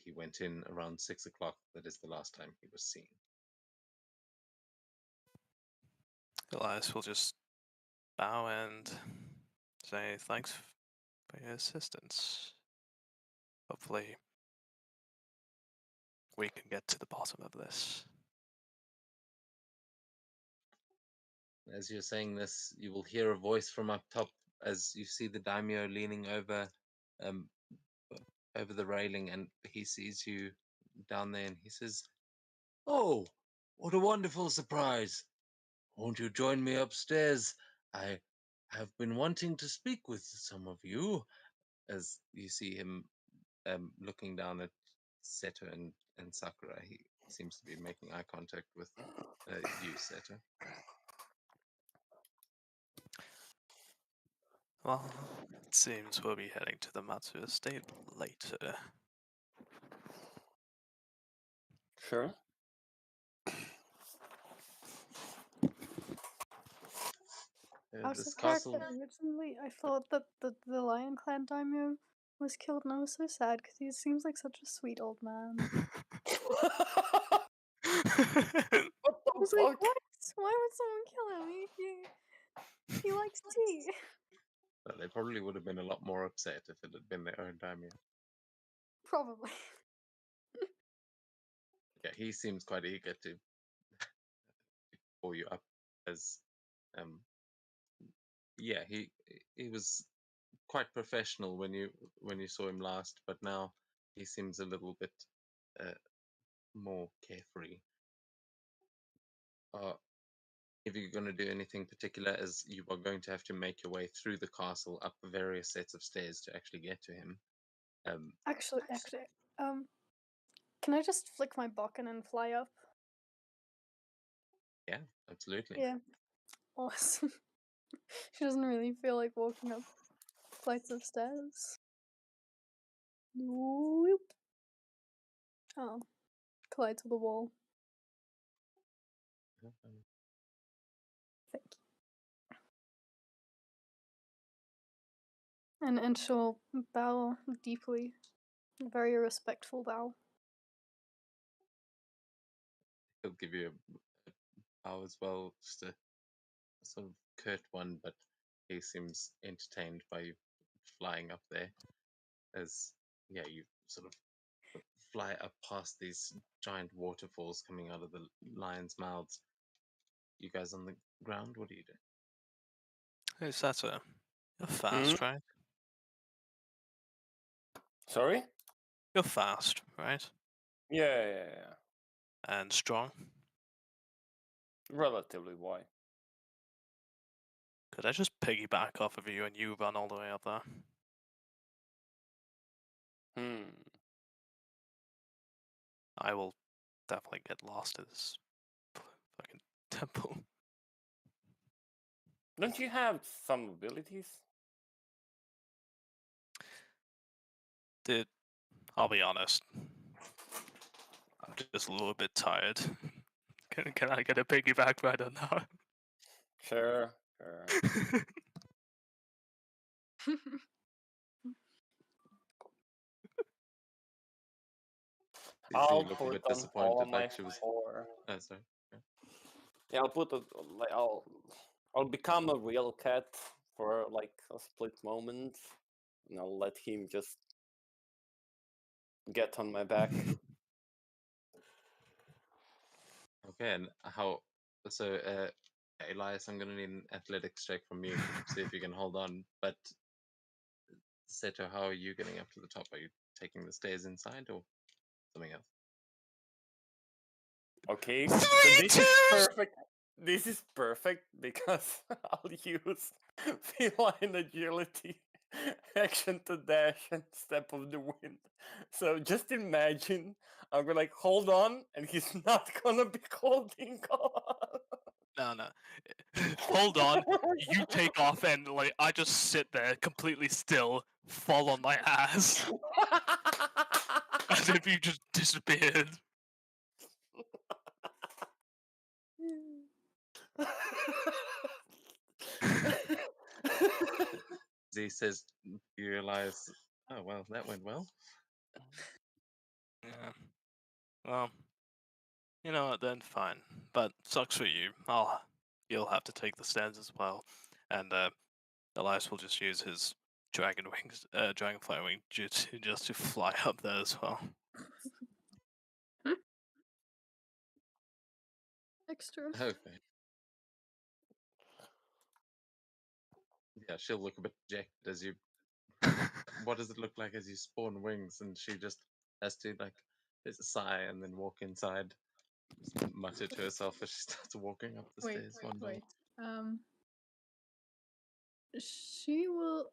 He went in around 6 o'clock. That is the last time he was seen. Elias will just bow and say thanks for your assistance. Hopefully, we can get to the bottom of this. As you're saying this, you will hear a voice from up top as you see the daimyo leaning over the railing, and he sees you down there, and he says, "Oh, what a wonderful surprise! Won't you join me upstairs? I have been wanting to speak with some of you." As you see him looking down at Seto and Sakura, he seems to be making eye contact with you, Seto. Well, it seems we'll be heading to the Matsu estate later. Sure. Out This of character, castle, originally I thought that the Lion Clan daimyo was killed, and I was so sad because he seems like such a sweet old man. What I the was like, fuck? what? Why would someone kill him? He likes tea. well, they probably would have been a lot more upset if it had been their own daimyo. Probably. Yeah, he seems quite eager to pull you up as yeah, he was quite professional when you saw him last, but now he seems a little bit more carefree. If you're going to do anything particular, as you are going to have to make your way through the castle up various sets of stairs to actually get to him. Actually, can I just flick my bokken and fly up? Yeah, absolutely. Yeah. Awesome. She doesn't really feel like walking up flights of stairs. Nope. Oh. Collide to the wall. Thank you. And she'll bow deeply. A very respectful bow. he'll give you a bow as well, just a sort of curt one, but he seems entertained by you flying up there. As you sort of fly up past these giant waterfalls coming out of the lions' mouths. You guys on the ground, what are you doing? Hey, Sato, you're fast, right? Sorry? You're fast, right? Yeah. And strong. Relatively. Why? Could I just piggyback off of you and you run all the way up there? I will definitely get lost in this fucking temple. Don't you have some abilities? Dude, I'll be honest. I'm just a little bit tired. Can I get a piggyback right on now? Sure. I'll You look a put bit on all of disappointed, my like she was. four. Oh, sorry. Yeah. Yeah, I'll become a real cat for like a split moment, and I'll let him just get on my back. Okay, and how? So, Elias, I'm gonna need an athletics check from you. See if you can hold on. But Seto, how are you getting up to the top? Are you taking the stairs inside or something else? Okay, so this is perfect. This is perfect because I'll use feline agility action to dash and step of the wind. So just imagine I'm gonna like hold on, and he's not gonna be holding on. No. Hold on. You take off and like I just sit there completely still, fall on my ass. As if you just disappeared. Z says, you realize, oh well, that went well. Yeah. Well, you know what then? Fine. But sucks for you. You'll have to take the stairs as well. And Elias will just use his dragonfly wing jutsu just to fly up there as well. Extra. Okay. Yeah, she'll look a bit dejected as you. What does it look like as you spawn wings? And she just has to like, there's a sigh and then walk inside. Just mutter to herself as she starts walking up the stairs one by one. She will.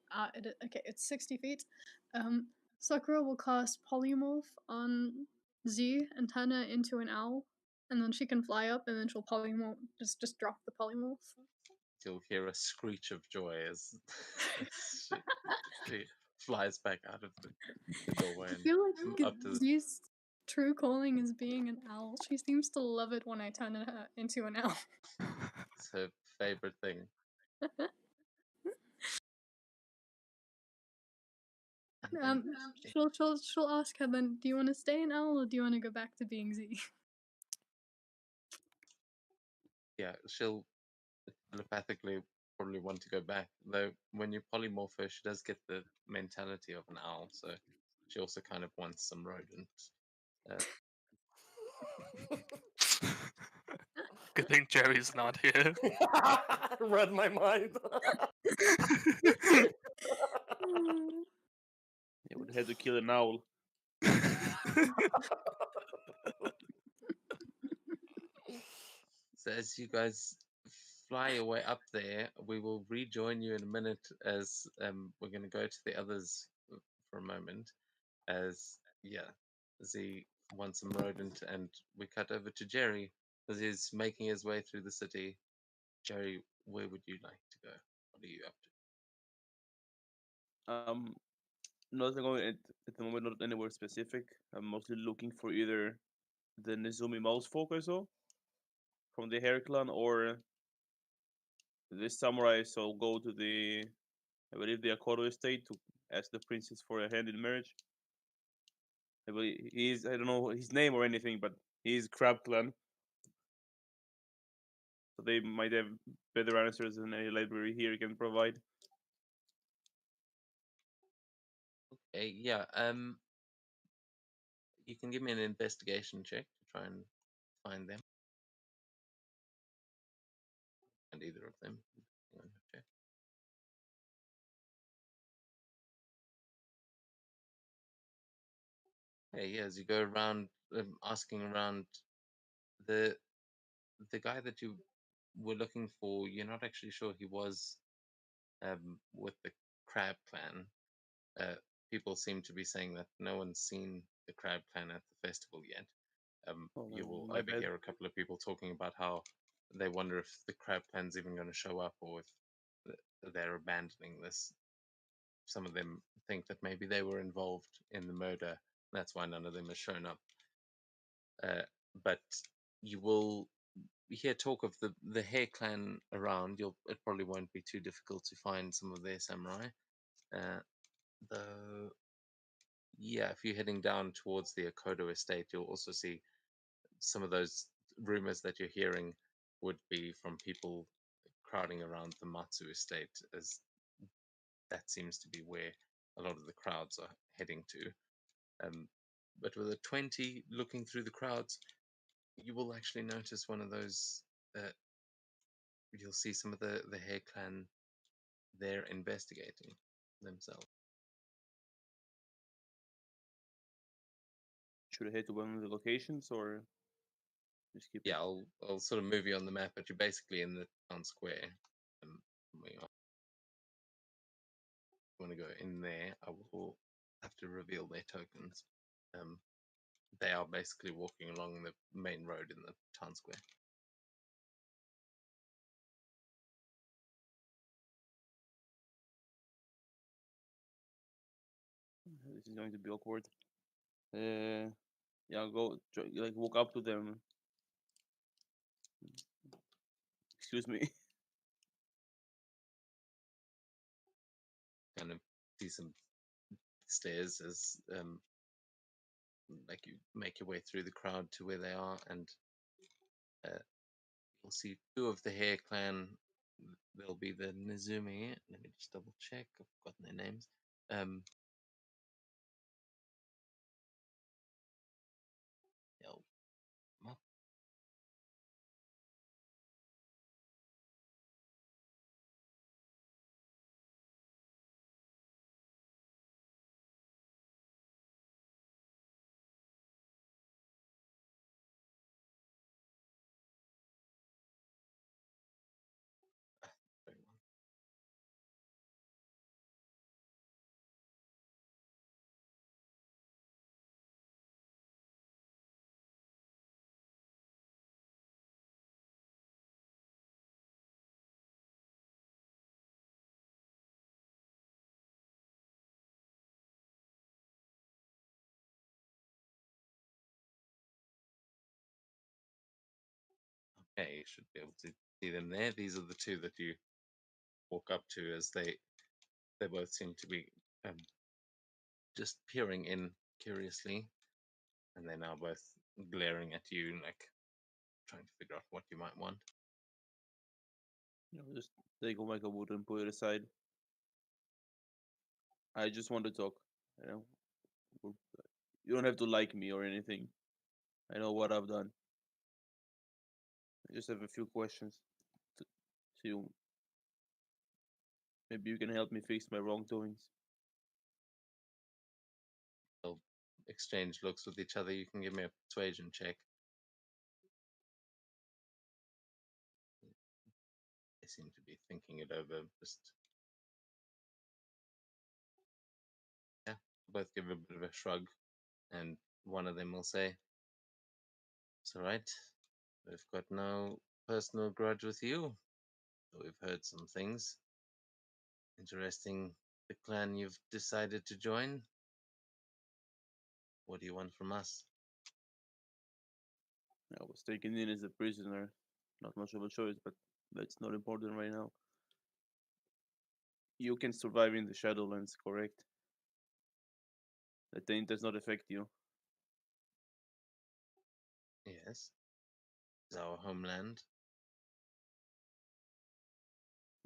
Okay, it's 60 feet. Sakura will cast polymorph on Z and turn her into an owl, and then she can fly up, and then she'll polymorph. Just drop the polymorph. You'll hear a screech of joy as, she flies back out of the doorway I and feel like up to the. Z's true calling is being an owl. She seems to love it when I turn her into an owl. It's her favorite thing. And then She'll ask her then, do you want to stay an owl or do you want to go back to being Z? yeah, she'll telepathically probably want to go back. Though when you polymorph her, she does get the mentality of an owl, so she also kind of wants some rodent. Good thing Jerry's not here. Read my mind. Yeah, would have to kill an owl. So as you guys fly your way up there, we will rejoin you in a minute as we're going to go to the others for a moment. As Z wants some rodent, and we cut over to Jerry as he's making his way through the city. Jerry, where would you like to go? What are you up to? Not going at the moment, not anywhere specific. I'm mostly looking for either the Nezumi mouse folk I saw from the Hair Clan or the samurai. So I'll go to I believe the Akodo estate to ask the princess for a hand in marriage. I believe I don't know his name or anything, but he's Crab Clan. So they might have better answers than any library here can provide. Okay, yeah. You can give me an investigation check to try and find them. And either of them. depending on your check. Hey, yeah, as you go around asking around, the guy that you were looking for, you're not actually sure he was with the Crab Clan. People seem to be saying that no one's seen the Crab Clan at the festival yet. Oh, You will my bad. overhear a couple of people talking about how they wonder if the Crab Clan's even going to show up or if they're abandoning this. Some of them think that maybe they were involved in the murder. That's why none of them has shown up. But you will hear talk of the Hair Clan around. It probably won't be too difficult to find some of their samurai. Though, yeah, if you're heading down towards the Akodo estate, you'll also see some of those rumors that you're hearing would be from people crowding around the Matsu estate, as that seems to be where a lot of the crowds are heading to. But with a 20 looking through the crowds, you will actually notice one of those. You'll see some of the Hair Clan there investigating themselves. Should I head to one of the locations or just keep Yeah, it? I'll sort of move you on the map, but you're basically in the town square. Where you are. If you want to go in there, I will have to reveal their tokens. They are basically walking along the main road in the town square. This is going to be awkward. Yeah, I'll go like walk up to them. Excuse me. Kind of see some stairs as like you make your way through the crowd to where they are, and you'll see two of the Hair Clan. There'll be the Nizumi. Let me just double check. I've forgotten their names. Yo, map. Sorry, one. Okay, you should be able to see them there. These are the two that you walk up to, as they both seem to be just peering in curiously, and they're now both glaring at you, like trying to figure out what you might want. Just take a like a wood and put it aside. I just want to talk. You know, you don't have to like me or anything. I know what I've done. I just have a few questions to you. Maybe you can help me fix my wrongdoings. They'll exchange looks with each other. You can give me a persuasion check. They seem to be thinking it over. Just yeah, both give a bit of a shrug, and one of them will say, "It's all right. We've got no personal grudge with you. We've heard some things. Interesting, the clan you've decided to join. What do you want from us?" I was taken in as a prisoner. Not much of a choice, but that's not important right now. You can survive in the Shadowlands, correct? The taint does not affect you. Yes, it's our homeland.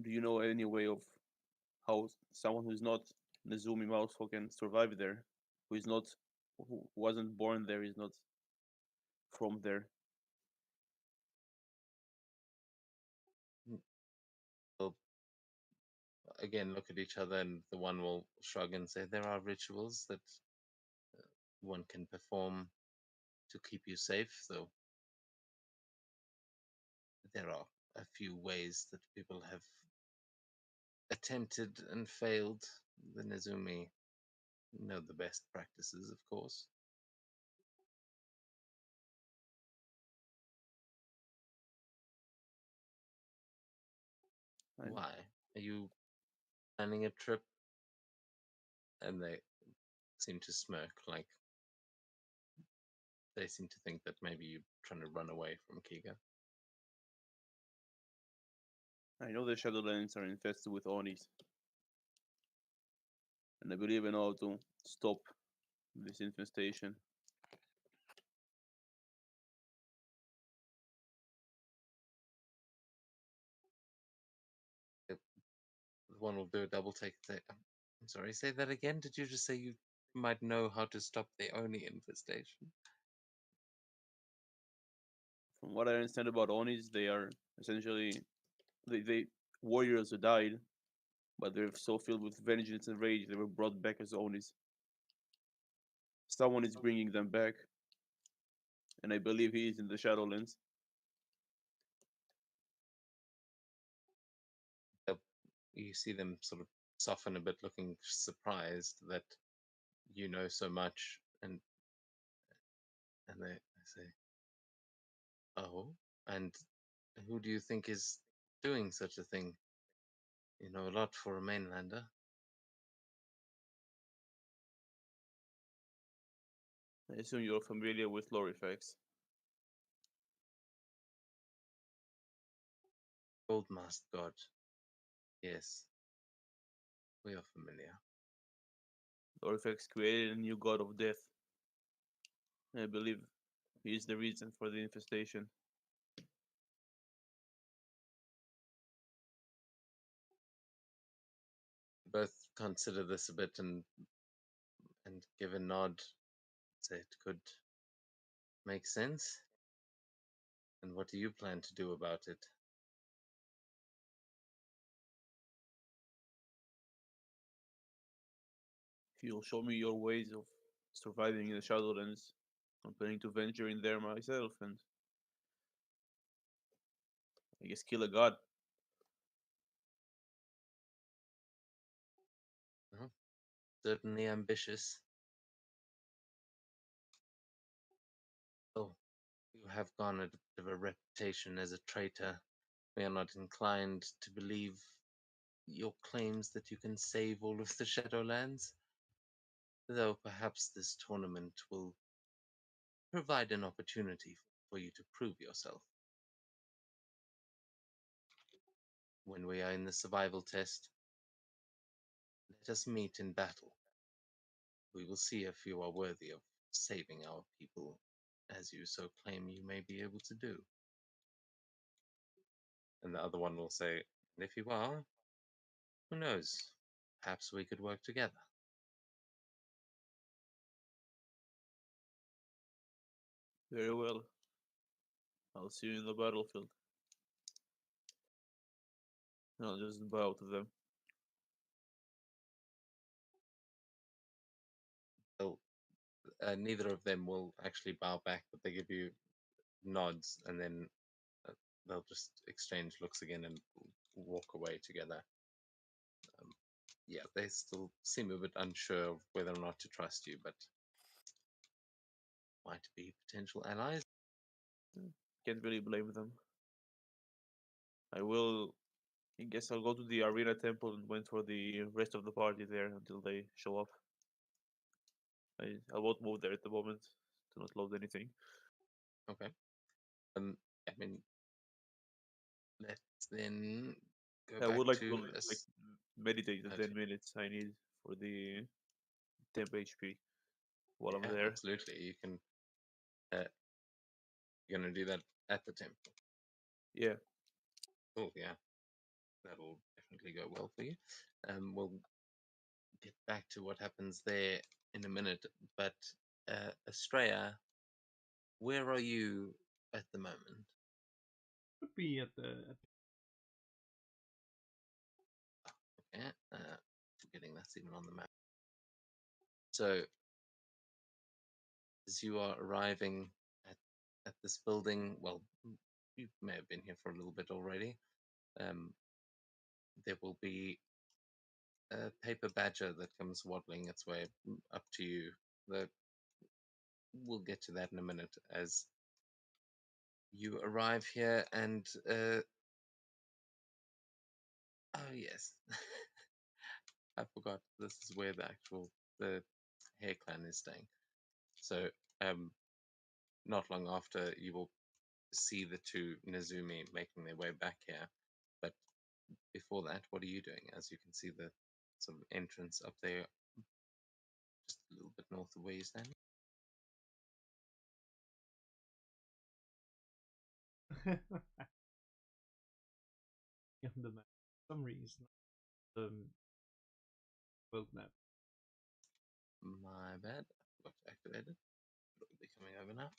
do you know any way of how someone who's not Nezumi Mousefolk can survive there, who is not, who wasn't born there, is not from there? They'll again look at each other, and the one will shrug and say, "There are rituals that one can perform to keep you safe, though there are a few ways that people have attempted and failed. The Nezumi know the best practices, of course." I, Why? Are you planning a trip? And they seem to smirk, like they seem to think that maybe you're trying to run away from Kiga. I know the Shadowlands are infested with Onis, and I believe I know how to stop this infestation. One will do a double take. Say, I'm sorry, say that again. Did you just say you might know how to stop the Oni infestation? From what I understand about Onis, they are essentially they warriors who died, but they're so filled with vengeance and rage they were brought back as Onis. Someone is bringing them back, and I believe he is in the Shadowlands. You see them sort of soften a bit, looking surprised that you know so much, and they say, "Oh, and who do you think is doing such a thing? You know a lot for a mainlander." I assume you're familiar with Lorifax. Old masked god. Yes, we are familiar. Lorifax created a new god of death. I believe he is the reason for the infestation. Both consider this a bit and give a nod. Say it could make sense. And what do you plan to do about it? If you'll show me your ways of surviving in the Shadowlands, I'm planning to venture in there myself and I guess kill a god. Certainly ambitious. Oh, you have garnered a bit of a reputation as a traitor. We are not inclined to believe your claims that you can save all of the Shadowlands, though perhaps this tournament will provide an opportunity for you to prove yourself. When we are in the survival test, let us meet in battle. We will see if you are worthy of saving our people, as you so claim you may be able to do. And the other one will say, and if you are, who knows? Perhaps we could work together. Very well. I'll see you in the battlefield. And I'll just bow to them. So, neither of them will actually bow back, but they give you nods, and then they'll just exchange looks again and walk away together. Yeah, they still seem a bit unsure of whether or not to trust you, but might be potential allies. Can't really blame them. I guess I'll go to the Arena Temple and wait for the rest of the party there until they show up. I won't move there at the moment to not load anything. Okay. I mean, let's then go I back would like to to like meditate the 10 minutes I need for the temp HP while I'm there. absolutely. You can. You're gonna do that at the temple. Yeah. Oh yeah. that'll definitely go well for you. We'll get back to what happens there in a minute, but Estrella, where are you at the moment? Would be at the Okay, forgetting that's even on the map. So, as you are arriving at this building, well, you may have been here for a little bit already. There will be a paper badger that comes waddling its way up to you. We'll get to that in a minute as you arrive here, and oh yes, I forgot. This is where the Hair Clan is staying. So, not long after, you will see the two Nezumi making their way back here. But before that, what are you doing? As you can see, the sort of entrance up there, just a little bit north of where you're standing. on the map. For some reason, the world map. My bad. I forgot to activate it. It'll be coming over now.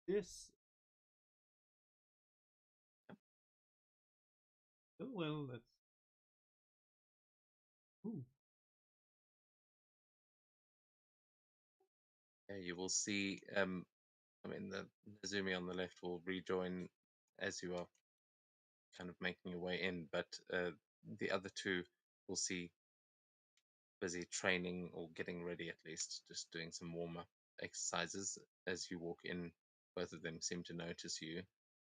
This. Oh well, that's. Ooh. Yeah, you will see. I mean, the Nezumi on the left will rejoin as you are kind of making your way in, but the other two will see busy training or getting ready, at least just doing some warm up exercises as you walk in. Both of them seem to notice you,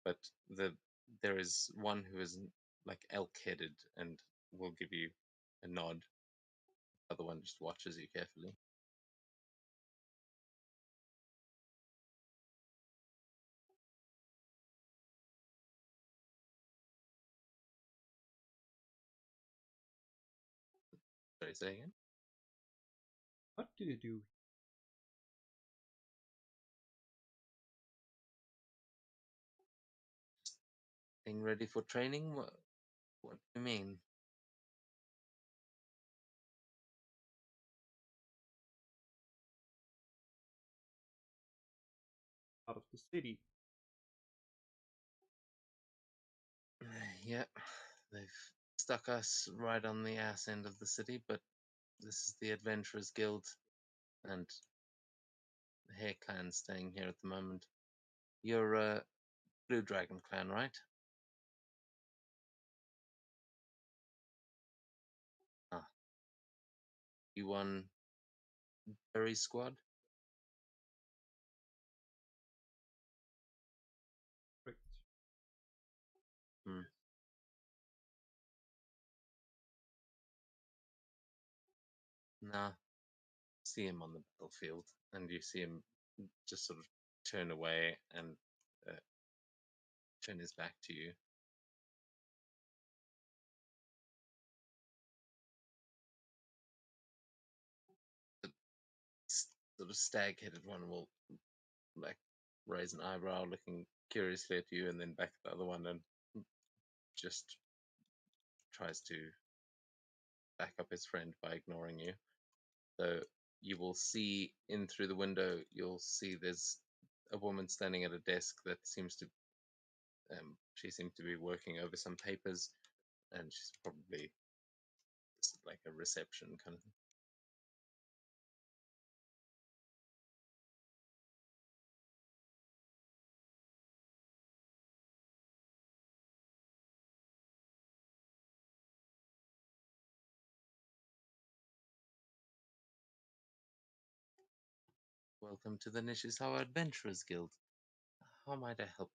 but there is one who is like elk headed and will give you a nod. The other one just watches you carefully. Sorry, say again. What do you do? Being ready for training? What do you mean? Out of the city. Yeah, they've stuck us right on the ass end of the city, but this is the Adventurers Guild, and the Hair Clan staying here at the moment. You're a Blue Dragon clan, right? Ah, you won Berry Squad? Correct. Hmm. Nah, see him on the battlefield, and you see him just sort of turn away and uh, turn his back to you. The sort of stag-headed one will like raise an eyebrow, looking curiously at you, and then back at the other one, and just tries to back up his friend by ignoring you. So you will see in through the window, you'll see there's a woman standing at a desk that seems to, she seems to be working over some papers, and she's probably just like a reception kind of thing. Welcome to the Nishizawa Adventurers Guild. How might I help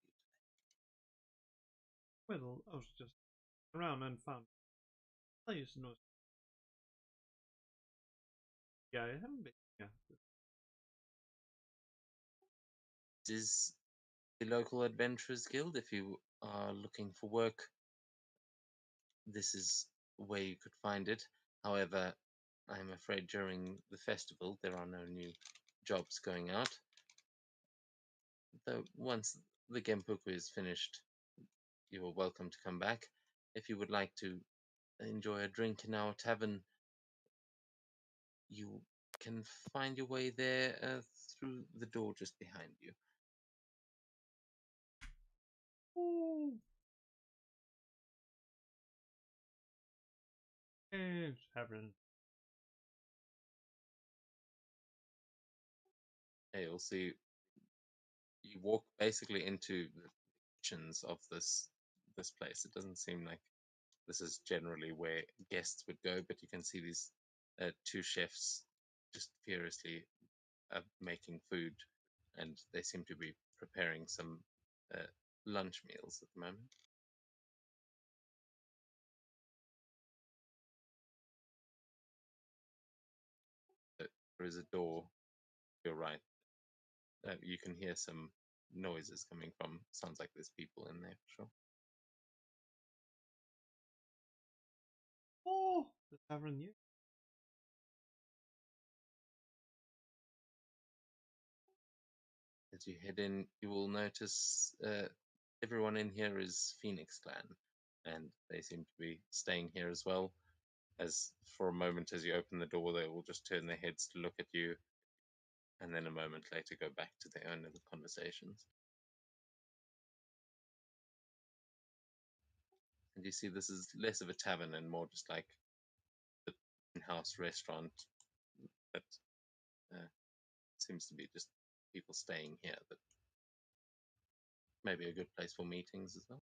you? Well, I was just around and found. I used to know. Yeah, I haven't been. Yeah. This is the local Adventurers Guild. If you are looking for work, this is where you could find it. However, I'm afraid during the festival there are no new jobs going out. though once the Genpuku is finished, you are welcome to come back. If you would like to enjoy a drink in our tavern, you can find your way there through the door just behind you. Ooh. Tavern. You'll see you walk basically into the kitchens of this place. It doesn't seem like this is generally where guests would go, but you can see these two chefs just furiously making food, and they seem to be preparing some lunch meals at the moment. There is a door to your right. You can hear some noises coming from. Sounds like there's people in there, for sure. Oh, the tavern here. As you head in, you will notice everyone in here is Phoenix Clan, and they seem to be staying here as well. As for a moment, as you open the door, they will just turn their heads to look at you, and then a moment later go back to their own little conversations. And you see this is less of a tavern and more just like the in-house restaurant that seems to be just people staying here, that maybe a good place for meetings as well.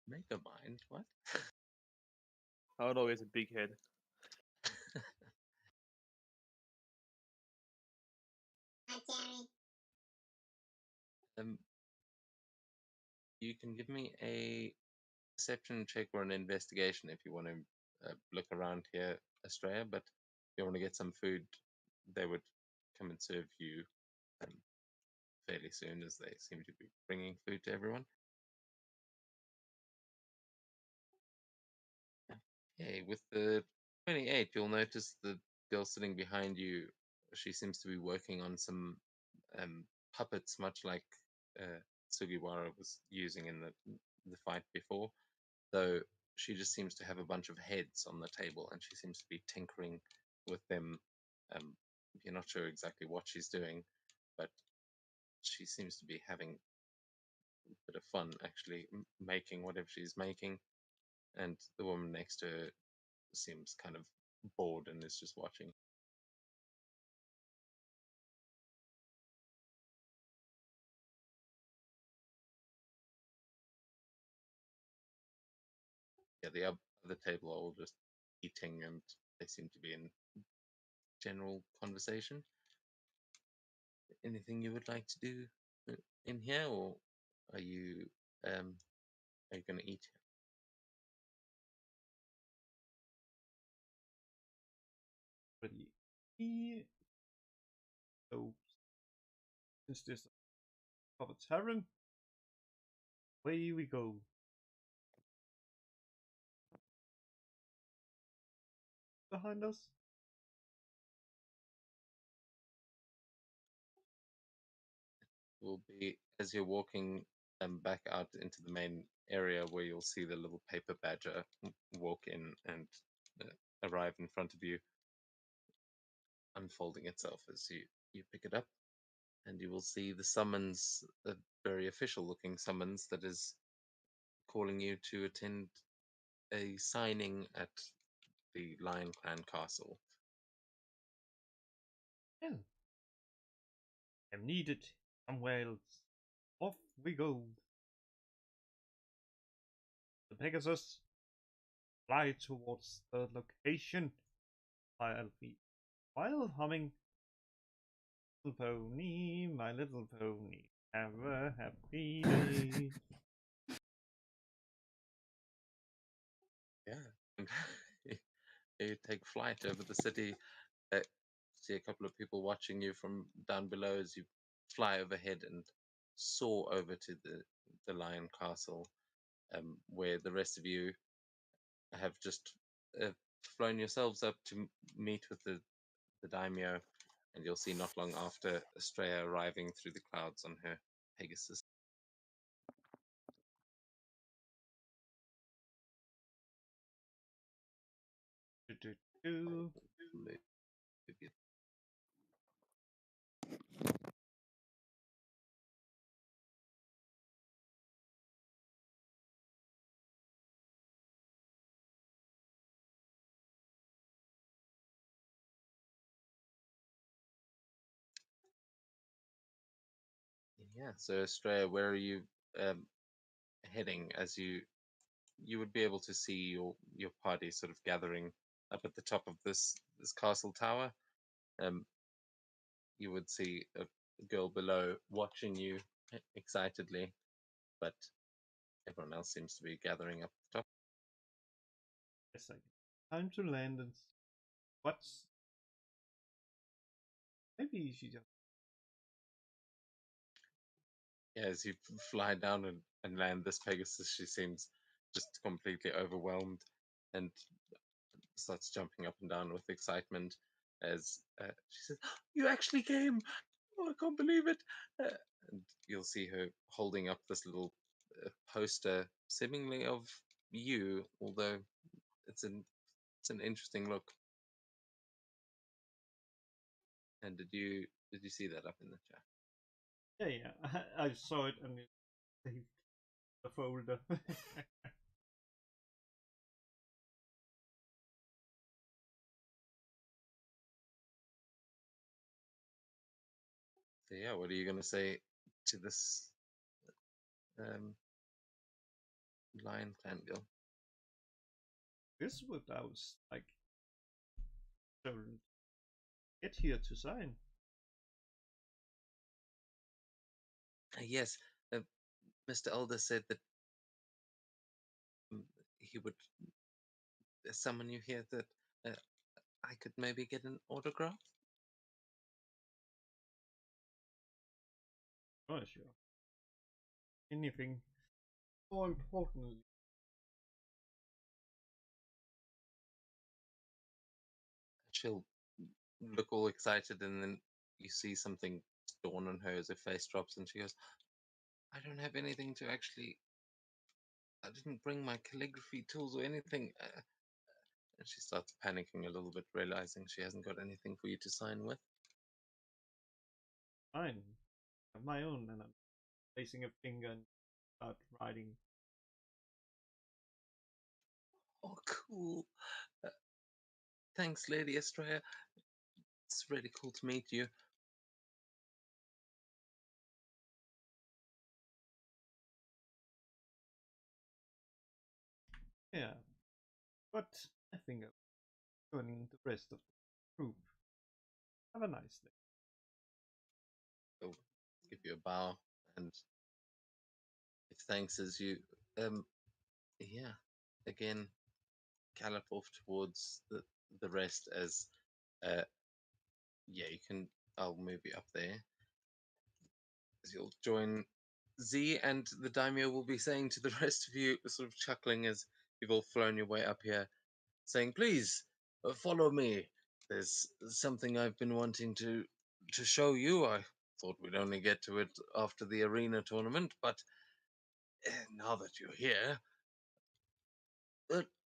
Make a mind, what? I don't know. He has a big head. um, you can give me a perception check or an investigation if you want to look around here, Australia. But if you want to get some food, they would come and serve you fairly soon, as they seem to be bringing food to everyone. Okay, with the 28, you'll notice the girl sitting behind you. She seems to be working on some puppets, much like Sugiwara was using in the fight before. Though she just seems to have a bunch of heads on the table, and she seems to be tinkering with them. You're not sure exactly what she's doing, but she seems to be having a bit of fun actually making whatever she's making. And the woman next to her seems kind of bored and is just watching. Yeah, the other table are all just eating, and they seem to be in general conversation. Anything you would like to do in here, or are you going to eat? Ready. So, since this is of a tavern, away we go. Behind us. Will be as you're walking back out into the main area, where you'll see the little paper badger walk in and arrive in front of you, unfolding itself as you pick it up, and you will see the summons, a very official looking summons that is calling you to attend a signing at the Lion Clan Castle. Well, I'm needed somewhere else. Off we go. The Pegasus fly towards the location. I'll be while humming Little Pony, my little pony, have a happy day. Yeah. You take flight over the city. See a couple of people watching you from down below as you fly overhead and soar over to the Lion Castle, where the rest of you have just flown yourselves up to meet with the daimyo, and you'll see not long after Estrella arriving through the clouds on her Pegasus. Do. Yeah, so Estrella, where are you heading? As you would be able to see your party sort of gathering up at the top of this castle tower. You would see a girl below watching you excitedly, but everyone else seems to be gathering up at the top. A second. Time to land and what's maybe she just Yeah, as you fly down and land this Pegasus, she seems just completely overwhelmed and starts jumping up and down with excitement as she says, "You actually came! Oh, I can't believe it!" Uh, and you'll see her holding up this little poster, seemingly of you, although it's an interesting look. And did you see that up in the chat? yeah. I saw it and it saved the folder. So yeah, what are you gonna say to this um, Lion Clan girl? This is what I was like so get here to sign. Yes, Mr. Elder said that he would summon you here that I could maybe get an autograph. Oh sure. Anything more importantly. She'll look all excited, and then you see something dawn on her as her face drops, and she goes, "I don't have anything to actually. I didn't bring my calligraphy tools or anything." And she starts panicking a little bit, realizing she hasn't got anything for you to sign with. Mine. I have my own and I'm placing a finger and start writing. Oh, cool. Uh, Thanks, Lady Estrella. It's really cool to meet you. Yeah. But I think I'm joining the rest of the group. Have a nice day. She'll give you a bow and give thanks as you, um, yeah, again, gallop off towards the rest as, yeah, you can, I'll move you up there as you'll join Z, and the daimyo will be saying to the rest of you, sort of chuckling as you've all flown your way up here, saying, "Please follow me. There's something I've been wanting to show you. I thought we'd only get to it after the arena tournament, but now that you're here,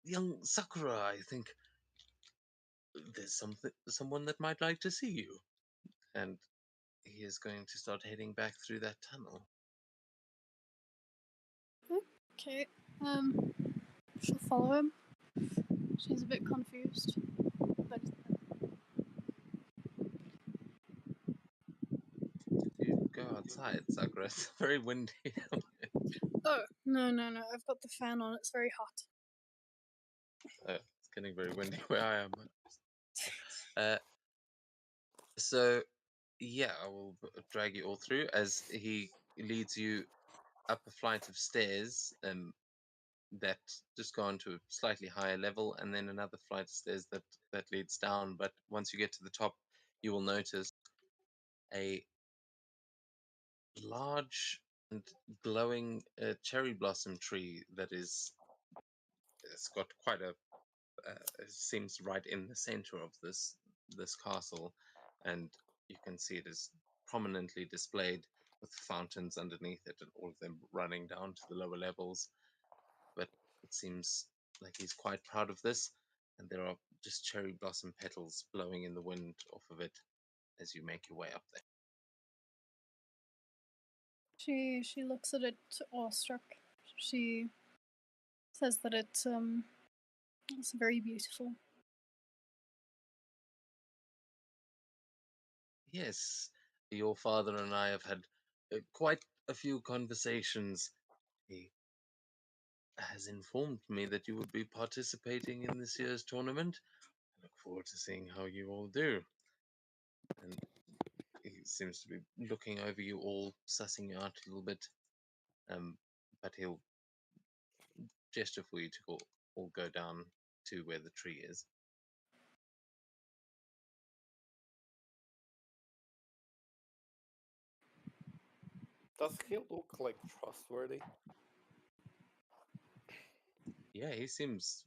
young Sakura, I think there's someone that might like to see you." And he is going to start heading back through that tunnel. Okay. She'll follow him. She's a bit confused. But You go outside, Sakura. It's very windy. oh, no. I've got the fan on. It's very hot. It's getting very windy where I am. Uh, so, yeah, I will drag you all through as he leads you up a flight of stairs that just go on to a slightly higher level, and then another flight of stairs that leads down. But once you get to the top, you will notice a large and glowing cherry blossom tree that is. It's got quite a. It seems right in the center of this castle, and you can see it is prominently displayed with fountains underneath it, and all of them running down to the lower levels. But it seems like he's quite proud of this, and there are just cherry blossom petals blowing in the wind off of it as you make your way up there. She looks at it awestruck. She says that it's very beautiful. Yes, your father and I have had quite a few conversations. He has informed me that you would be participating in this year's tournament. I look forward to seeing how you all do. And he seems to be looking over you all, sussing you out a little bit. But he'll gesture for you to all go down to where the tree is. Does he look like trustworthy? Yeah, he seems.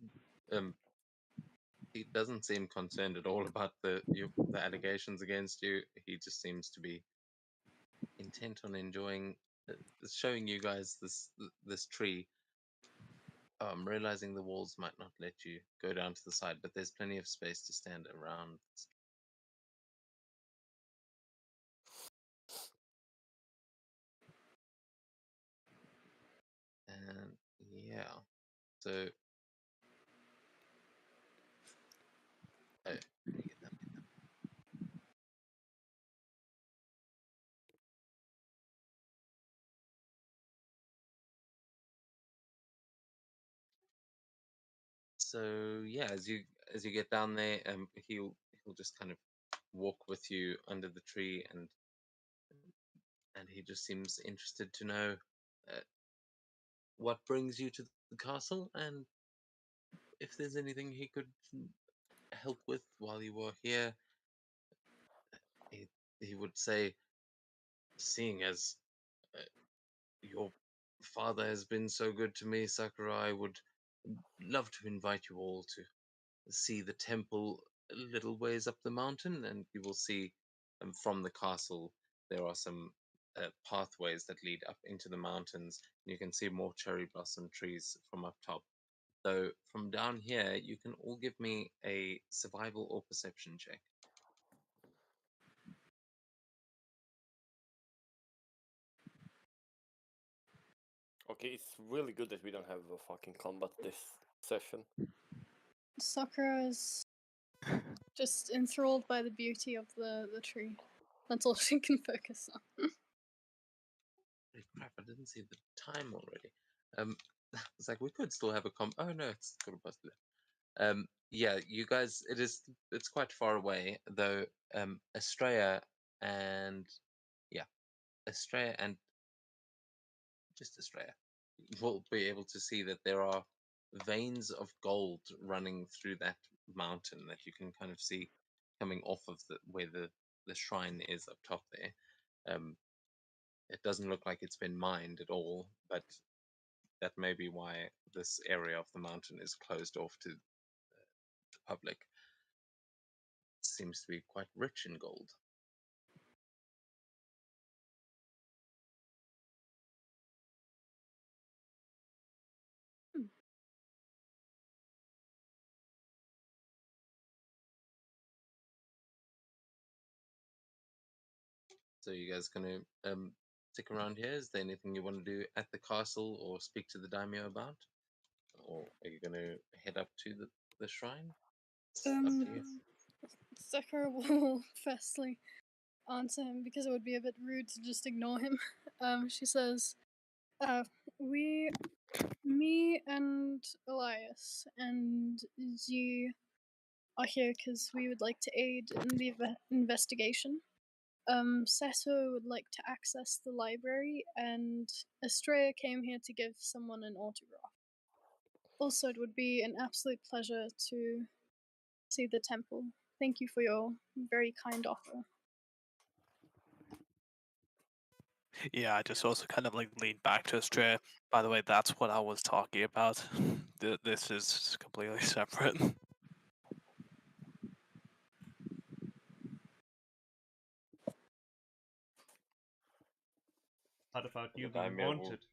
He doesn't seem concerned at all about the allegations against you. He just seems to be intent on enjoying, showing you guys this tree. Realizing the walls might not let you go down to the side, but there's plenty of space to stand around. And yeah, so let me get that made up. So yeah, as you get down there, he'll just kind of walk with you under the tree, and he just seems interested to know uh, what brings you to the castle, and if there's anything he could help with while you were here. He, he would say, seeing as your father has been so good to me, Sakura, I would love to invite you all to see the temple a little ways up the mountain, and you will see from the castle there are some pathways that lead up into the mountains. And you can see more cherry blossom trees from up top. So from down here, you can all give me a survival or perception check. Okay, it's really good that we don't have a fucking combat this session. Sakura is just enthralled by the beauty of the tree. That's all she can focus on. Holy crap, I didn't see the time already. It's like we could still have a oh no, it's quarter past 11. Yeah, you guys, it's quite far away though. Estrella and Estrella and just Estrella will be able to see that there are veins of gold running through that mountain that you can kind of see coming off of where the shrine is up top there. It doesn't look like it's been mined at all, but that may be why this area of the mountain is closed off to the public. It seems to be quite rich in gold. So you guys gonna stick around here? Is there anything you want to do at the castle or speak to the daimyo about? Or are you gonna head up to the shrine? It's up to you. Sakura will firstly answer him because it would be a bit rude to just ignore him. She says, me and Elias and Z are here because we would like to aid in the investigation. Seto would like to access the library, and Estrella came here to give someone an autograph. Also, it would be an absolute pleasure to see the temple. Thank you for your very kind offer. Yeah, I just also kind of like leaned back to his chair. By the way, that's what I was talking about. This is completely separate. What about you The being daimyo will- haunted?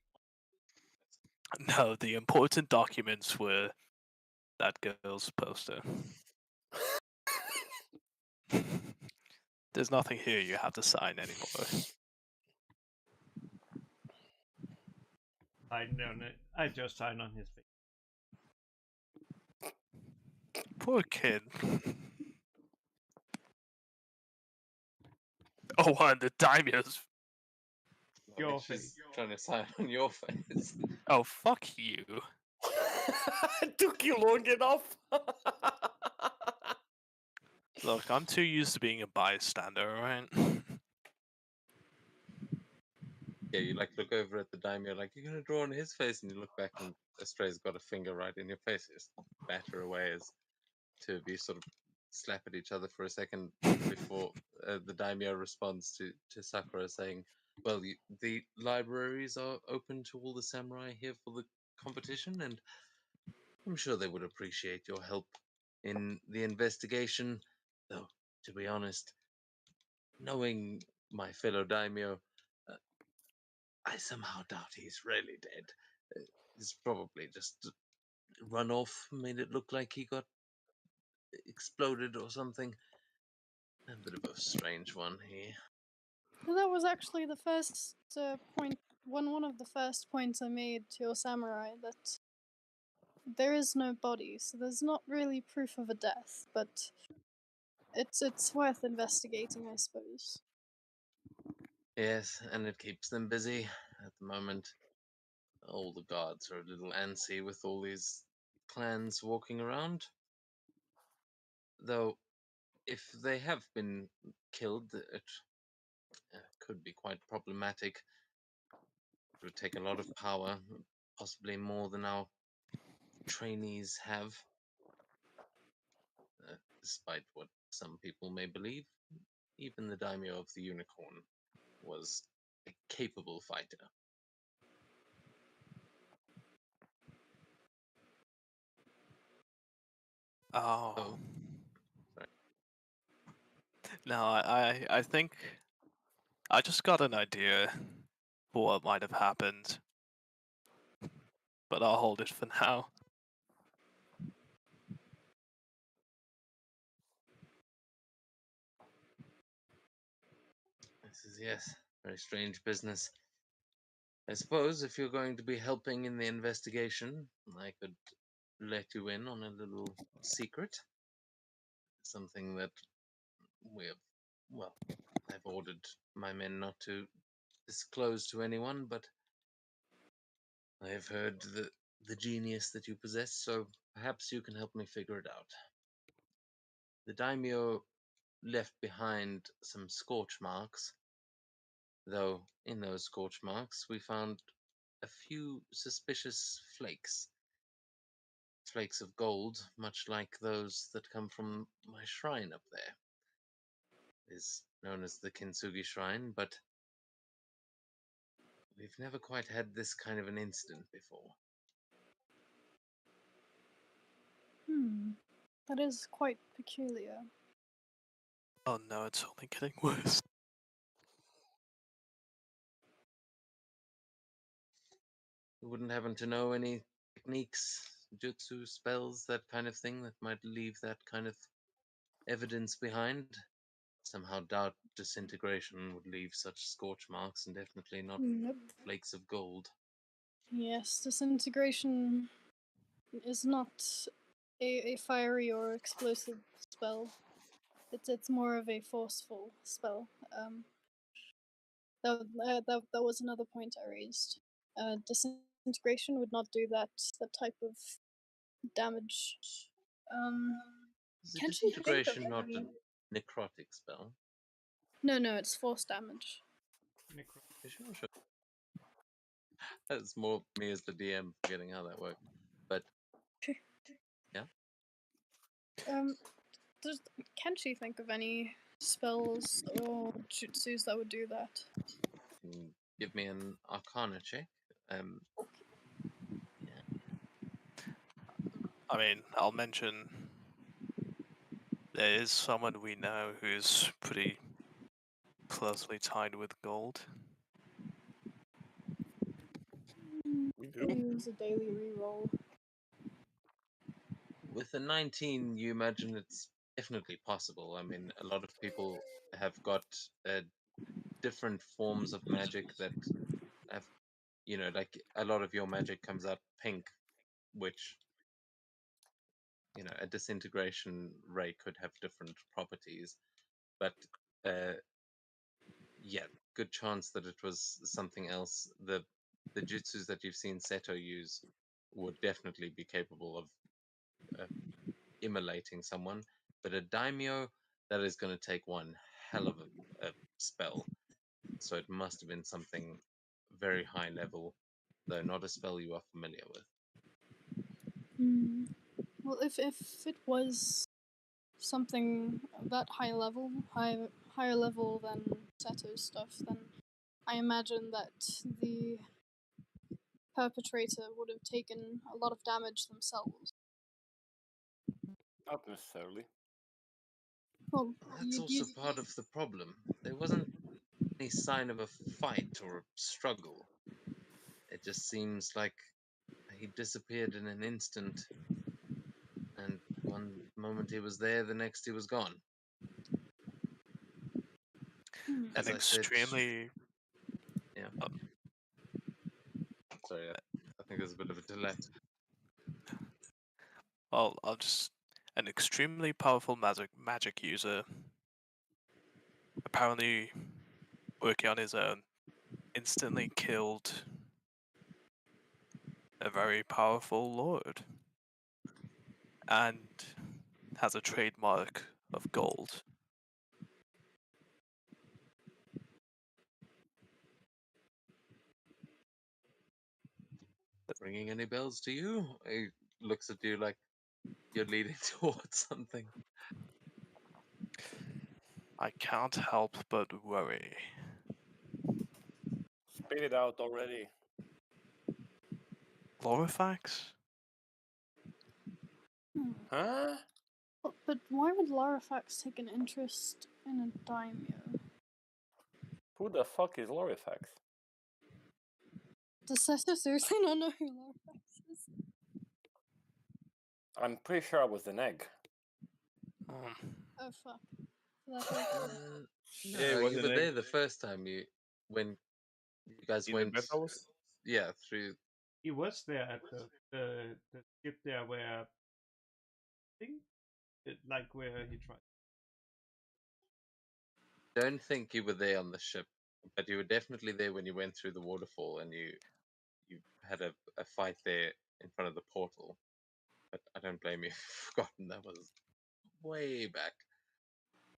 No, the important documents were that girl's poster. There's nothing here you have to sign anymore. I just signed on his face. Poor kid. Oh, and the daimyo's. I mean, Your she's face. trying to sign on your face. Oh, fuck you. It took you long enough. Look, I'm too used to being a bystander, alright? Yeah, you like look over at the daimyo, like you're gonna draw on his face, and you look back, and Astray's got a finger right in your face. You just batter away as two of you sort of slap at each other for a second before the daimyo responds to Sakura saying, "Well, the libraries are open to all the samurai here for the competition, and I'm sure they would appreciate your help in the investigation. Though, to be honest, knowing my fellow daimyo, uh, I somehow doubt he's really dead. He's probably just run off, made it look like he got exploded or something. A bit of a strange one here." Well, that was actually the first point. One of the first points I made to your samurai, that there is no body, so there's not really proof of a death, but it's worth investigating, I suppose. Yes, and it keeps them busy at the moment. All the guards are a little antsy with all these clans walking around. Though, if they have been killed, it could be quite problematic. It would take a lot of power, possibly more than our trainees have. Despite what some people may believe, even the daimyo of the unicorn was a capable fighter. Oh. Oh, sorry. No, I think I just got an idea for what might have happened. But I'll hold it for now. This is, yes, very strange business. I suppose if you're going to be helping in the investigation, I could let you in on a little secret. Something that we have, well, I've ordered my men not to disclose to anyone, but I have heard the genius that you possess, so perhaps you can help me figure it out. The daimyo left behind some scorch marks, though in those scorch marks we found a few suspicious flakes. Flakes of gold, much like those that come from my shrine up there. It is known as the Kintsugi Shrine, but we've never quite had this kind of an incident before. That is quite peculiar. Oh no, it's only getting worse. You wouldn't happen to know any techniques, jutsu, spells, that kind of thing that might leave that kind of evidence behind? Somehow doubt disintegration would leave such scorch marks, and definitely not Nope. flakes of gold. Yes, disintegration is not a fiery or explosive spell. It's more of a forceful spell. That was another point I raised. Disintegration would not do that type of damage. Is the Can't you think of disintegration not any? a necrotic spell? No, it's force damage. Sure. That's more me as the DM forgetting how that worked. But yeah, Can't you think of any spells or jutsus that would do that? give me an Arcana check. I mean, I'll mention there is someone we know who's pretty closely tied with gold. We I'll do. use a daily reroll. With a 19, you imagine it's definitely possible. I mean, a lot of people have got different forms of magic that have, like a lot of your magic comes out pink, which, a disintegration ray could have different properties. But yeah, good chance that it was something else. The jutsus that you've seen Seto use would definitely be capable of immolating someone, but a daimyo, that is going to take one hell of a spell. So it must have been something very high level, though not a spell you are familiar with. Well, if it was something that higher level than Seto's stuff, then I imagine that the perpetrator would have taken a lot of damage themselves. Not necessarily. Well, That's also part of the problem. There wasn't any sign of a fight or a struggle. It just seems like he disappeared in an instant, and one moment he was there, the next he was gone. An As I said, extremely sorry, I think there's a bit of a delay. well, an extremely powerful magic user, apparently working on his own, instantly killed a very powerful lord, and has a trademark of gold. Ringing any bells to you? He looks at you like you're leading towards something. I can't help but worry. Spit it out already. Lorifax? Huh? But why would Larifax take an interest in a daimyo? Who the fuck is Lorifax? Does Seto seriously not know who Larifax is? I'm pretty sure I was an egg. Oh fuck. No, Yeah, it was you an were there egg. the first time when you guys In the went. beta house? Yeah, through. He was there at the ship there where I think like where he tried. Don't think you were there on the ship, but you were definitely there when you went through the waterfall and you had a fight there in front of the portal. But I don't blame you if you've forgotten. That was way back.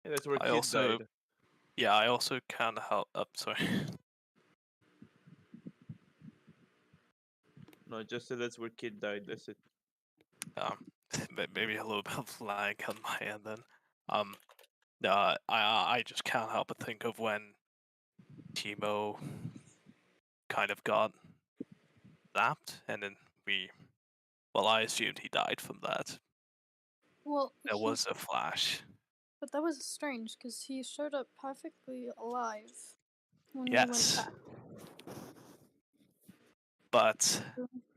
Yeah, that's where I Kid also, died. yeah, I also can't help. Sorry. No, I just said that's where Kid died. That's it. Maybe a little bit of lag on my end then. I just can't help but think of when Timo kind of got zapped, and then I assumed he died from that. Well, There was a flash. but that was strange because he showed up perfectly alive when we went Yes, back. but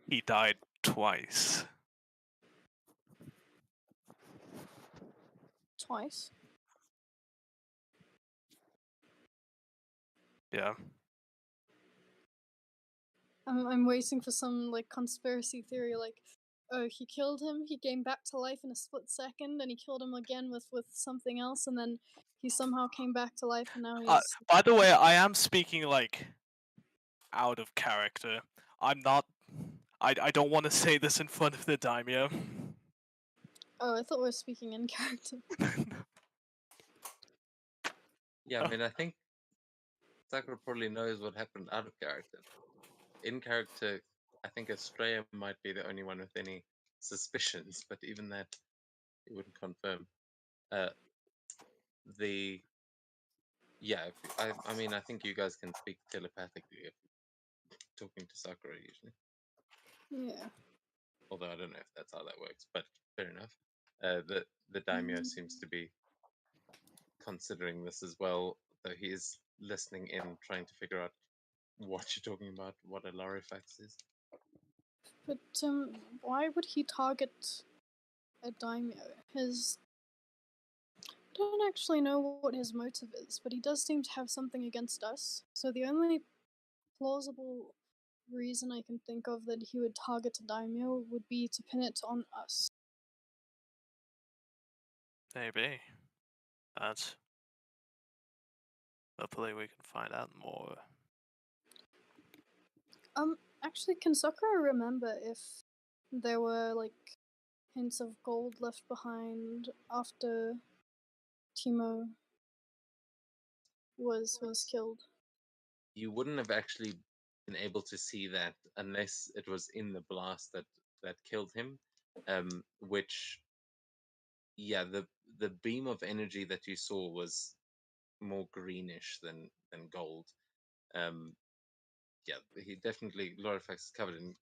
he died twice. Twice. Yeah. I'm waiting for some like conspiracy theory, like, oh, he killed him, he came back to life in a split second, and he killed him again with something else, and then he somehow came back to life, and now he's. By the way, I am speaking like out of character. I'm not. I don't want to say this in front of the daimyo. Oh, I thought we were speaking in character. Yeah, I mean, I think Sakura probably knows what happened out of character. In character, I think Estrella might be the only one with any suspicions, but even that, he wouldn't confirm. Yeah, I mean, I think you guys can speak telepathically if you're talking to Sakura usually. Yeah. Although I don't know if that's how that works, but fair enough. The daimyo seems to be considering this as well, though he is listening in, trying to figure out what you're talking about, what a Larifax is. But why would he target a daimyo? I don't actually know what his motive is, but he does seem to have something against us. So the only plausible reason I can think of that he would target a daimyo would be to pin it on us. Maybe. But hopefully we can find out more. Actually, can Sakura remember if there were like hints of gold left behind after Timo was killed? You wouldn't have actually been able to see that unless it was in the blast that killed him. Which, yeah, the beam of energy that you saw was more greenish than gold. Yeah, he definitely Lorifax is covered in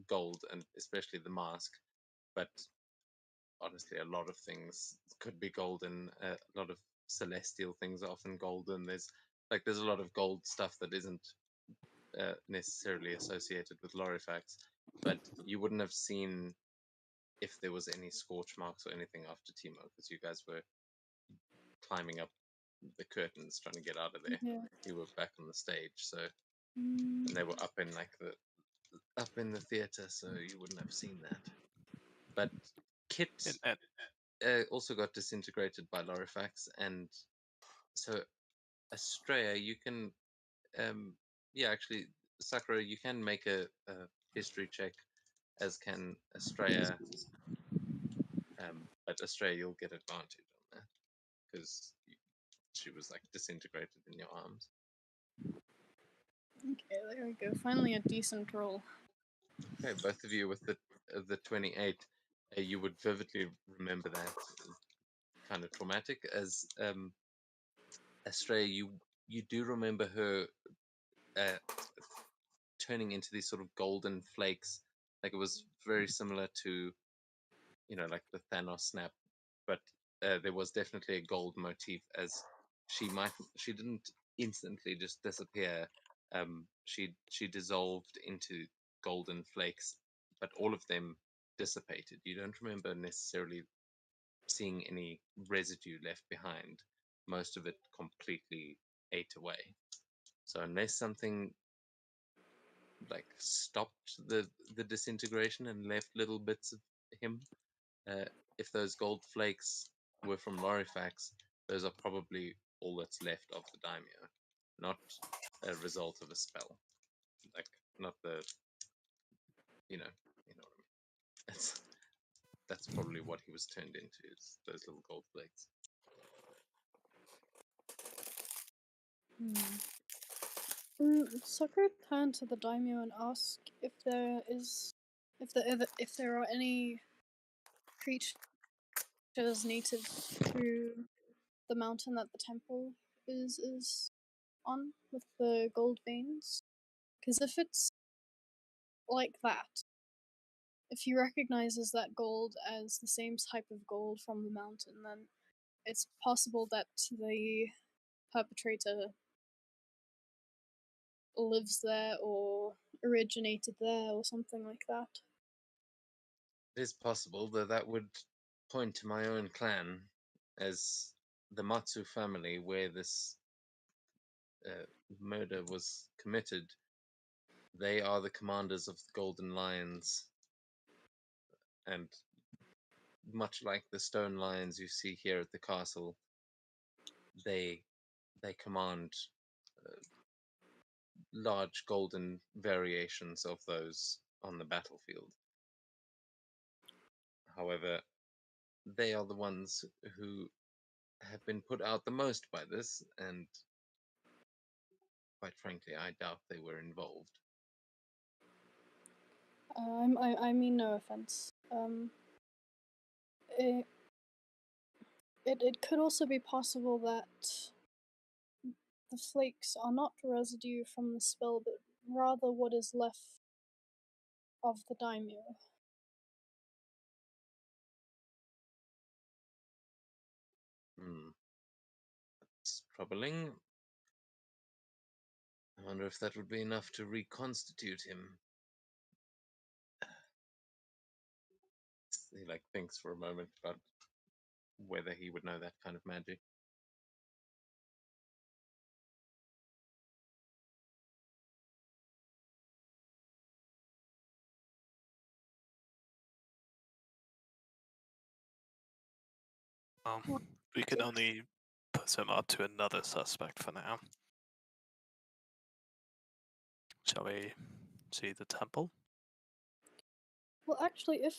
gold, and especially the mask. But honestly, a lot of things could be golden. A lot of celestial things are often golden. There's a lot of gold stuff that isn't necessarily associated with Lorifax, but you wouldn't have seen if there was any scorch marks or anything after Timo, because you guys were climbing up the curtains trying to get out of there. Yeah. You were back on the stage, so Mm, and they were up in the theater, so you wouldn't have seen that. But Kit And also got disintegrated by Lorifax, and so Estrella, you can, yeah, actually, Sakura, you can make a history check, as can Estrella. But Estrella, you'll get advantage on that because she was like disintegrated in your arms. okay, there we go. Finally, a decent roll. Okay, both of you with the 28, you would vividly remember that. Kind of traumatic, as Estrella, you do remember her turning into these sort of golden flakes, like it was very similar to, like the Thanos snap, but there was definitely a gold motif, as she didn't instantly just disappear. She dissolved into golden flakes, but all of them dissipated. You don't remember necessarily seeing any residue left behind. Most of it completely ate away. So unless something like stopped the disintegration and left little bits of him, if those gold flakes were from Lorifax, those are probably all that's left of the daimyo, not a result of a spell. Like not the, you know what I mean. That's probably what he was turned into, is those little gold flakes. Sakura turned to the daimyo and asked if there are any creatures native to the mountain that the temple is on with the gold veins. Because if it's like that, if he recognizes that gold as the same type of gold from the mountain, then it's possible that the perpetrator lives there or originated there or something like that. It is possible, though that would point to my own clan, as the Matsu family, where this murder was committed. They are the commanders of the Golden Lions, and much like the stone lions you see here at the castle, they command large golden variations of those on the battlefield. However, they are the ones who have been put out the most by this, and quite frankly, I doubt they were involved. I mean no offense. It could also be possible that the flakes are not residue from the spell, but rather what is left of the daimyo. It's troubling. I wonder if that would be enough to reconstitute him. He like thinks for a moment about whether he would know that kind of magic. We can only put him up to another suspect for now. Shall we see the temple? Well, actually, if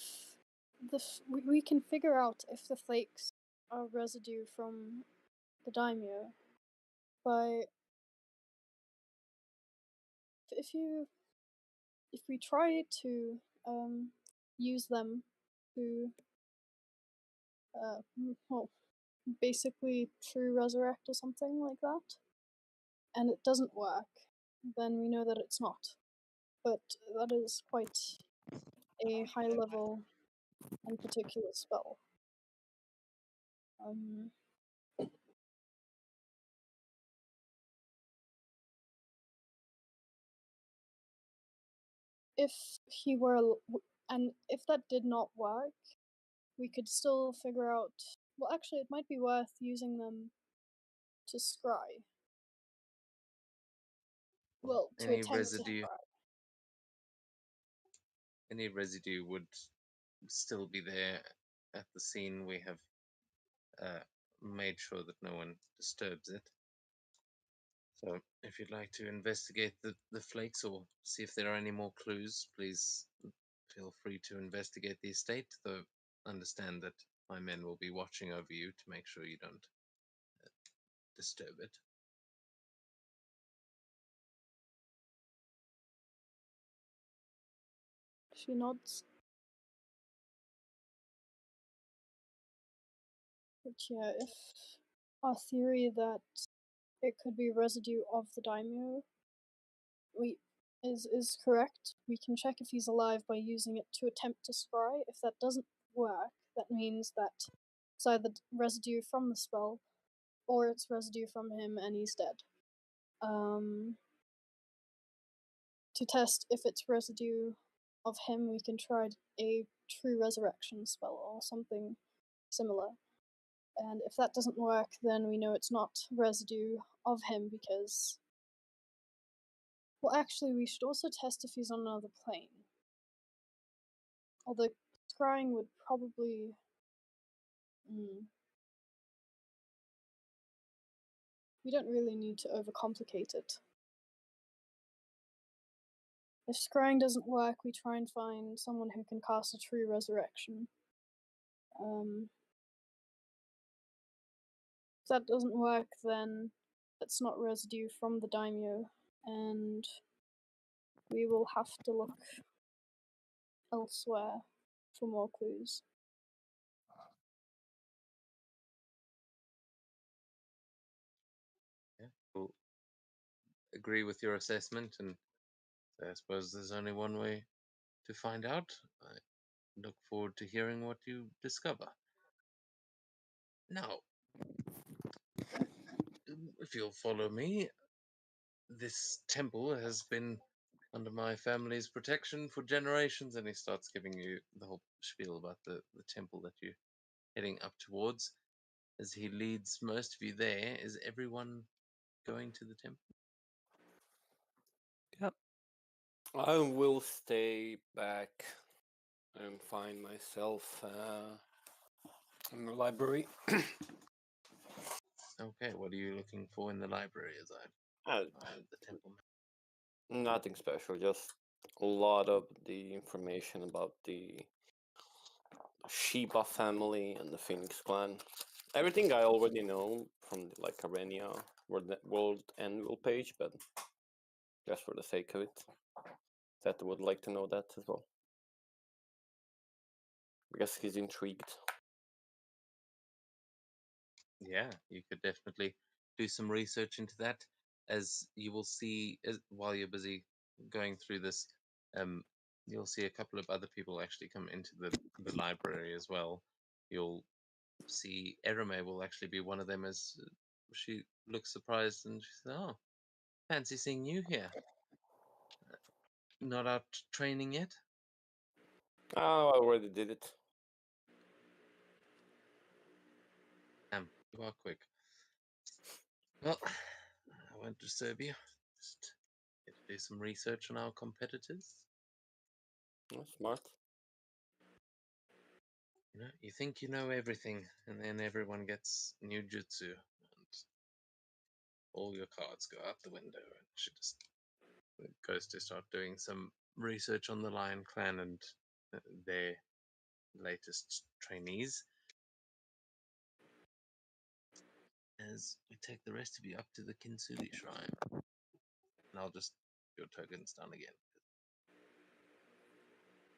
we can figure out if the flakes are residue from the daimyo by if we try to use them to well, basically true resurrect or something like that, and it doesn't work, then we know that it's not. But that is quite a high level and particular spell. If he were, and if that did not work, we could still figure out. Well, actually, it might be worth using them to scry. Well, to Any attempt residue, to scry. any residue would still be there at the scene. We have made sure that no one disturbs it. So, if you'd like to investigate the flakes or see if there are any more clues, please feel free to investigate the estate, though understand that my men will be watching over you to make sure you don't disturb it. She nods. But yeah, if our theory that it could be residue of the daimyo is correct, we can check if he's alive by using it to attempt to scry. If that doesn't work, that means that it's either residue from the spell or it's residue from him and he's dead. To test if it's residue of him, we can try a true resurrection spell or something similar. And if that doesn't work, then we know it's not residue of him because... Well, actually, we should also test if he's on another plane. Although scrying would probably... We don't really need to overcomplicate it. If scrying doesn't work, we try and find someone who can cast a true resurrection. If that doesn't work, then it's not residue from the daimyo, and we will have to look elsewhere for more clues. Yeah, we'll agree with your assessment, and I suppose there's only one way to find out. I look forward to hearing what you discover. Now, if you'll follow me, this temple has been under my family's protection for generations, and he starts giving you the whole spiel about the temple that you're heading up towards. As he leads most of you there, is everyone going to the temple? Yep. I will stay back and find myself in the library. Okay, what are you looking for in the library as I Uh, the temple? Nothing special, just a lot of the information about the Shiba family and the Phoenix clan. Everything I already know from the, like Arenia World Annual page, but just for the sake of it, that would like to know that as well. Because he's intrigued. Yeah, you could definitely do some research into that. as you will see while you're busy going through this, you'll see a couple of other people actually come into the library as well. You'll see Erime will actually be one of them as she looks surprised and she says, "Oh, fancy seeing you here. Not out training yet?" Oh, I already did it. You are quick. Well, I won't disturb you. Just get to do some research on our competitors. Oh, smart. You think you know everything, and then everyone gets new jutsu, and all your cards go out the window, and she just goes to start doing some research on the Lion Clan and their latest trainees. As we take the rest of you up to the Kinsui Shrine, and I'll just your tokens down again.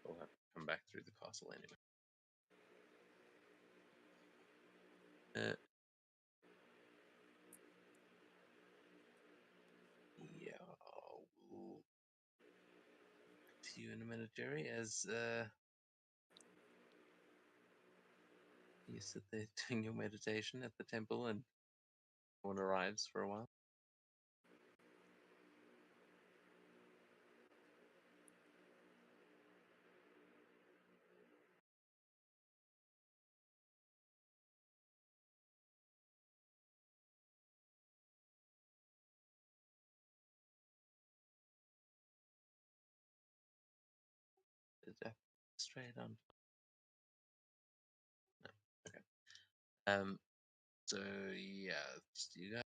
We'll have to come back through the castle anyway. Yeah, we'll to you in a minute, Jerry, as you sit there doing your meditation at the temple and no one arrives for a while. Is that straight on? No. Okay. So yeah, just you got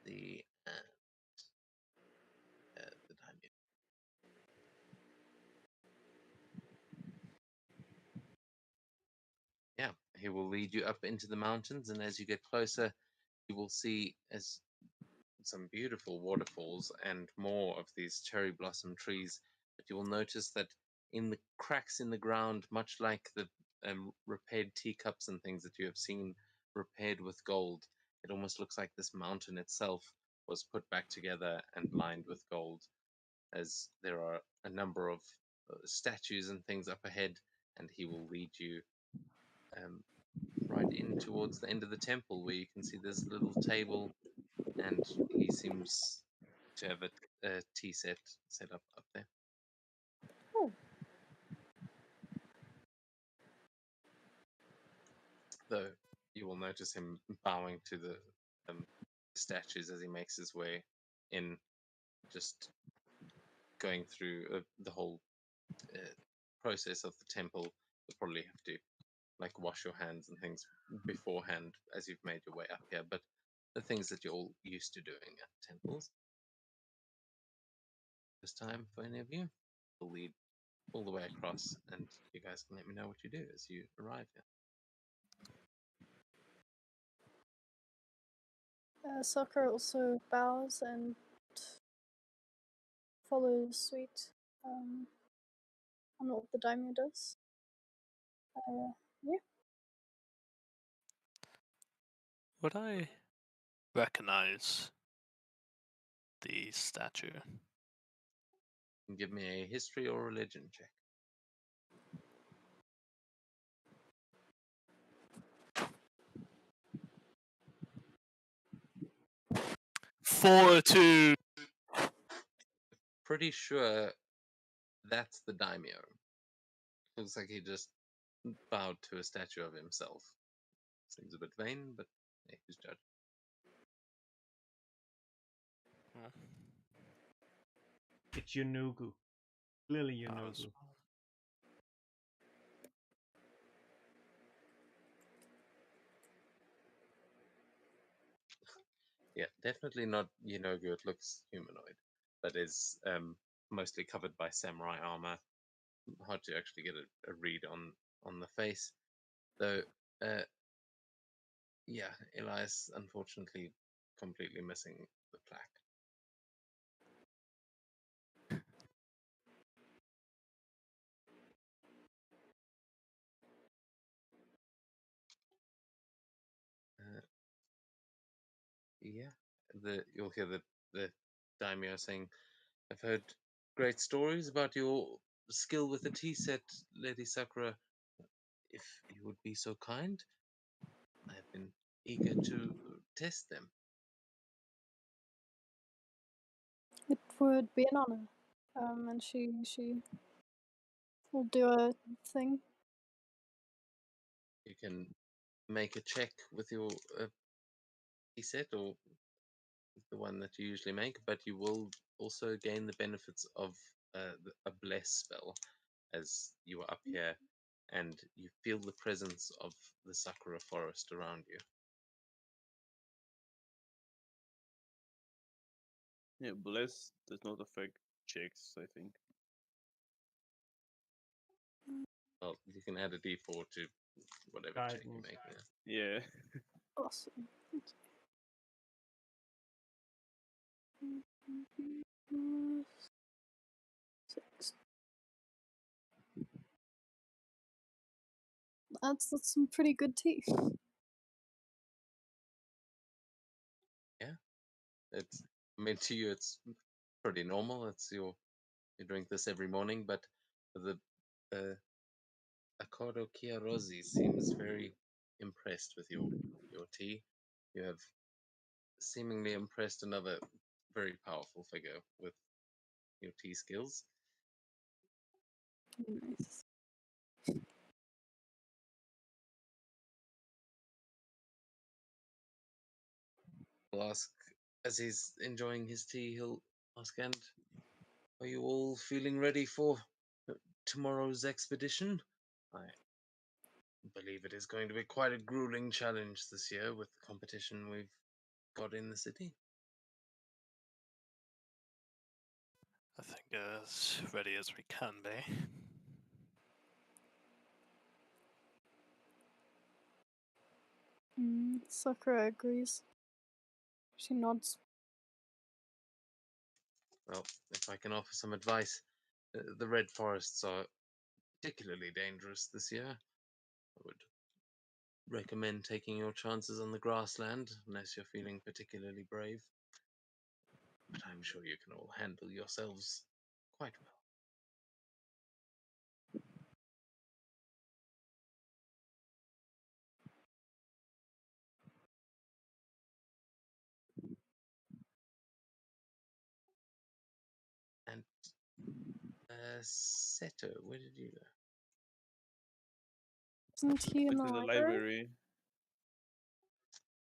the time. Yeah, he will lead you up into the mountains, and as you get closer, you will see as some beautiful waterfalls and more of these cherry blossom trees. But you will notice that in the cracks in the ground, much like the repaired teacups and things that you have seen repaired with gold, it almost looks like this mountain itself was put back together and lined with gold, as there are a number of statues and things up ahead, and he will lead you right in towards the end of the temple, where you can see there's a little table, and he seems to have a tea set up there. Oh. Though you will notice him bowing to the statues as he makes his way in, just going through the whole process of the temple. You'll probably have to like wash your hands and things beforehand as you've made your way up here, but the things that you're all used to doing at temples. This time for any of you, we'll lead all the way across, and you guys can let me know what you do as you arrive here. Sokka also bows and follows suit on what the daimyo does. Yeah. Would I recognize the statue? Give me a history or religion check. Fortitude. Pretty sure that's the daimyo. Looks like he just bowed to a statue of himself. Seems a bit vain, but hey, who's judge? It's Yunugu. Clearly Yunugu. Yeah, definitely not Yenogu. It looks humanoid, but is mostly covered by samurai armor. Hard to actually get a read on the face, though. Yeah, Elias unfortunately completely missing the plaque. Yeah, you'll hear the daimyo saying, "I've heard great stories about your skill with the tea set, Lady Sakura. If you would be so kind, I've been eager to test them." It would be an honor. And she will do a thing. You can make a check with your tea set or the one that you usually make, but you will also gain the benefits of a bless spell as you are up here and you feel the presence of the Sakura forest around you. Yeah, bless does not affect checks, I think. Well, you can add a d4 to whatever check you Guidance. make. Yeah. Awesome. Thank you. 6. That's some pretty good tea. It's, I mean, to you, it's pretty normal. You drink this every morning, but the Akado Kiyomizu seems very impressed with your tea. You have seemingly impressed another very powerful figure with your tea skills. Nice. He'll ask, as he's enjoying his tea, he'll ask, "And are you all feeling ready for tomorrow's expedition? I believe it is going to be quite a grueling challenge this year with the competition we've got in the city." I think as ready as we can be. Sakura agrees. She nods. Well, if I can offer some advice, the red forests are particularly dangerous this year. I would recommend taking your chances on the grassland unless you're feeling particularly brave. But I'm sure you can all handle yourselves quite well. And Seto, where did you go? Isn't he in Went the to the library? library.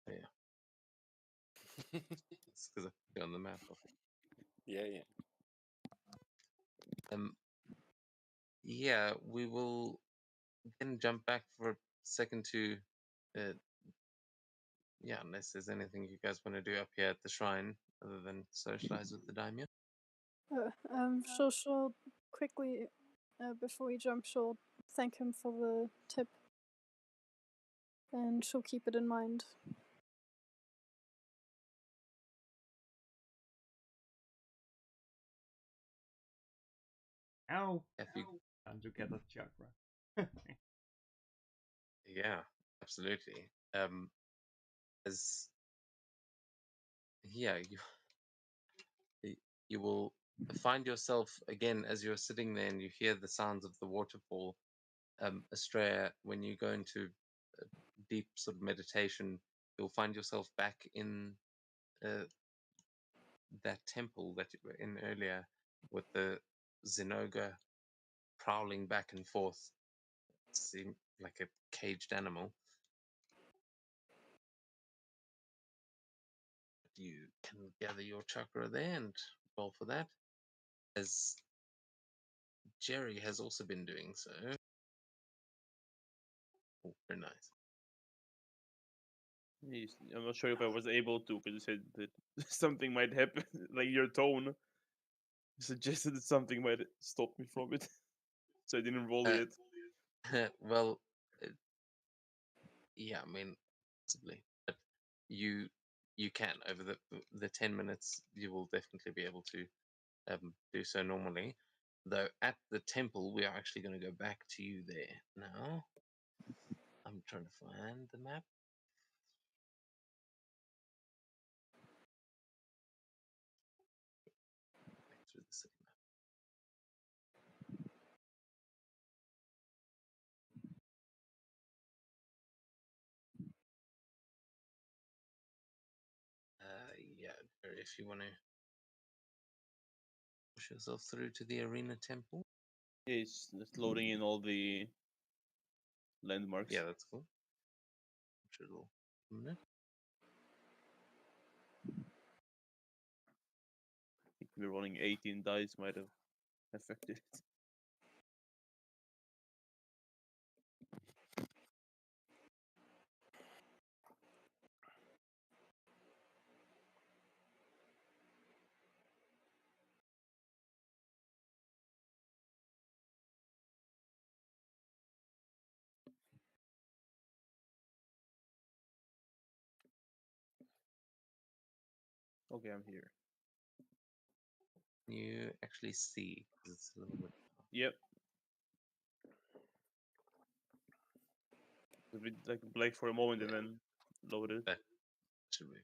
Oh, yeah. It's because I put it on the map. Yeah. Yeah, we will then jump back for a second to, yeah, unless there's anything you guys want to do up here at the shrine other than socialize with the daimyo. She'll quickly, before we jump, she'll thank him for the tip. And she'll keep it in mind. Now, If you, time to get that chakra. yeah, absolutely. As yeah, you will find yourself again as you're sitting there and you hear the sounds of the waterfall. Estrella, when you go into deep sort of meditation, you'll find yourself back in that temple that you were in earlier with the Zinogre prowling back and forth. It seemed like a caged animal. You can gather your chakra there and roll for that, as Jerry has also been doing so. Oh, very nice. I'm not sure if I was able to because you said that something might happen. Like your tone suggested that something might stop me from it, so I didn't roll yet. Well, yeah, I mean, possibly, but you can over the 10 minutes. You will definitely be able to do so normally. Though at the temple, we are actually going to go back to you there now. I'm trying to find the map. if you want to push yourself through to the arena temple. Yeah, it's just loading in all the landmarks. Yeah, that's cool. Which it'll a minute. I think we're rolling 18 dice might have affected it. Okay, I'm here. You actually see 'cause it's a little bit. Yep. A bit like blank for a moment and then loaded. That should be.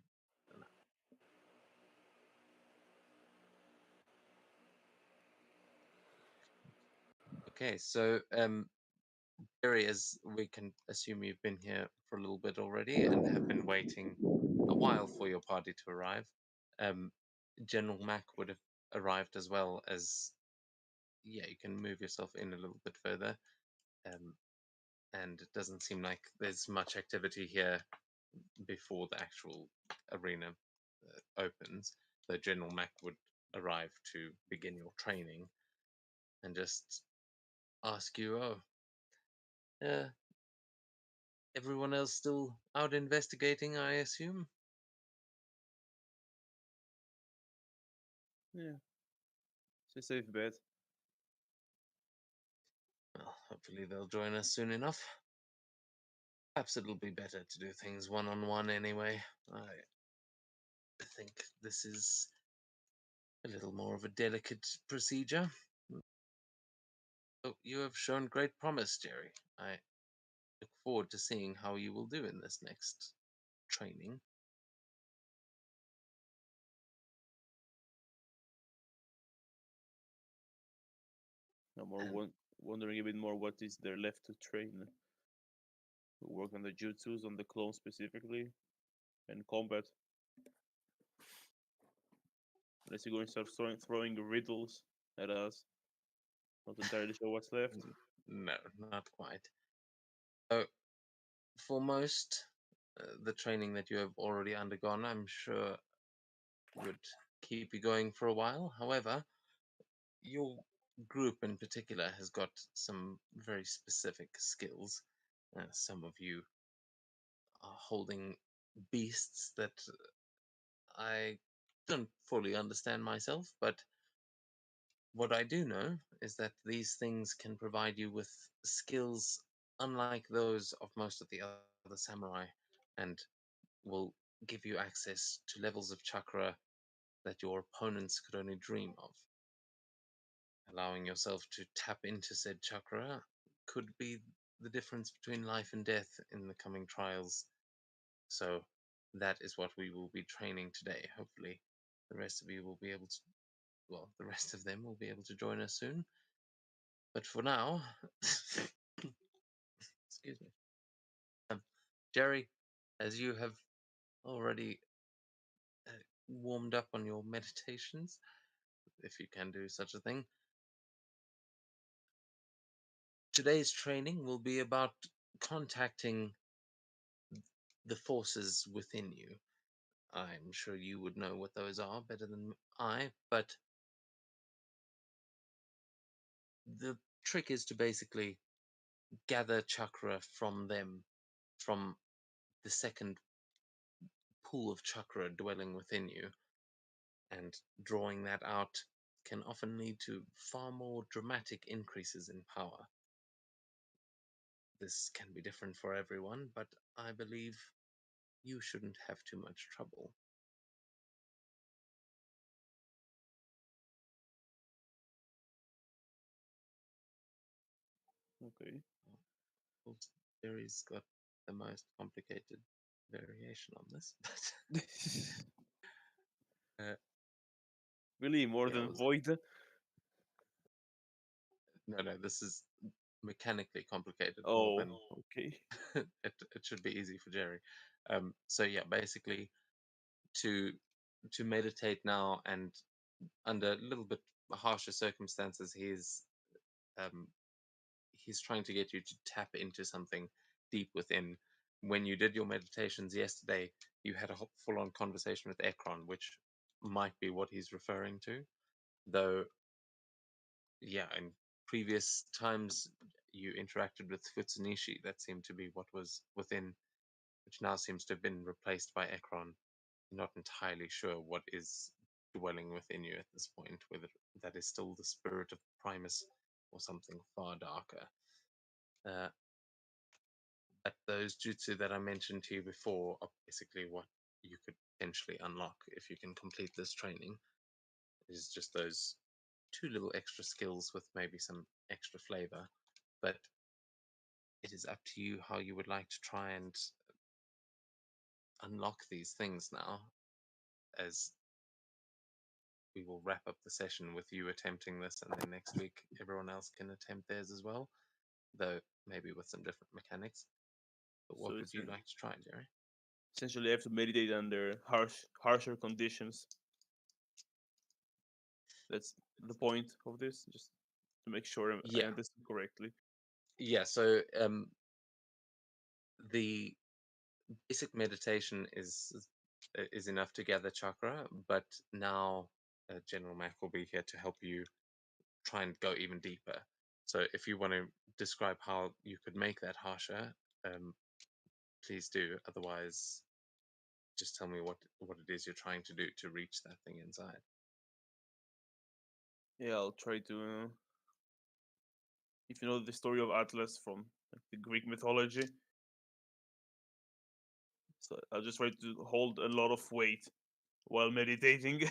Okay, so Jerry, as we can assume you've been here for a little bit already and have been waiting a while for your party to arrive. General Mac would have arrived as well as. Yeah, you can move yourself in a little bit further. And it doesn't seem like there's much activity here before the actual arena opens. So General Mac would arrive to begin your training and just ask you, everyone else still out investigating, I assume? Yeah. It's a safe bet. Well, hopefully they'll join us soon enough. Perhaps it'll be better to do things one-on-one anyway. I think this is a little more of a delicate procedure. Oh, you have shown great promise, Jerry. I look forward to seeing how you will do in this next training. I'm more Um, wondering a bit more what is there left to train. Work on the jutsus, on the clone specifically, and combat. Unless you're going to start throwing riddles at us. Not entirely sure what's left. No, not quite. So, for most, the training that you have already undergone, I'm sure would keep you going for a while. However, your group in particular has got some very specific skills. Some of you are holding beasts that I don't fully understand myself, but what I do know is that these things can provide you with skills unlike those of most of the other samurai and will give you access to levels of chakra that your opponents could only dream of. Allowing yourself to tap into said chakra could be the difference between life and death in the coming trials. So that is what we will be training today. Hopefully the rest of you will be able to, well, the rest of them will be able to join us soon. But for now, excuse me, Jerry, as you have already warmed up on your meditations, if you can do such a thing, today's training will be about contacting the forces within you. I'm sure you would know what those are better than I, but the trick is to basically gather chakra from them, from the second pool of chakra dwelling within you, and drawing that out can often lead to far more dramatic increases in power. This can be different for everyone, but I believe you shouldn't have too much trouble. Okay. Well, Jerry's got the most complicated variation on this, but Really, more yeah, than Void? no, this is mechanically complicated more Oh, than okay. it should be easy for Jerry. So yeah, basically to to meditate now, and under a little bit harsher circumstances, he's trying to get you to tap into something deep within. When you did your meditations yesterday, you had a full-on conversation with Ekron, which might be what he's referring to. Though, yeah, in previous times you interacted with Futsunishi, that seemed to be what was within, which now seems to have been replaced by Ekron. Not entirely sure what is dwelling within you at this point, whether that is still the spirit of Primus or something far darker. But those jutsu that I mentioned to you before are basically what you could potentially unlock if you can complete this training. It is just those 2 little extra skills with maybe some extra flavor, but it is up to you how you would like to try and unlock these things now, as we will wrap up the session with you attempting this, and then next week everyone else can attempt theirs as well, though maybe with some different mechanics. But what So would it's you like to try, Jerry? Essentially, I have to meditate under harsher conditions. That's the point of this, just to make sure I Yeah. understand correctly. Yeah, so the basic meditation is enough to gather chakra, but now General Mac will be here to help you try and go even deeper. So if you want to describe how you could make that harsher, please do. Otherwise, just tell me what it is you're trying to do to reach that thing inside. Yeah, I'll try to. If you know the story of Atlas from the Greek mythology, so I'll just try to hold a lot of weight while meditating.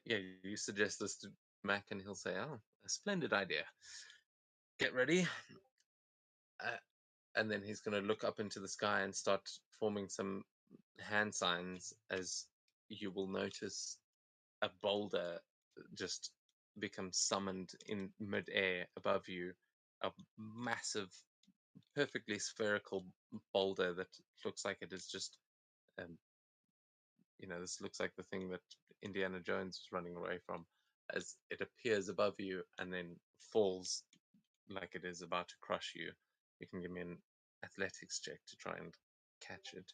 Yeah, you suggest this to Mac, and he'll say, "Oh, a splendid idea. Get ready." And then he's going to look up into the sky and start forming some hand signs, as you will notice a boulder just become summoned in midair above you. A massive, perfectly spherical boulder that looks like it is just, this looks like the thing that Indiana Jones was running away from, as it appears above you and then falls like it is about to crush you. You can give me an athletics check to try and catch it,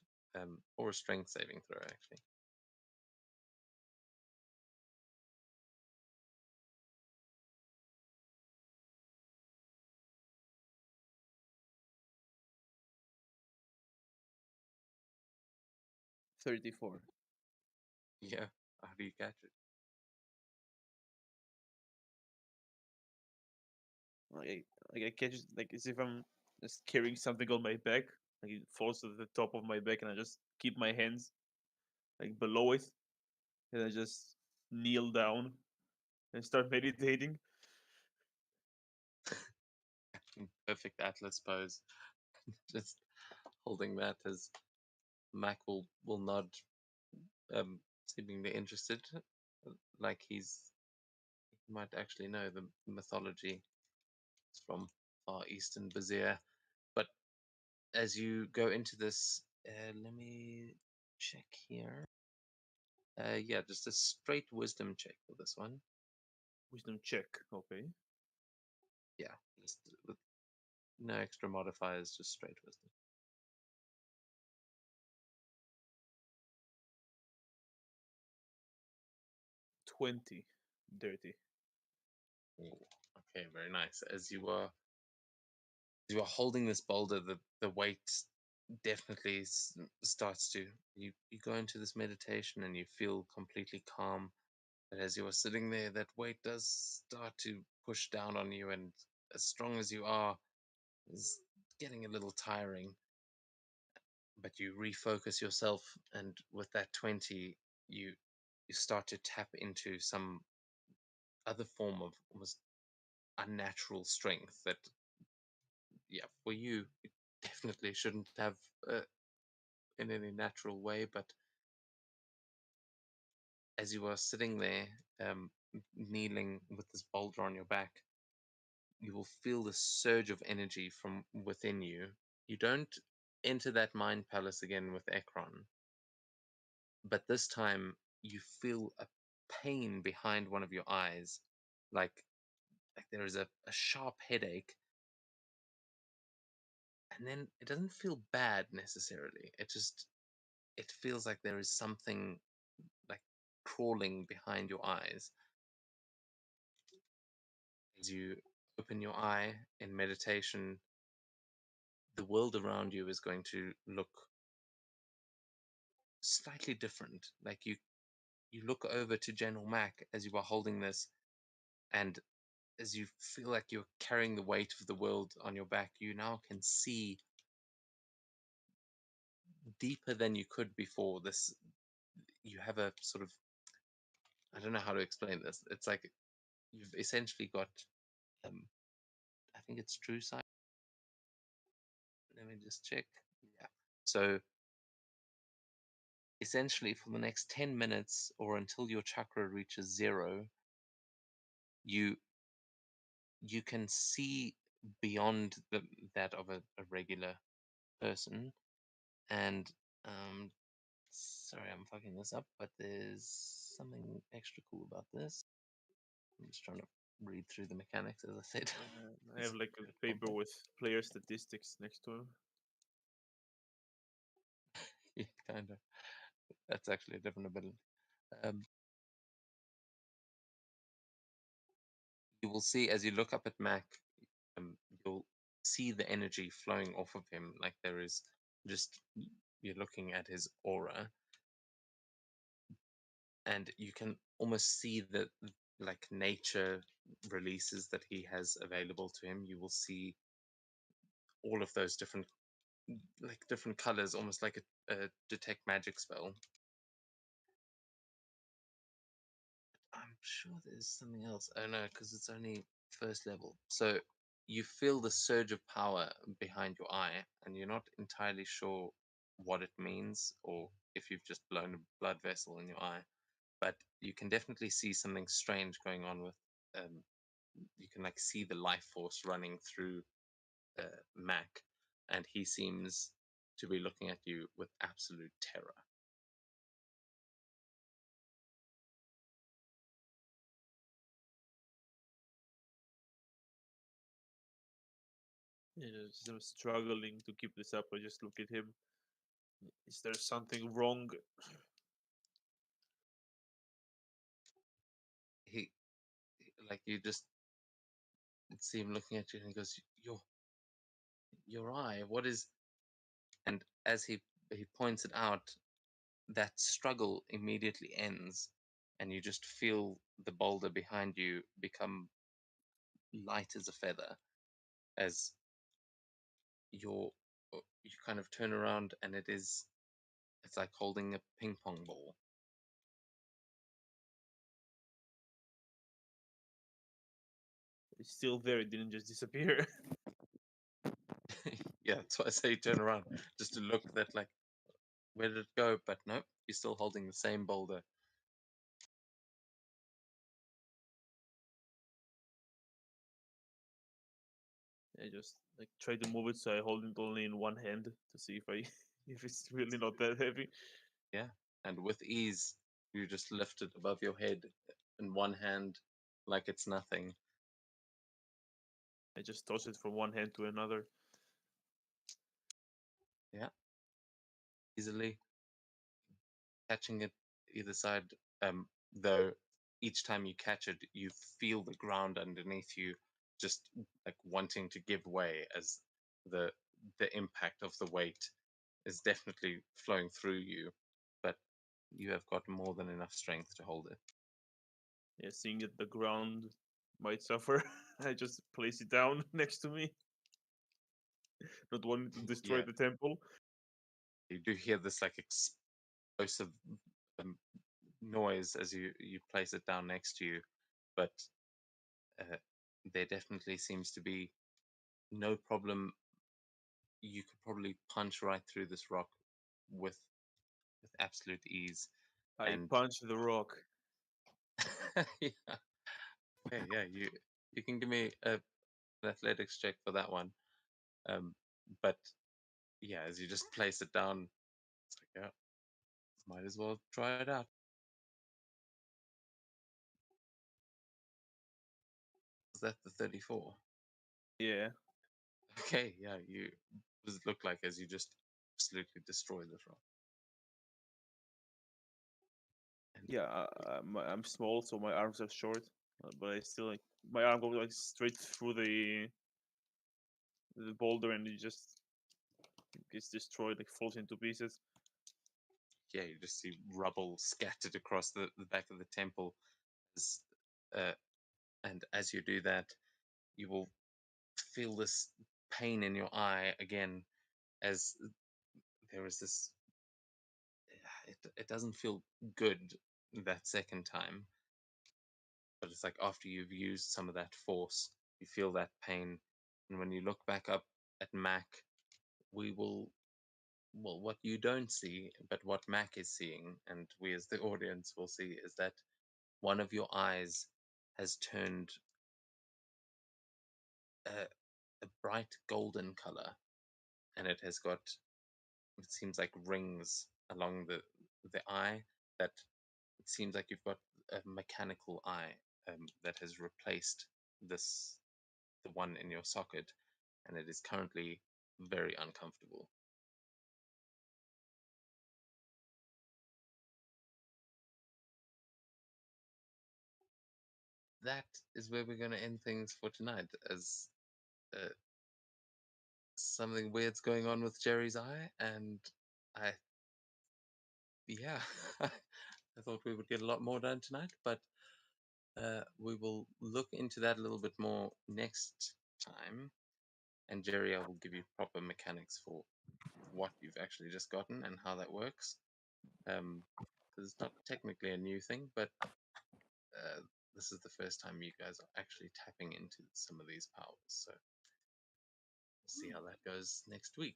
or a strength saving throw, actually. $34. Yeah, how do you catch it? I catch it like as if I'm just carrying something on my back. Like it falls to the top of my back, and I just keep my hands like below it, and I just kneel down and start meditating. Perfect Atlas pose. Just holding that as Mac will nod, seemingly interested, like he might actually know the mythology. It's from far eastern Vizier. But as you go into this, let me check here. Yeah, just a straight wisdom check for this one. Wisdom check. Okay. Yeah, just with no extra modifiers, just straight wisdom. 20. Dirty. Ooh, okay, very nice. As you are holding this boulder, the weight definitely starts to, you go into this meditation and you feel completely calm. But as you are sitting there, that weight does start to push down on you, and as strong as you are, is getting a little tiring. But you refocus yourself, and with that 20, you start to tap into some other form of almost unnatural strength that, yeah, for you, it definitely shouldn't have in any natural way. But as you are sitting there, kneeling with this boulder on your back, you will feel the surge of energy from within you. You don't enter that mind palace again with Ekron, but this time you feel a pain behind one of your eyes, like there is a sharp headache, and then it doesn't feel bad necessarily. It feels like there is something like crawling behind your eyes. As you open your eye in meditation, the world around you is going to look slightly different. Like you look over to General Mac as you are holding this, and as you feel like you're carrying the weight of the world on your back, you now can see deeper than you could before. This, you have a sort of, I don't know how to explain this. It's like you've essentially got, I think it's true sight. Let me just check. Yeah. So essentially, for the next 10 minutes or until your chakra reaches 0, you can see beyond that of a regular person. And sorry, I'm fucking this up, but there's something extra cool about this. I'm just trying to read through the mechanics, as I said. I have like a paper with player statistics next to him. Yeah, kind of. That's actually a different ability. You will see as you look up at Mac, you'll see the energy flowing off of him. Like there is just, you're looking at his aura, and you can almost see the like nature releases that he has available to him. You will see all of those different, like different colors, almost like a detect magic spell. I'm sure there's something else. Oh no, because it's only first level. So you feel the surge of power behind your eye, and you're not entirely sure what it means or if you've just blown a blood vessel in your eye. But you can definitely see something strange going on with. You can like see the life force running through Mac, and he seems to be looking at you with absolute terror. Yeah, I'm struggling to keep this up. I just look at him. Is there something wrong? He, like you just see him looking at you, and he goes, your eye, what is? And as he points it out, that struggle immediately ends, and you just feel the boulder behind you become light as a feather, as you kind of turn around, and it's like holding a ping pong ball. It's still there. It didn't just disappear. Yeah, that's why I say turn around, just to look that like, where did it go? But nope, you're still holding the same boulder. I just like try to move it so I hold it only in one hand to see if I if it's really not that heavy. Yeah, and with ease, you just lift it above your head in one hand like it's nothing. I just toss it from one hand to another. Yeah, easily catching it either side. Though each time you catch it, you feel the ground underneath you just like wanting to give way, as the impact of the weight is definitely flowing through you, but you have got more than enough strength to hold it. Yeah, seeing that the ground might suffer, I just place it down next to me, not wanting to destroy Yeah. the temple. You do hear this like explosive noise as you place it down next to you, but there definitely seems to be no problem. You could probably punch right through this rock with absolute ease. I And punch the rock. yeah. Okay, yeah, you can give me an athletics check for that one. But yeah, as you just place it down, it's like, yeah, might as well try it out. Is that the 34? Yeah. Okay, yeah, you. What does it look like as you just absolutely destroy this rock? And Yeah, I'm small, so my arms are short, but I still like my arm goes like straight through the boulder, and it just gets destroyed, like falls into pieces. yeah, you just see rubble scattered across the back of the temple. As, uh, and as you do that, you will feel this pain in your eye again, as there is this. It doesn't feel good that second time, but it's like after you've used some of that force, you feel that pain, and when you look back up at Mac, we will. Well, what you don't see, but what Mac is seeing, and we as the audience will see, is that one of your eyes has turned a bright golden color, and it has got, it seems like rings along the eye, that it seems like you've got a mechanical eye that has replaced the one in your socket, and it is currently very uncomfortable. That is where we're going to end things for tonight, as uh, something weird's going on with Jerry's eye, and I, yeah, I thought we would get a lot more done tonight, but we will look into that a little bit more next time. And Jerry, I will give you proper mechanics for what you've actually just gotten and how that works. Because it's not technically a new thing, but this is the first time you guys are actually tapping into some of these powers. So we'll see how that goes next week.